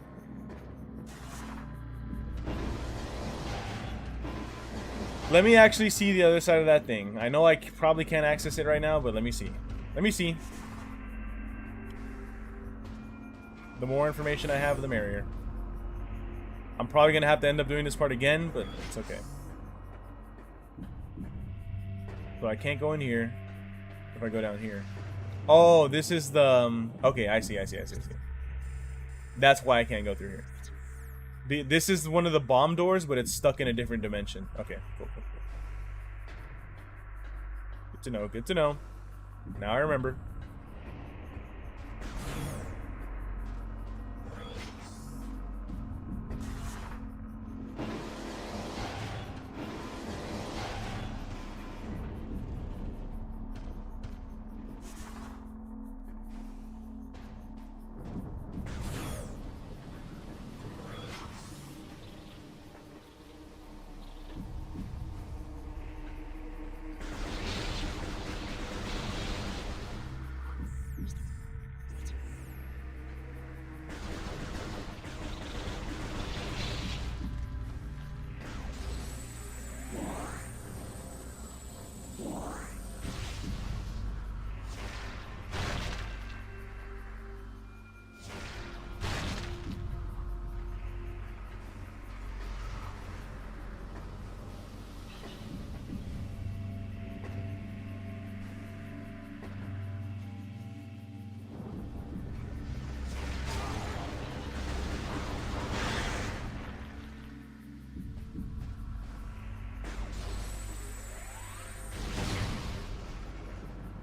Let me actually see the other side of that thing. I know I probably can't access it right now, but let me see. Let me see. The more information I have, the merrier. I'm probably gonna have to end up doing this part again, but it's okay. So I can't go in here if I go down here. Oh, this is the... okay, I see. That's why I can't go through here. This is one of the bomb doors, but it's stuck in a different dimension. Okay, cool. Good to know. Now I remember.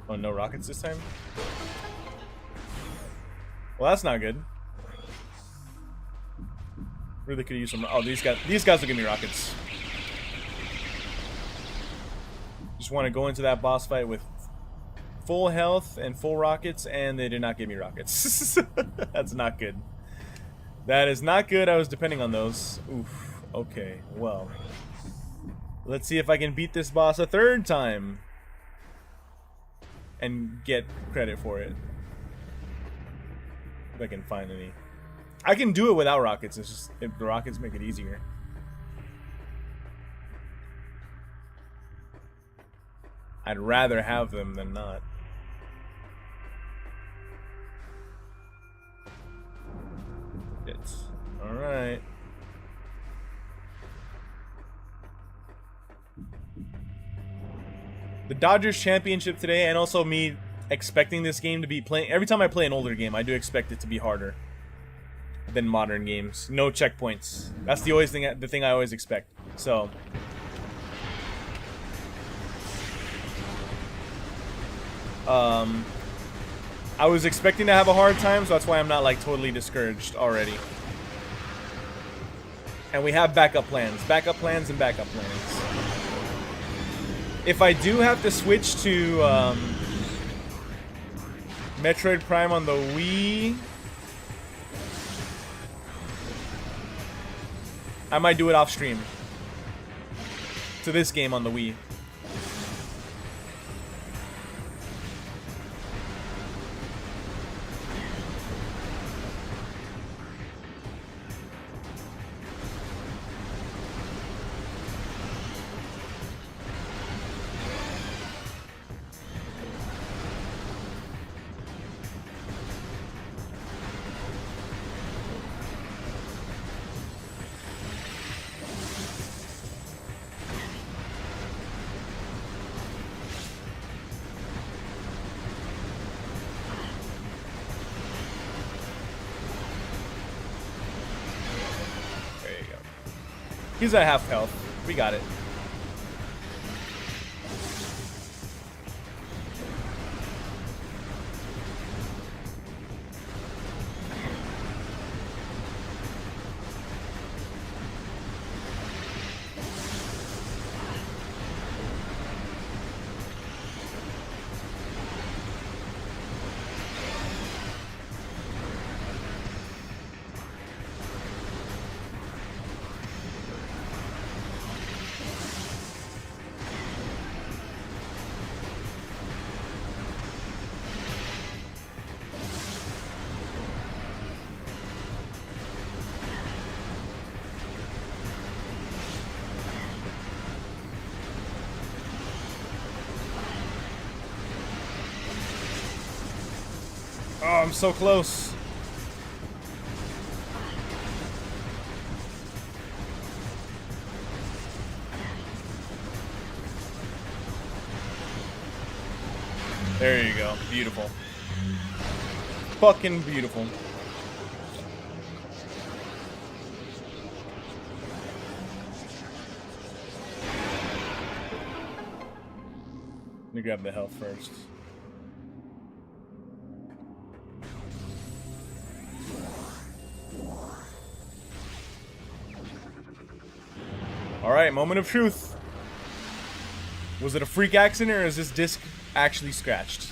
Oh, no rockets this time? Well, that's not good. Really could use some... oh, these guys will give me rockets. Just want to go into that boss fight with full health and full rockets, and they did not give me rockets. That's not good. That is not good. I was depending on those. Oof. Okay, well. Let's see if I can beat this boss a third time. And get credit for it. If I can find any. I can do it without rockets. It's just if the rockets make it easier. I'd rather have them than not. It's alright. The Dodgers championship today, and also me expecting this game to be playing. Every time I play an older game, I do expect it to be harder than modern games. No checkpoints. That's the thing I always expect. So I was expecting to have a hard time, so that's why I'm not like totally discouraged already. And we have backup plans and backup plans. If I do have to switch to Metroid Prime on the Wii, I might do it off stream. To this game on the Wii. He's at half health. We got it. Oh, I'm so close. There you go. Beautiful. Fucking beautiful. Let me grab the health first. Alright, moment of truth. Was it a freak accident or is this disc actually scratched?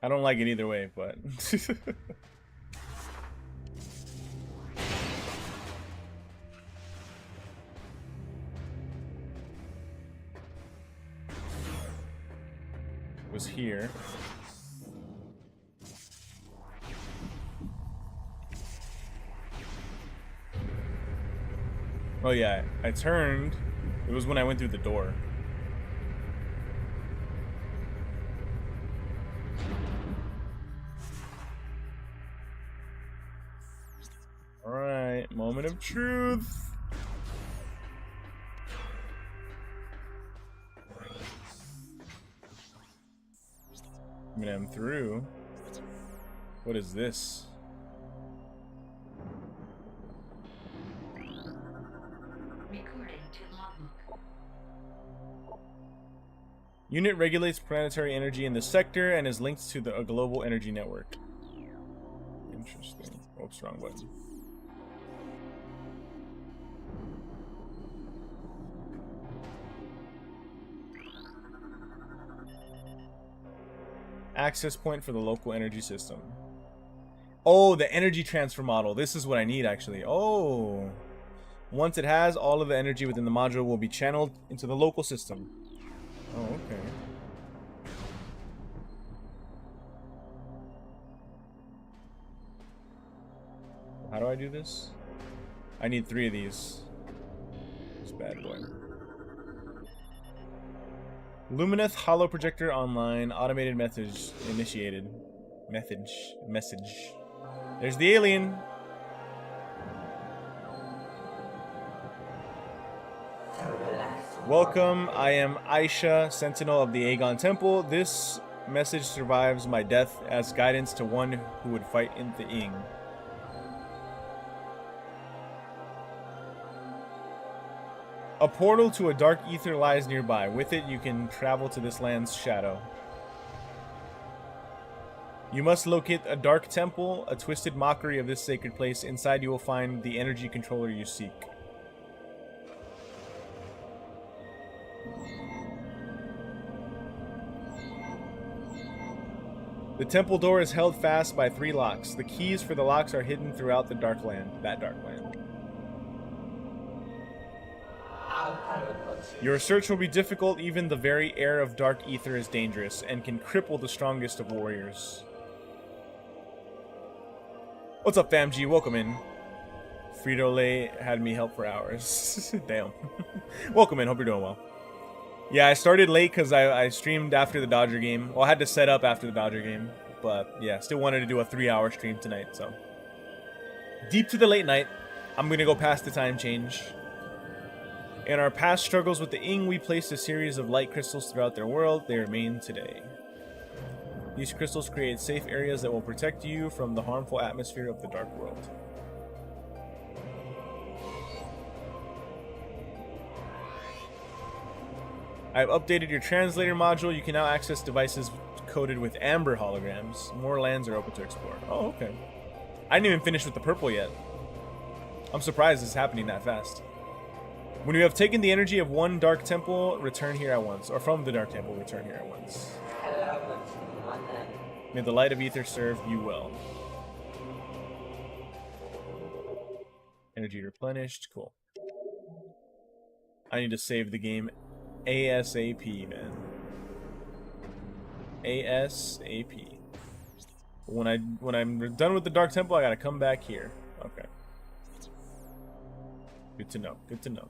I don't like it either way, but... was here. Oh yeah, I turned. It was when I went through the door. Alright, moment of truth. I mean, I'm through. What is this? Recording to logbook. Unit regulates planetary energy in the sector and is linked to a global energy network. Interesting. Oops, wrong button. Access point for the local energy system. Oh, the energy transfer model. This is what I need, actually. Oh. Once it has, all of the energy within the module will be channeled into the local system. Oh, okay. How do I do this? I need 3 of these. This bad boy. Lumineth Holo Projector online. Automated message initiated. Message. There's the alien. Welcome. I am Aisha, Sentinel of the Aegon Temple. This message survives my death as guidance to one who would fight in the Ing. A portal to a dark ether lies nearby. With it, you can travel to this land's shadow. You must locate a dark temple, a twisted mockery of this sacred place. Inside you will find the energy controller you seek. The temple door is held fast by 3 locks. The keys for the locks are hidden throughout the dark land. That dark land. Your search will be difficult. Even the very air of dark ether is dangerous and can cripple the strongest of warriors. What's up, fam G? Welcome in. Frito-Lay had me help for hours. Damn. Welcome in. Hope you're doing well. Yeah, I started late because I streamed after the Dodger game. Well, I had to set up after the Dodger game. But yeah, still wanted to do a 3-hour stream tonight, so. Deep to the late night. I'm going to go past the time change. In our past struggles with the Ing, we placed a series of light crystals throughout their world. They remain today. These crystals create safe areas that will protect you from the harmful atmosphere of the Dark World. I've updated your translator module. You can now access devices coded with amber holograms. More lands are open to explore. Oh, okay. I didn't even finish with the purple yet. I'm surprised it's happening that fast. When you have taken the energy of one dark temple, return here at once. Or from the dark temple, return here at once. May the light of ether serve you well. Energy replenished. Cool. I need to save the game ASAP, man. ASAP. When I'm done with the dark temple, I gotta come back here. Okay. Good to know. Good to know.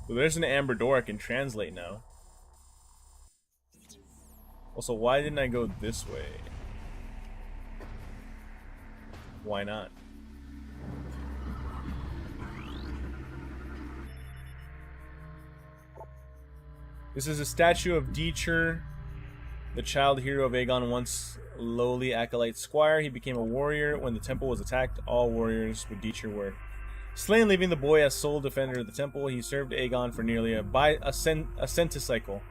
So there's an amber door I can translate now. Also, why didn't I go this way? Why not? This is a statue of Deecher, the child hero of Aegon, once lowly acolyte squire. He became a warrior when the temple was attacked. All warriors with Deecher were slain, leaving the boy as sole defender of the temple. He served Aegon for nearly a centicycle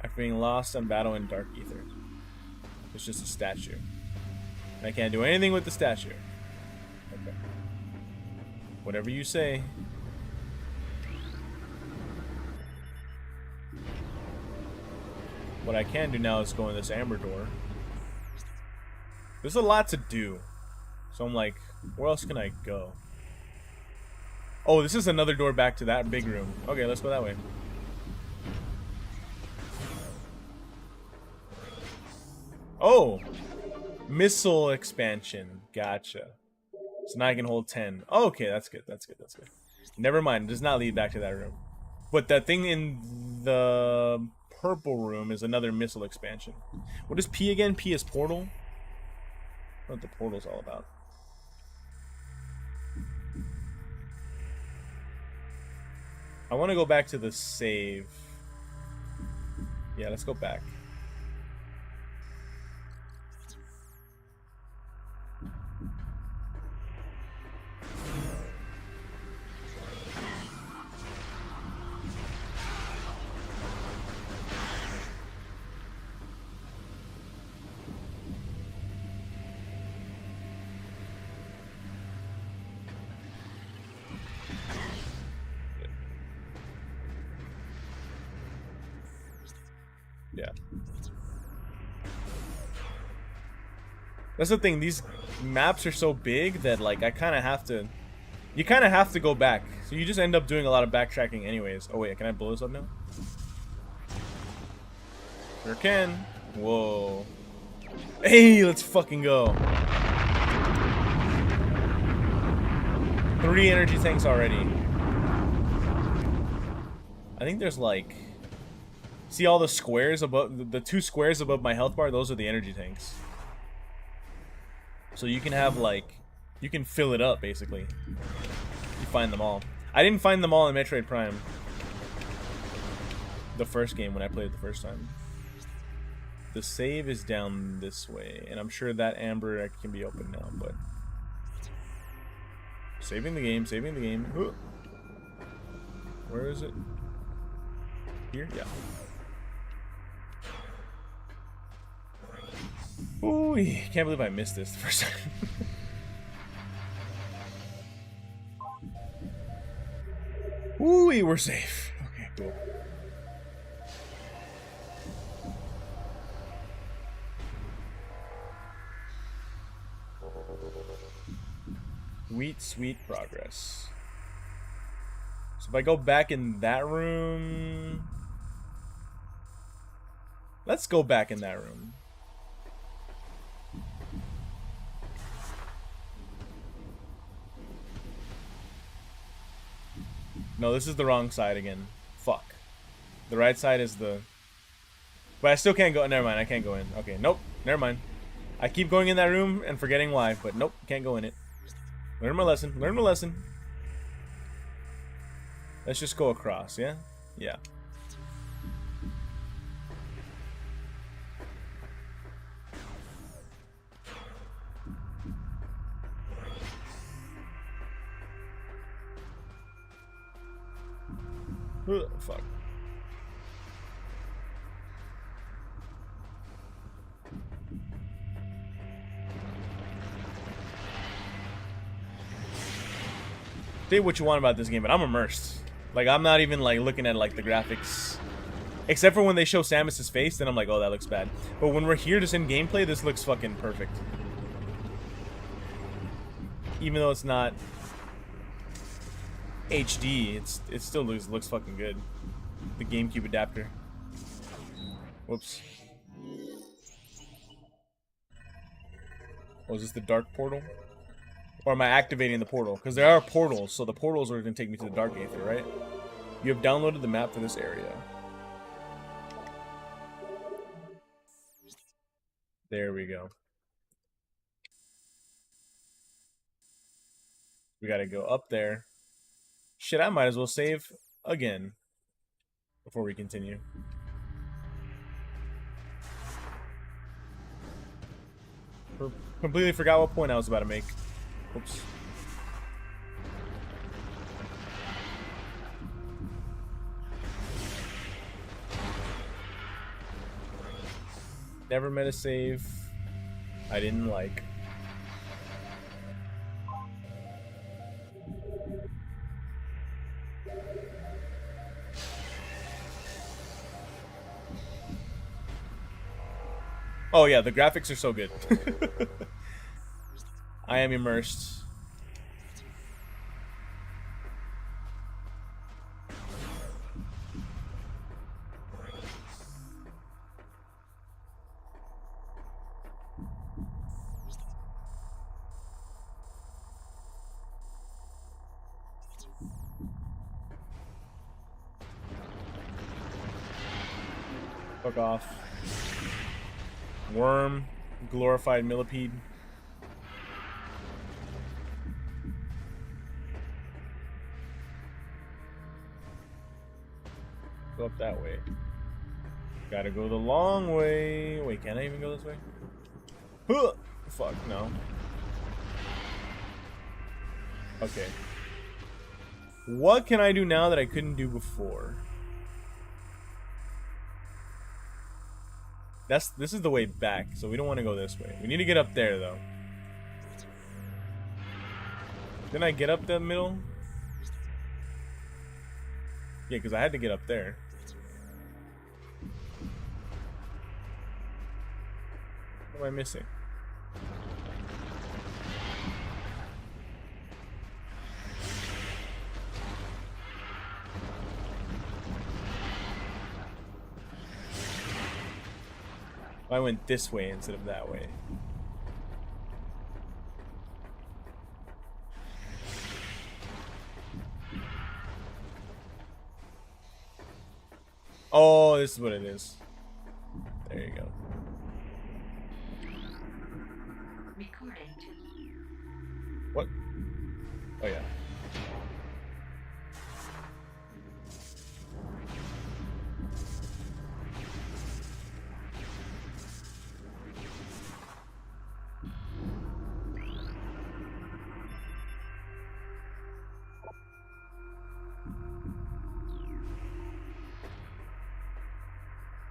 after being lost in battle in Dark Ether. It's just a statue. And I can't do anything with the statue. Okay. Whatever you say. What I can do now is go in this amber door. There's a lot to do. So I'm like, where else can I go? Oh, this is another door back to that big room. Okay, let's go that way. Oh! Missile expansion. Gotcha. So now I can hold 10. Oh, okay, that's good. That's good. That's good. Never mind. It does not lead back to that room. But that thing in the purple room is another missile expansion. What is P again? P is portal? I don't know what the portal's all about. I want to go back to the save. Yeah, let's go back. Yeah. That's the thing. These maps are so big that like I kind of have to. You kind of have to go back, so you just end up doing a lot of backtracking anyways. Oh wait, can I blow this up now? Sure can. Whoa. Hey, let's fucking go. 3 energy tanks already. I think there's like... See all the squares above... The 2 squares above my health bar? Those are the energy tanks. So you can have like... You can fill it up, basically. You find them all. I didn't find them all in Metroid Prime. The first game when I played it the first time. The save is down this way. And I'm sure that amber can be open now, but... Saving the game, saving the game. Where is it? Here? Yeah. Ooh, can't believe I missed this the first time. Ooh, we're safe. Okay, cool. Sweet, sweet progress. So if I go back in that room... Let's go back in that room. No, this is the wrong side again. Fuck. The right side is the... But I still can't go... Never mind, I can't go in. Okay, nope. Never mind. I keep going in that room and forgetting why, but nope, can't go in it. Learn my lesson. Learn my lesson. Let's just go across, yeah? Yeah. Ugh, fuck. Say what you want about this game, but I'm immersed. Like, I'm not even like looking at like the graphics, except for when they show Samus's face. Then I'm like, oh, that looks bad. But when we're here just in gameplay, this looks fucking perfect. Even though it's not HD, it still looks fucking good. The GameCube adapter. Whoops. Oh, is this the dark portal? Or am I activating the portal? Because there are portals, so the portals are going to take me to the Dark Aether, right? You have downloaded the map for this area. There we go. We got to go up there. Shit, I might as well save again before we continue. Completely forgot what point I was about to make. Oops. Never met a save I didn't like. Oh yeah, the graphics are so good. I am immersed. Fuck off. Worm, glorified millipede. Go up that way. Gotta go the long way. Wait, can I even go this way? Huh! Fuck, no. Okay. What can I do now that I couldn't do before? This is the way back, so we don't want to go this way. We need to get up there, though. Didn't I get up the middle? Yeah, because I had to get up there. What am I missing? I went this way instead of that way. Oh, this is what it is. There you go. Recording to What? Oh, yeah.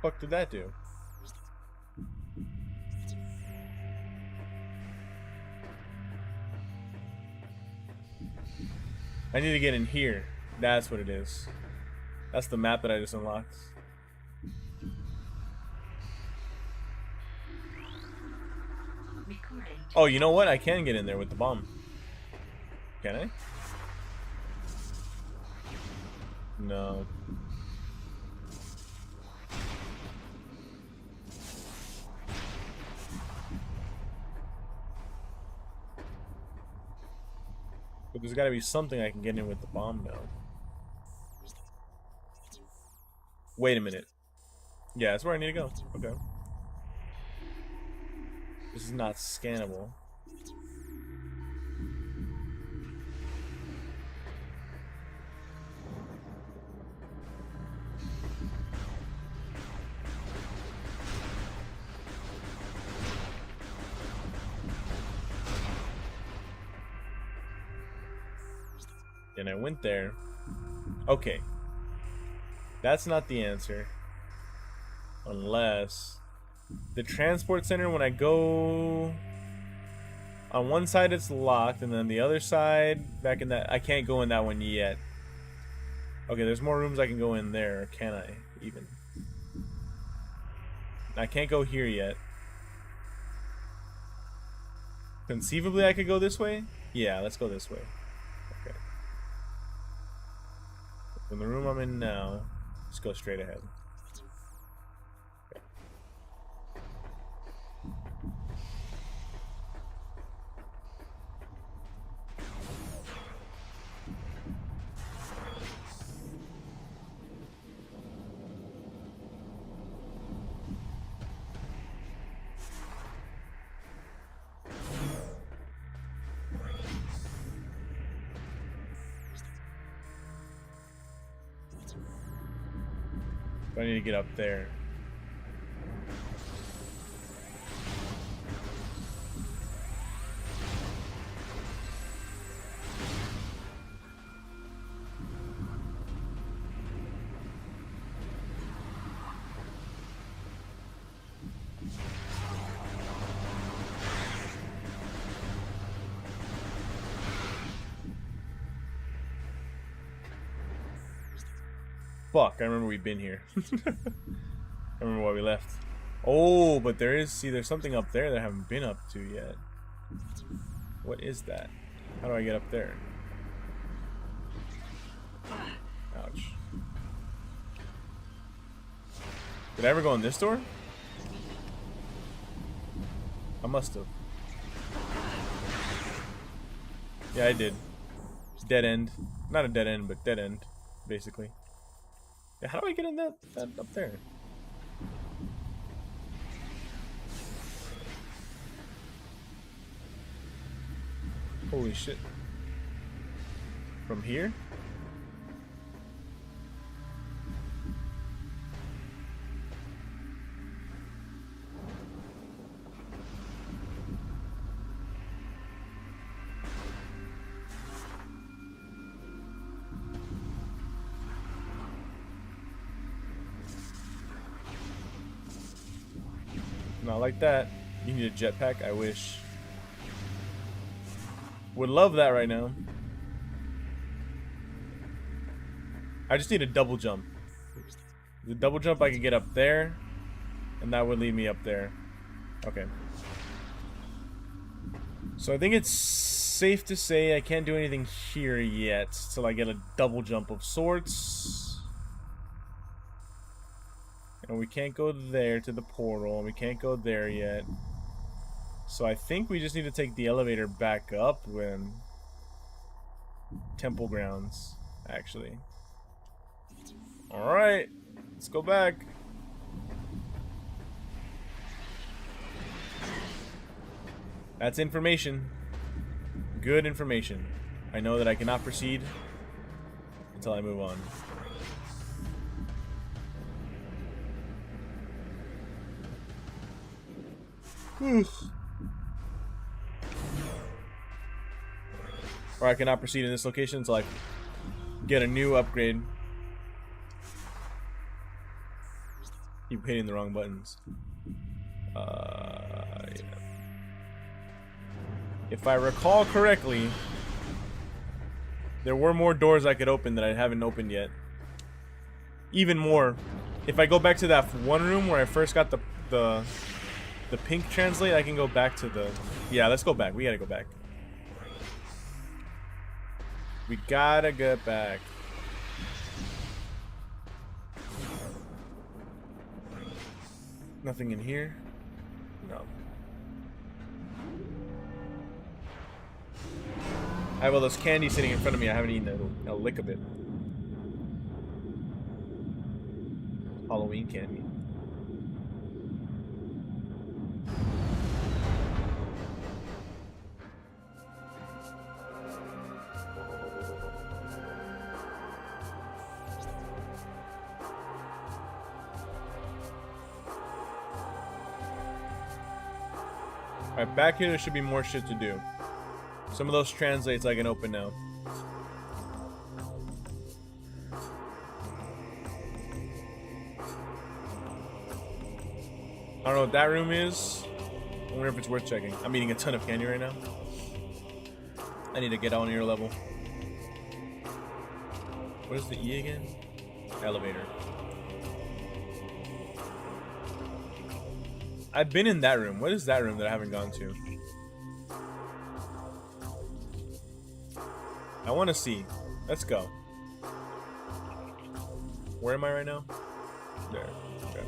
Fuck did that do? I need to get in here. That's what it is. That's the map that I just unlocked. recording to Oh, you know what? I can get in there with the bomb. Can I? No. But there's gotta be something I can get in with the bomb now. Wait a minute. Yeah, that's where I need to go. Okay. This is not scannable. And I went there. Okay. That's not the answer. Unless the transport center, when I go on one side it's locked, and then the other side back in that, I can't go in that one yet. Okay, there's more rooms I can go in there, or can I even? I can't go here yet. Conceivably I could go this way? Yeah, let's go this way. Okay. In the room I'm in now, let's go straight ahead. I need to get up there. Fuck, I remember we've been here. I remember why we left. Oh, but there is, see, there's something up there that I haven't been up to yet. What is that? How do I get up there? Ouch. Did I ever go in this door? I must have. Yeah, I did. Dead end. Not a dead end, but dead end, basically. Yeah, how do I get in that up there? Holy shit. From here? Not like that. You need a jetpack? I wish. Would love that right now. I just need a double jump. The double jump I could get up there, and that would lead me up there. Okay. So I think it's safe to say I can't do anything here yet till I get a double jump of sorts. And we can't go there to the portal, and we can't go there yet. So I think we just need to take the elevator back up when Temple Grounds, actually. Alright, let's go back. That's information. Good information. I know that I cannot proceed until I move on. Or I cannot proceed in this location until I get a new upgrade. Keep hitting the wrong buttons. Yeah. If I recall correctly, there were more doors I could open that I haven't opened yet. Even more. If I go back to that one room where I first got the pink translate, I can go back to the... Yeah, let's go back. We gotta go back. We gotta get back. Nothing in here? No. I have all those candies sitting in front of me. I haven't eaten a lick of it. Halloween candy. Alright, back here there should be more shit to do. Some of those translates I can open now. I don't know what that room is. I wonder if it's worth checking. I'm eating a ton of candy right now. I need to get on your level. What is the E again? Elevator. I've been in that room. What is that room that I haven't gone to? I want to see. Let's go. Where am I right now? There. Okay.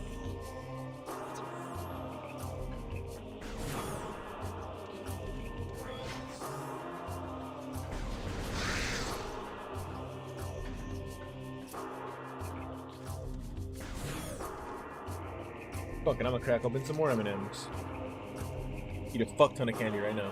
Fuck it, I'm gonna crack open some more M&Ms. Eat a fuck ton of candy right now.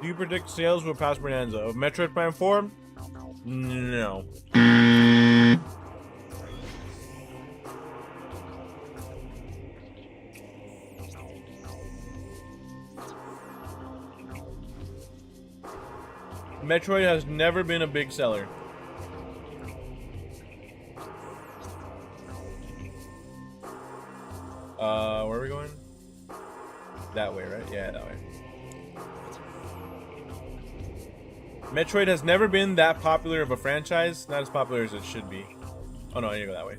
Do you predict sales will pass Bonanza of Metroid Prime 4? No. Metroid has never been a big seller. Where are we going? That way, right? Yeah, that way. Metroid has never been that popular of a franchise. Not as popular as it should be. Oh no, I need to go that way.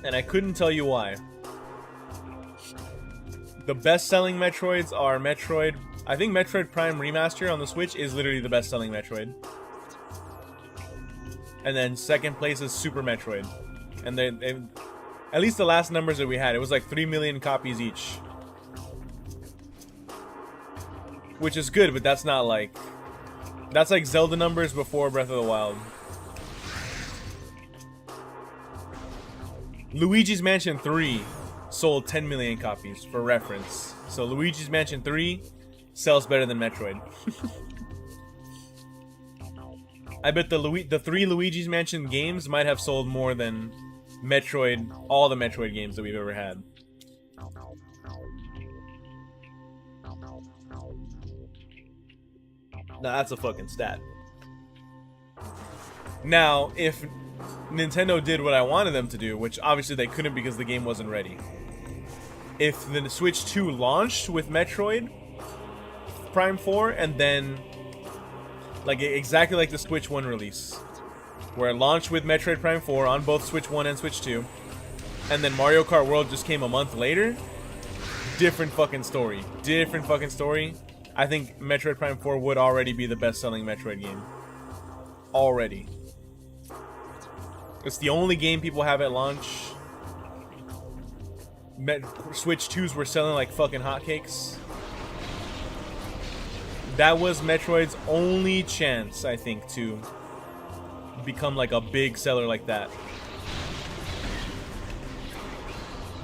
And I couldn't tell you why. The best-selling Metroids are Metroid... I think Metroid Prime Remaster on the Switch is literally the best-selling Metroid. And then second place is Super Metroid. And then... At least the last numbers that we had, it was like 3 million copies each. Which is good, but that's not like... That's like Zelda numbers before Breath of the Wild. Luigi's Mansion 3 sold 10 million copies, for reference. So Luigi's Mansion 3 sells better than Metroid. I bet the 3 Luigi's Mansion games might have sold more than... Metroid, all the Metroid games that we've ever had. Now that's a fucking stat. Now, if Nintendo did what I wanted them to do, which obviously they couldn't because the game wasn't ready. If the Switch 2 launched with Metroid Prime 4 and then like exactly like the Switch 1 release, where it launched with Metroid Prime 4 on both Switch 1 and Switch 2, and then Mario Kart World just came a month later, different fucking story. Different fucking story. I think Metroid Prime 4 would already be the best-selling Metroid game. Already. It's the only game people have at launch. Switch 2s were selling like fucking hotcakes. That was Metroid's only chance, I think, to become like a big seller like that.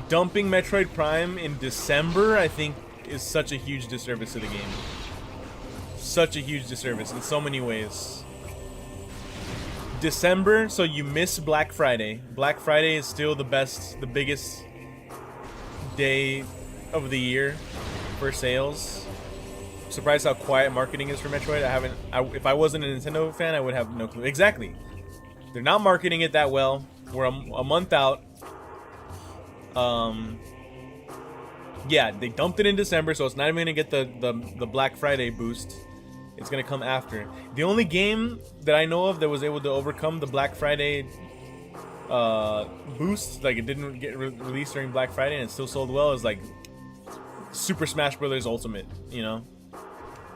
Dumping Metroid Prime in December, I think, is such a huge disservice to the game. Such a huge disservice in so many ways. December, so you miss Black Friday. Black Friday is still the biggest day of the year for sales. I'm surprised how quiet marketing is for Metroid. If I wasn't a Nintendo fan, I would have no clue. Exactly. They're not marketing it that well. We're a month out. Yeah, they dumped it in December, so it's not even gonna get the Black Friday boost. It's gonna come after. The only game that I know of that was able to overcome the Black Friday boost, like it didn't get released during Black Friday and it still sold well, is like Super Smash Bros. Ultimate, you know?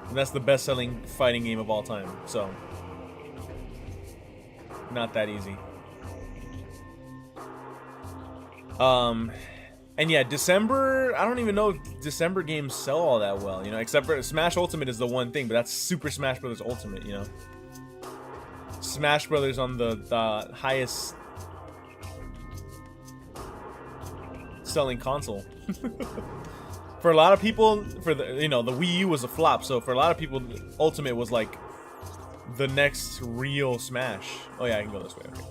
And that's the best-selling fighting game of all time, so not that easy. And yeah, December, I don't even know if December games sell all that well, you know, except for Smash Ultimate is the one thing, but that's Super Smash Bros. Ultimate, you know. Smash Bros. On the highest selling console. For a lot of people, for the, you know, the Wii U was a flop, so for a lot of people, Ultimate was like the next real Smash. Oh yeah, I can go this way, okay.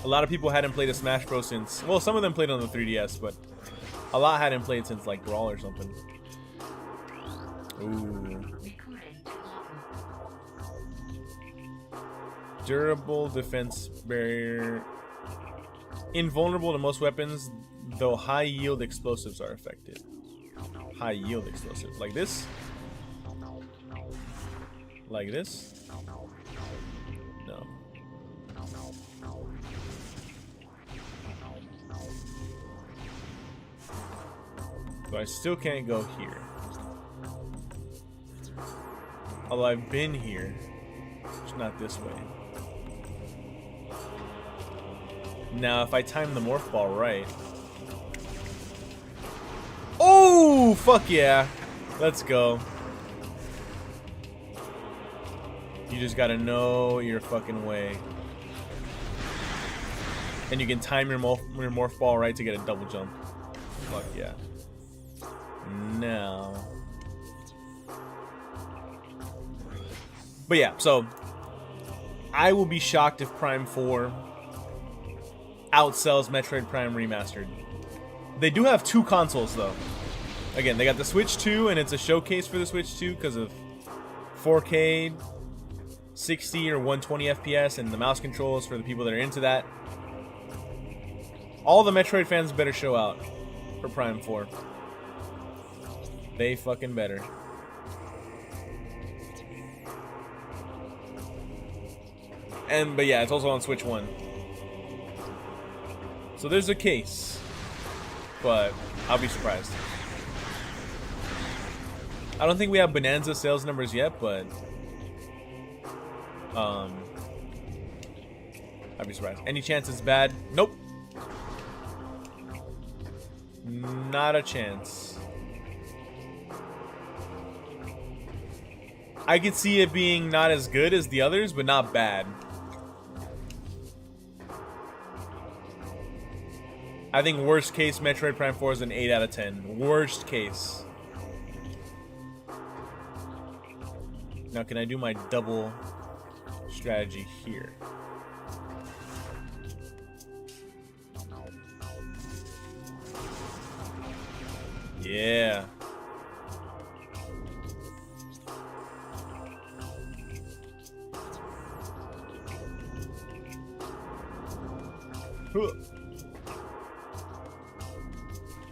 A lot of people hadn't played a Smash Bros. Since... Well, some of them played on the 3DS, but a lot hadn't played since, like, Brawl or something. Ooh. Durable defense barrier. Invulnerable to most weapons, though high-yield explosives are affected. High-yield explosives. Like this? Like this? No. So I still can't go here. Although I've been here. Just not this way. Now if I time the morph ball right. Oh, fuck yeah. Let's go. You just gotta know your fucking way. And you can time your morph ball right to get a double jump. Fuck yeah. Now. But yeah, so I will be shocked if Prime 4 outsells Metroid Prime Remastered. They do have two consoles though. Again, they got the Switch 2 and it's a showcase for the Switch 2 because of 4K 60 or 120 FPS and the mouse controls for the people that are into that. All the Metroid fans better show out for Prime 4. They fucking better. But yeah, it's also on Switch 1. So there's a case. But I'll be surprised. I don't think we have Bonanza sales numbers yet, but I'd be surprised. Any chance it's bad? Nope. Not a chance. I could see it being not as good as the others, but not bad. I think worst case Metroid Prime 4 is an 8 out of 10. Worst case. Now can I do my double strategy here? Yeah. Huh.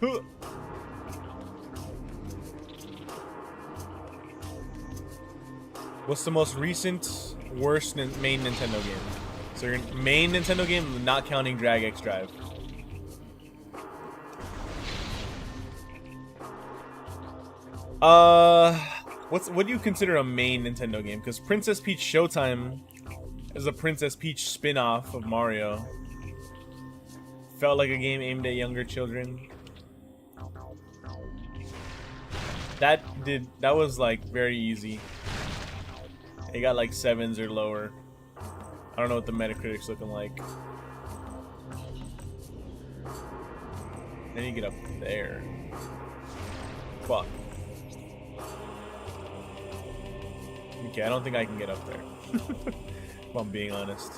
Huh. What's the most recent worst main Nintendo game? So your main Nintendo game, not counting Drag X Drive. What do you consider a main Nintendo game? Because Princess Peach Showtime is a Princess Peach spin-off of Mario. Felt like a game aimed at younger children. That was like very easy. It got like 7s or lower. I don't know what the Metacritic's looking like. Then you get up there. Fuck. Okay, I don't think I can get up there. If I'm being honest.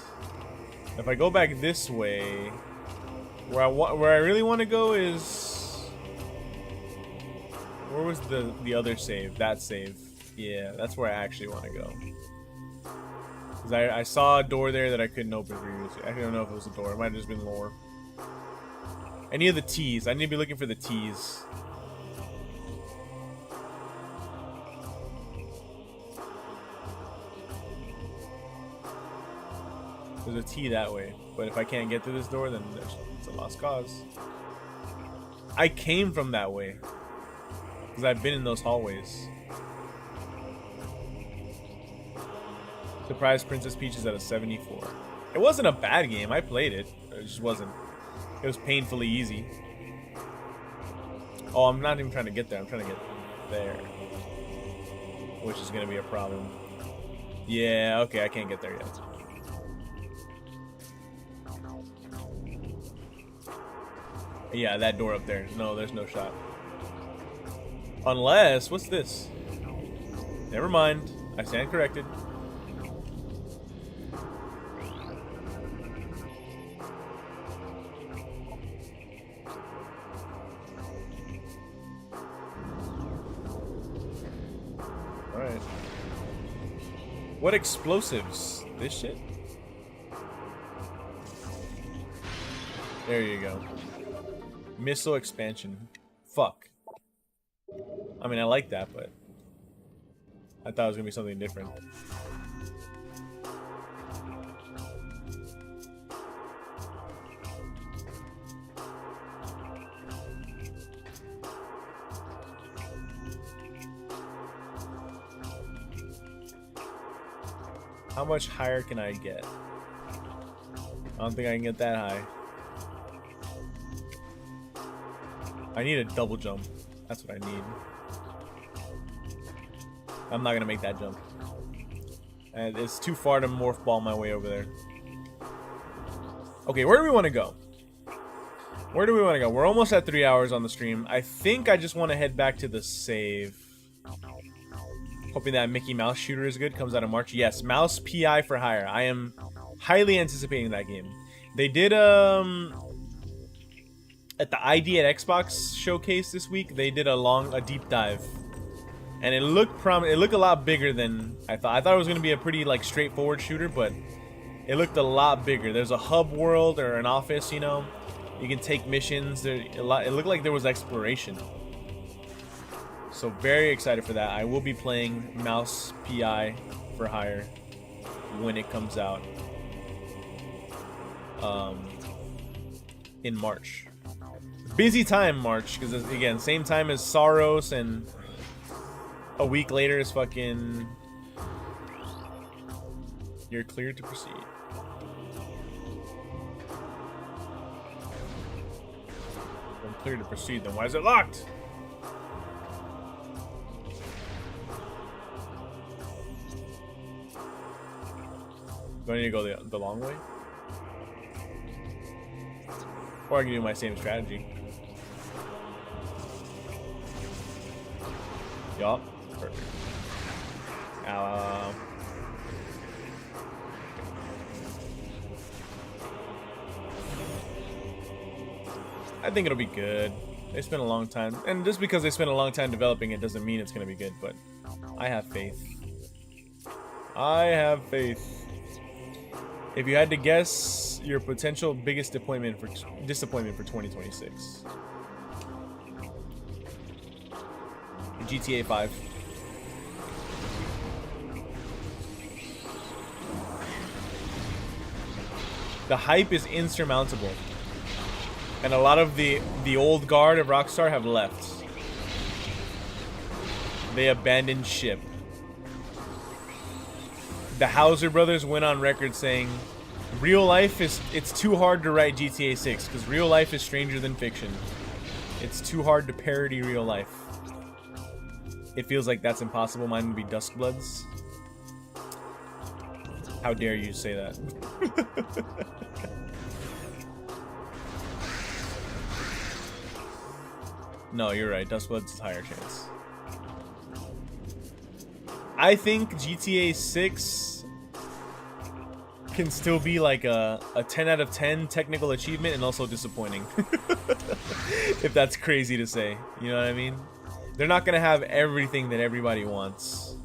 If I go back this way, where I really want to go is, where was the other save? That save. Yeah, that's where I actually want to go. Cause I saw a door there that I couldn't open previously. I don't know if it was a door. It might have just been lore. Any of the T's. I need to be looking for the T's. There's a T that way, but if I can't get through this door, then it's a lost cause. I came from that way, because I've been in those hallways. Surprise Princess Peach is at a 74. It wasn't a bad game, I played it. It just wasn't. It was painfully easy. Oh, I'm not even trying to get there, I'm trying to get there. Which is going to be a problem. Yeah, okay, I can't get there yet. Yeah, that door up there. No, there's no shot. Unless, what's this? Never mind. I stand corrected. Alright. What explosives? This shit? There you go. Missile expansion. Fuck. I mean, I like that, but I thought it was gonna be something different. How much higher can I get? I don't think I can get that high. I need a double jump. That's what I need. I'm not gonna make that jump. And it's too far to morph ball my way over there. Okay, where do we want to go? Where do we want to go? We're almost at 3 hours on the stream. I think I just want to head back to the save. Hoping that Mickey Mouse Shooter is good. Comes out in March. Yes, Mouse PI for hire. I am highly anticipating that game. They did at the ID at Xbox showcase this week, they did a deep dive, and it looked a lot bigger than I thought. I thought it was gonna be a pretty like straightforward shooter, but it looked a lot bigger. There's a hub world or an office, you know. You can take missions. It looked like there was exploration. So very excited for that. I will be playing Mouse PI for hire when it comes out in March. Busy time, March, because again, same time as Saros, and a week later is fucking. You're cleared to proceed. I'm cleared to proceed, then why is it locked? Do I need to go the long way? Or I can do my same strategy. Yup. Perfect. I think it'll be good. They spent a long time. And just because they spent a long time developing it doesn't mean it's going to be good, but I have faith. I have faith. If you had to guess your potential biggest disappointment for 2026. GTA 5. The hype is insurmountable. And a lot of the old guard of Rockstar have left. They abandoned ship. The Hauser brothers went on record saying, real life it's too hard to write GTA 6 because real life is stranger than fiction. It's too hard to parody real life. It feels like that's impossible. Mine would be Duskbloods. How dare you say that? No, you're right. Duskbloods is higher chance. I think GTA 6 can still be like a 10 out of 10 technical achievement and also disappointing. If that's crazy to say. You know what I mean? They're not going to have everything that everybody wants.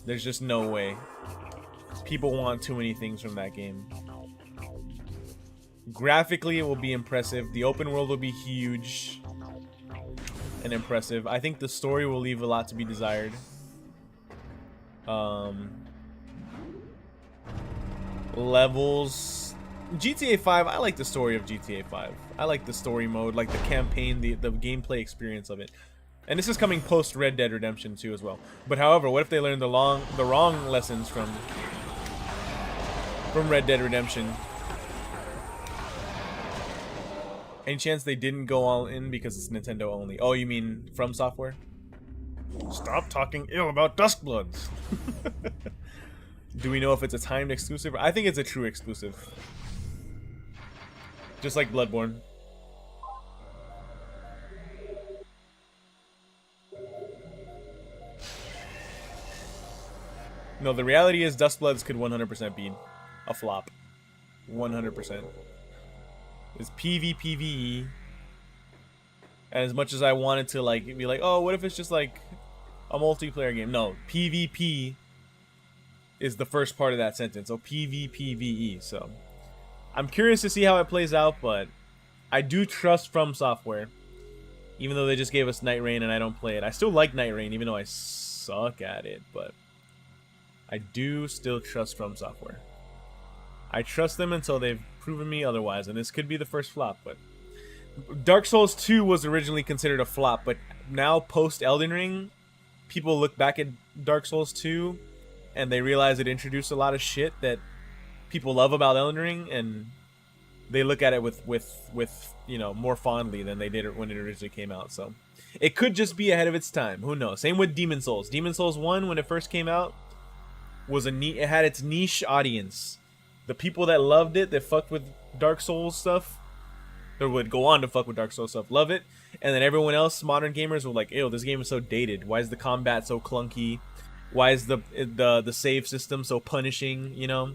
There's just no way. People want too many things from that game. Graphically, it will be impressive. The open world will be huge and impressive. I think the story will leave a lot to be desired. Levels. GTA 5, I like the story of GTA 5. I like the story mode, like the campaign, the gameplay experience of it. And this is coming post Red Dead Redemption 2 as well. But however, what if they learned the wrong lessons from Red Dead Redemption? Any chance they didn't go all in because it's Nintendo only? Oh, you mean From Software? Stop talking ill about Duskbloods. Do we know if it's a timed exclusive? I think it's a true exclusive. Just like Bloodborne. No, the reality is Duskbloods could 100% be a flop. 100%. It's PvPvE. And as much as I wanted to like be like, oh, what if it's just like a multiplayer game? No, PvP is the first part of that sentence. So PvPvE. So I'm curious to see how it plays out, but I do trust From Software. Even though they just gave us Night Rain and I don't play it. I still like Night Rain, even though I suck at it, but I do still trust From Software. I trust them until they've proven me otherwise, and this could be the first flop, but Dark Souls 2 was originally considered a flop, but now post Elden Ring, people look back at Dark Souls 2 and they realize it introduced a lot of shit that people love about Elden Ring, and they look at it with you know, more fondly than they did when it originally came out. So it could just be ahead of its time. Who knows? Same with Demon Souls. Demon Souls 1, when it first came out, was it had its niche audience. The people that loved it, that fucked with Dark Souls stuff, or would go on to fuck with Dark Souls stuff, love it. And then everyone else, modern gamers, were like, ew, this game is so dated. Why is the combat so clunky? Why is the save system so punishing, you know?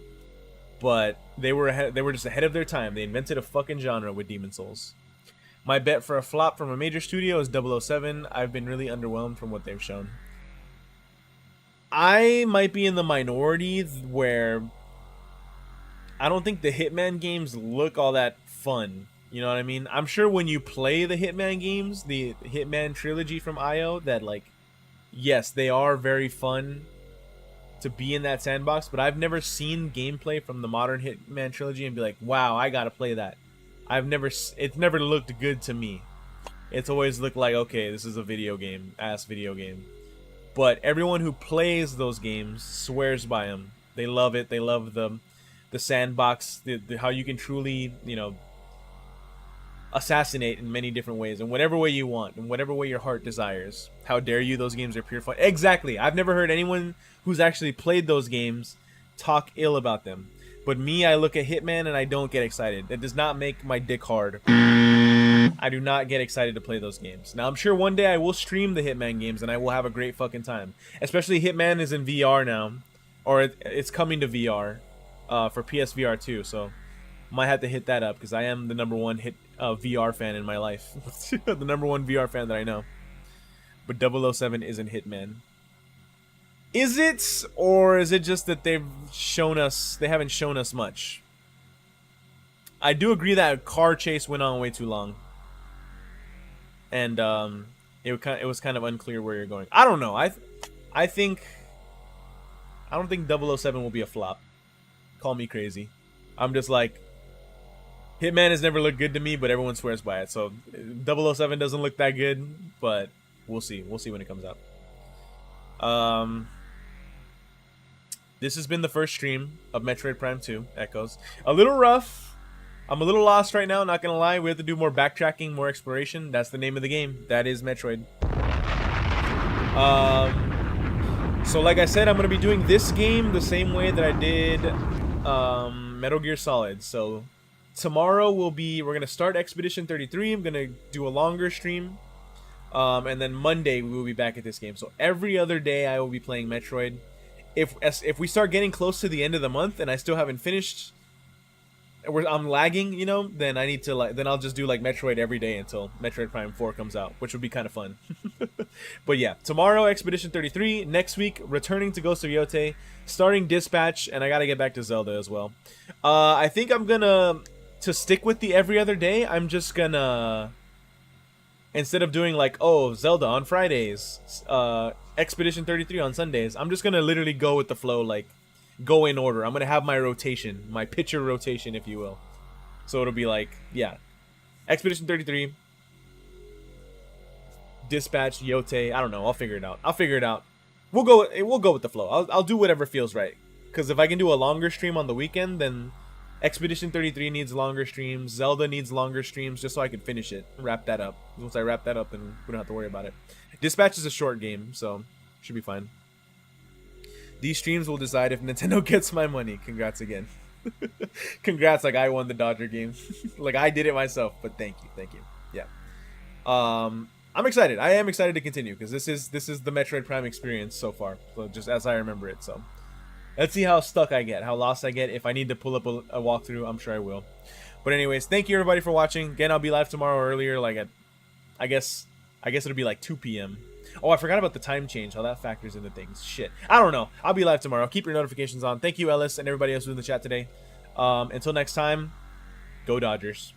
But they were just ahead of their time. They invented a fucking genre with Demon Souls. My bet for a flop from a major studio is 007. I've been really underwhelmed from what they've shown. I might be in the minority where I don't think the Hitman games look all that fun. You know what I mean? I'm sure when you play the Hitman games, the Hitman trilogy from IO, that like, yes, they are very fun to be in that sandbox, but I've never seen gameplay from the modern Hitman trilogy and be like, wow, I gotta play that. It's never looked good to me. It's always looked like, okay, this is a video game, video game. But everyone who plays those games swears by them. They love it. They love the sandbox, how you can truly, you know, assassinate in many different ways, in whatever way you want, in whatever way your heart desires. How dare you? Those games are pure fun. Exactly. I've never heard anyone who's actually played those games talk ill about them. But me, I look at Hitman and I don't get excited. It does not make my dick hard. I do not get excited to play those games. Now, I'm sure one day I will stream the Hitman games and I will have a great fucking time. Especially Hitman is in VR now. Or it's coming to VR for PSVR 2. So, might have to hit that up because I am the number one VR fan in my life. The number one VR fan that I know. But 007 isn't Hitman. Is it? Or is it just that they haven't shown us much? I do agree that car chase went on way too long, and it was kind of unclear where you're going. I don't know. I think I don't think 007 will be a flop. Call me crazy. I'm just like, Hitman has never looked good to me, but everyone swears by it. So 007 doesn't look that good, but we'll see. We'll see when it comes out. This has been the first stream of Metroid Prime 2 Echoes. A little rough. I'm a little lost right now, not gonna lie. We have to do more backtracking, more exploration. That's the name of the game. That is Metroid. So like I said, I'm gonna be doing this game the same way that I did Metal Gear Solid. So tomorrow we're gonna start Expedition 33. I'm gonna do a longer stream. And then Monday we will be back at this game. So every other day I will be playing Metroid. If we start getting close to the end of the month and I still haven't finished, I'm lagging, you know, then I need to then I'll just do like Metroid every day until Metroid Prime 4 comes out, which would be kind of fun. But yeah, tomorrow Expedition 33, next week returning to Ghost of Yote, starting Dispatch, and I gotta get back to Zelda as well. I think I'm gonna stick with the every other day. I'm just gonna, instead of doing like, oh, Zelda on Fridays, Expedition 33 on Sundays, I'm just gonna literally go with the flow, like go in order. I'm gonna have my rotation, my pitcher rotation, if you will. So it'll be like, yeah, Expedition 33, Dispatch, Yote. I don't know. I'll figure it out. We'll go with the flow. I'll do whatever feels right. Because if I can do a longer stream on the weekend, then Expedition 33 needs longer streams. Zelda needs longer streams just so I can finish it, wrap that up. Once I wrap that up, then we don't have to worry about it. Dispatch is a short game, so should be fine. These streams will decide if Nintendo gets my money. Congrats again. Congrats, like I won the Dodger game. Like I did it myself, but thank you. Yeah. I'm excited. I am excited to continue because this is the Metroid Prime experience so far. So just as I remember it. So let's see how stuck I get, how lost I get. If I need to pull up a walkthrough, I'm sure I will. But anyways, thank you everybody for watching. Again, I'll be live tomorrow earlier, like at, I guess it'll be like 2 p.m. Oh, I forgot about the time change, how that factors into things. Shit. I don't know. I'll be live tomorrow. Keep your notifications on. Thank you, Ellis, and everybody else who's in the chat today. Until next time, go Dodgers.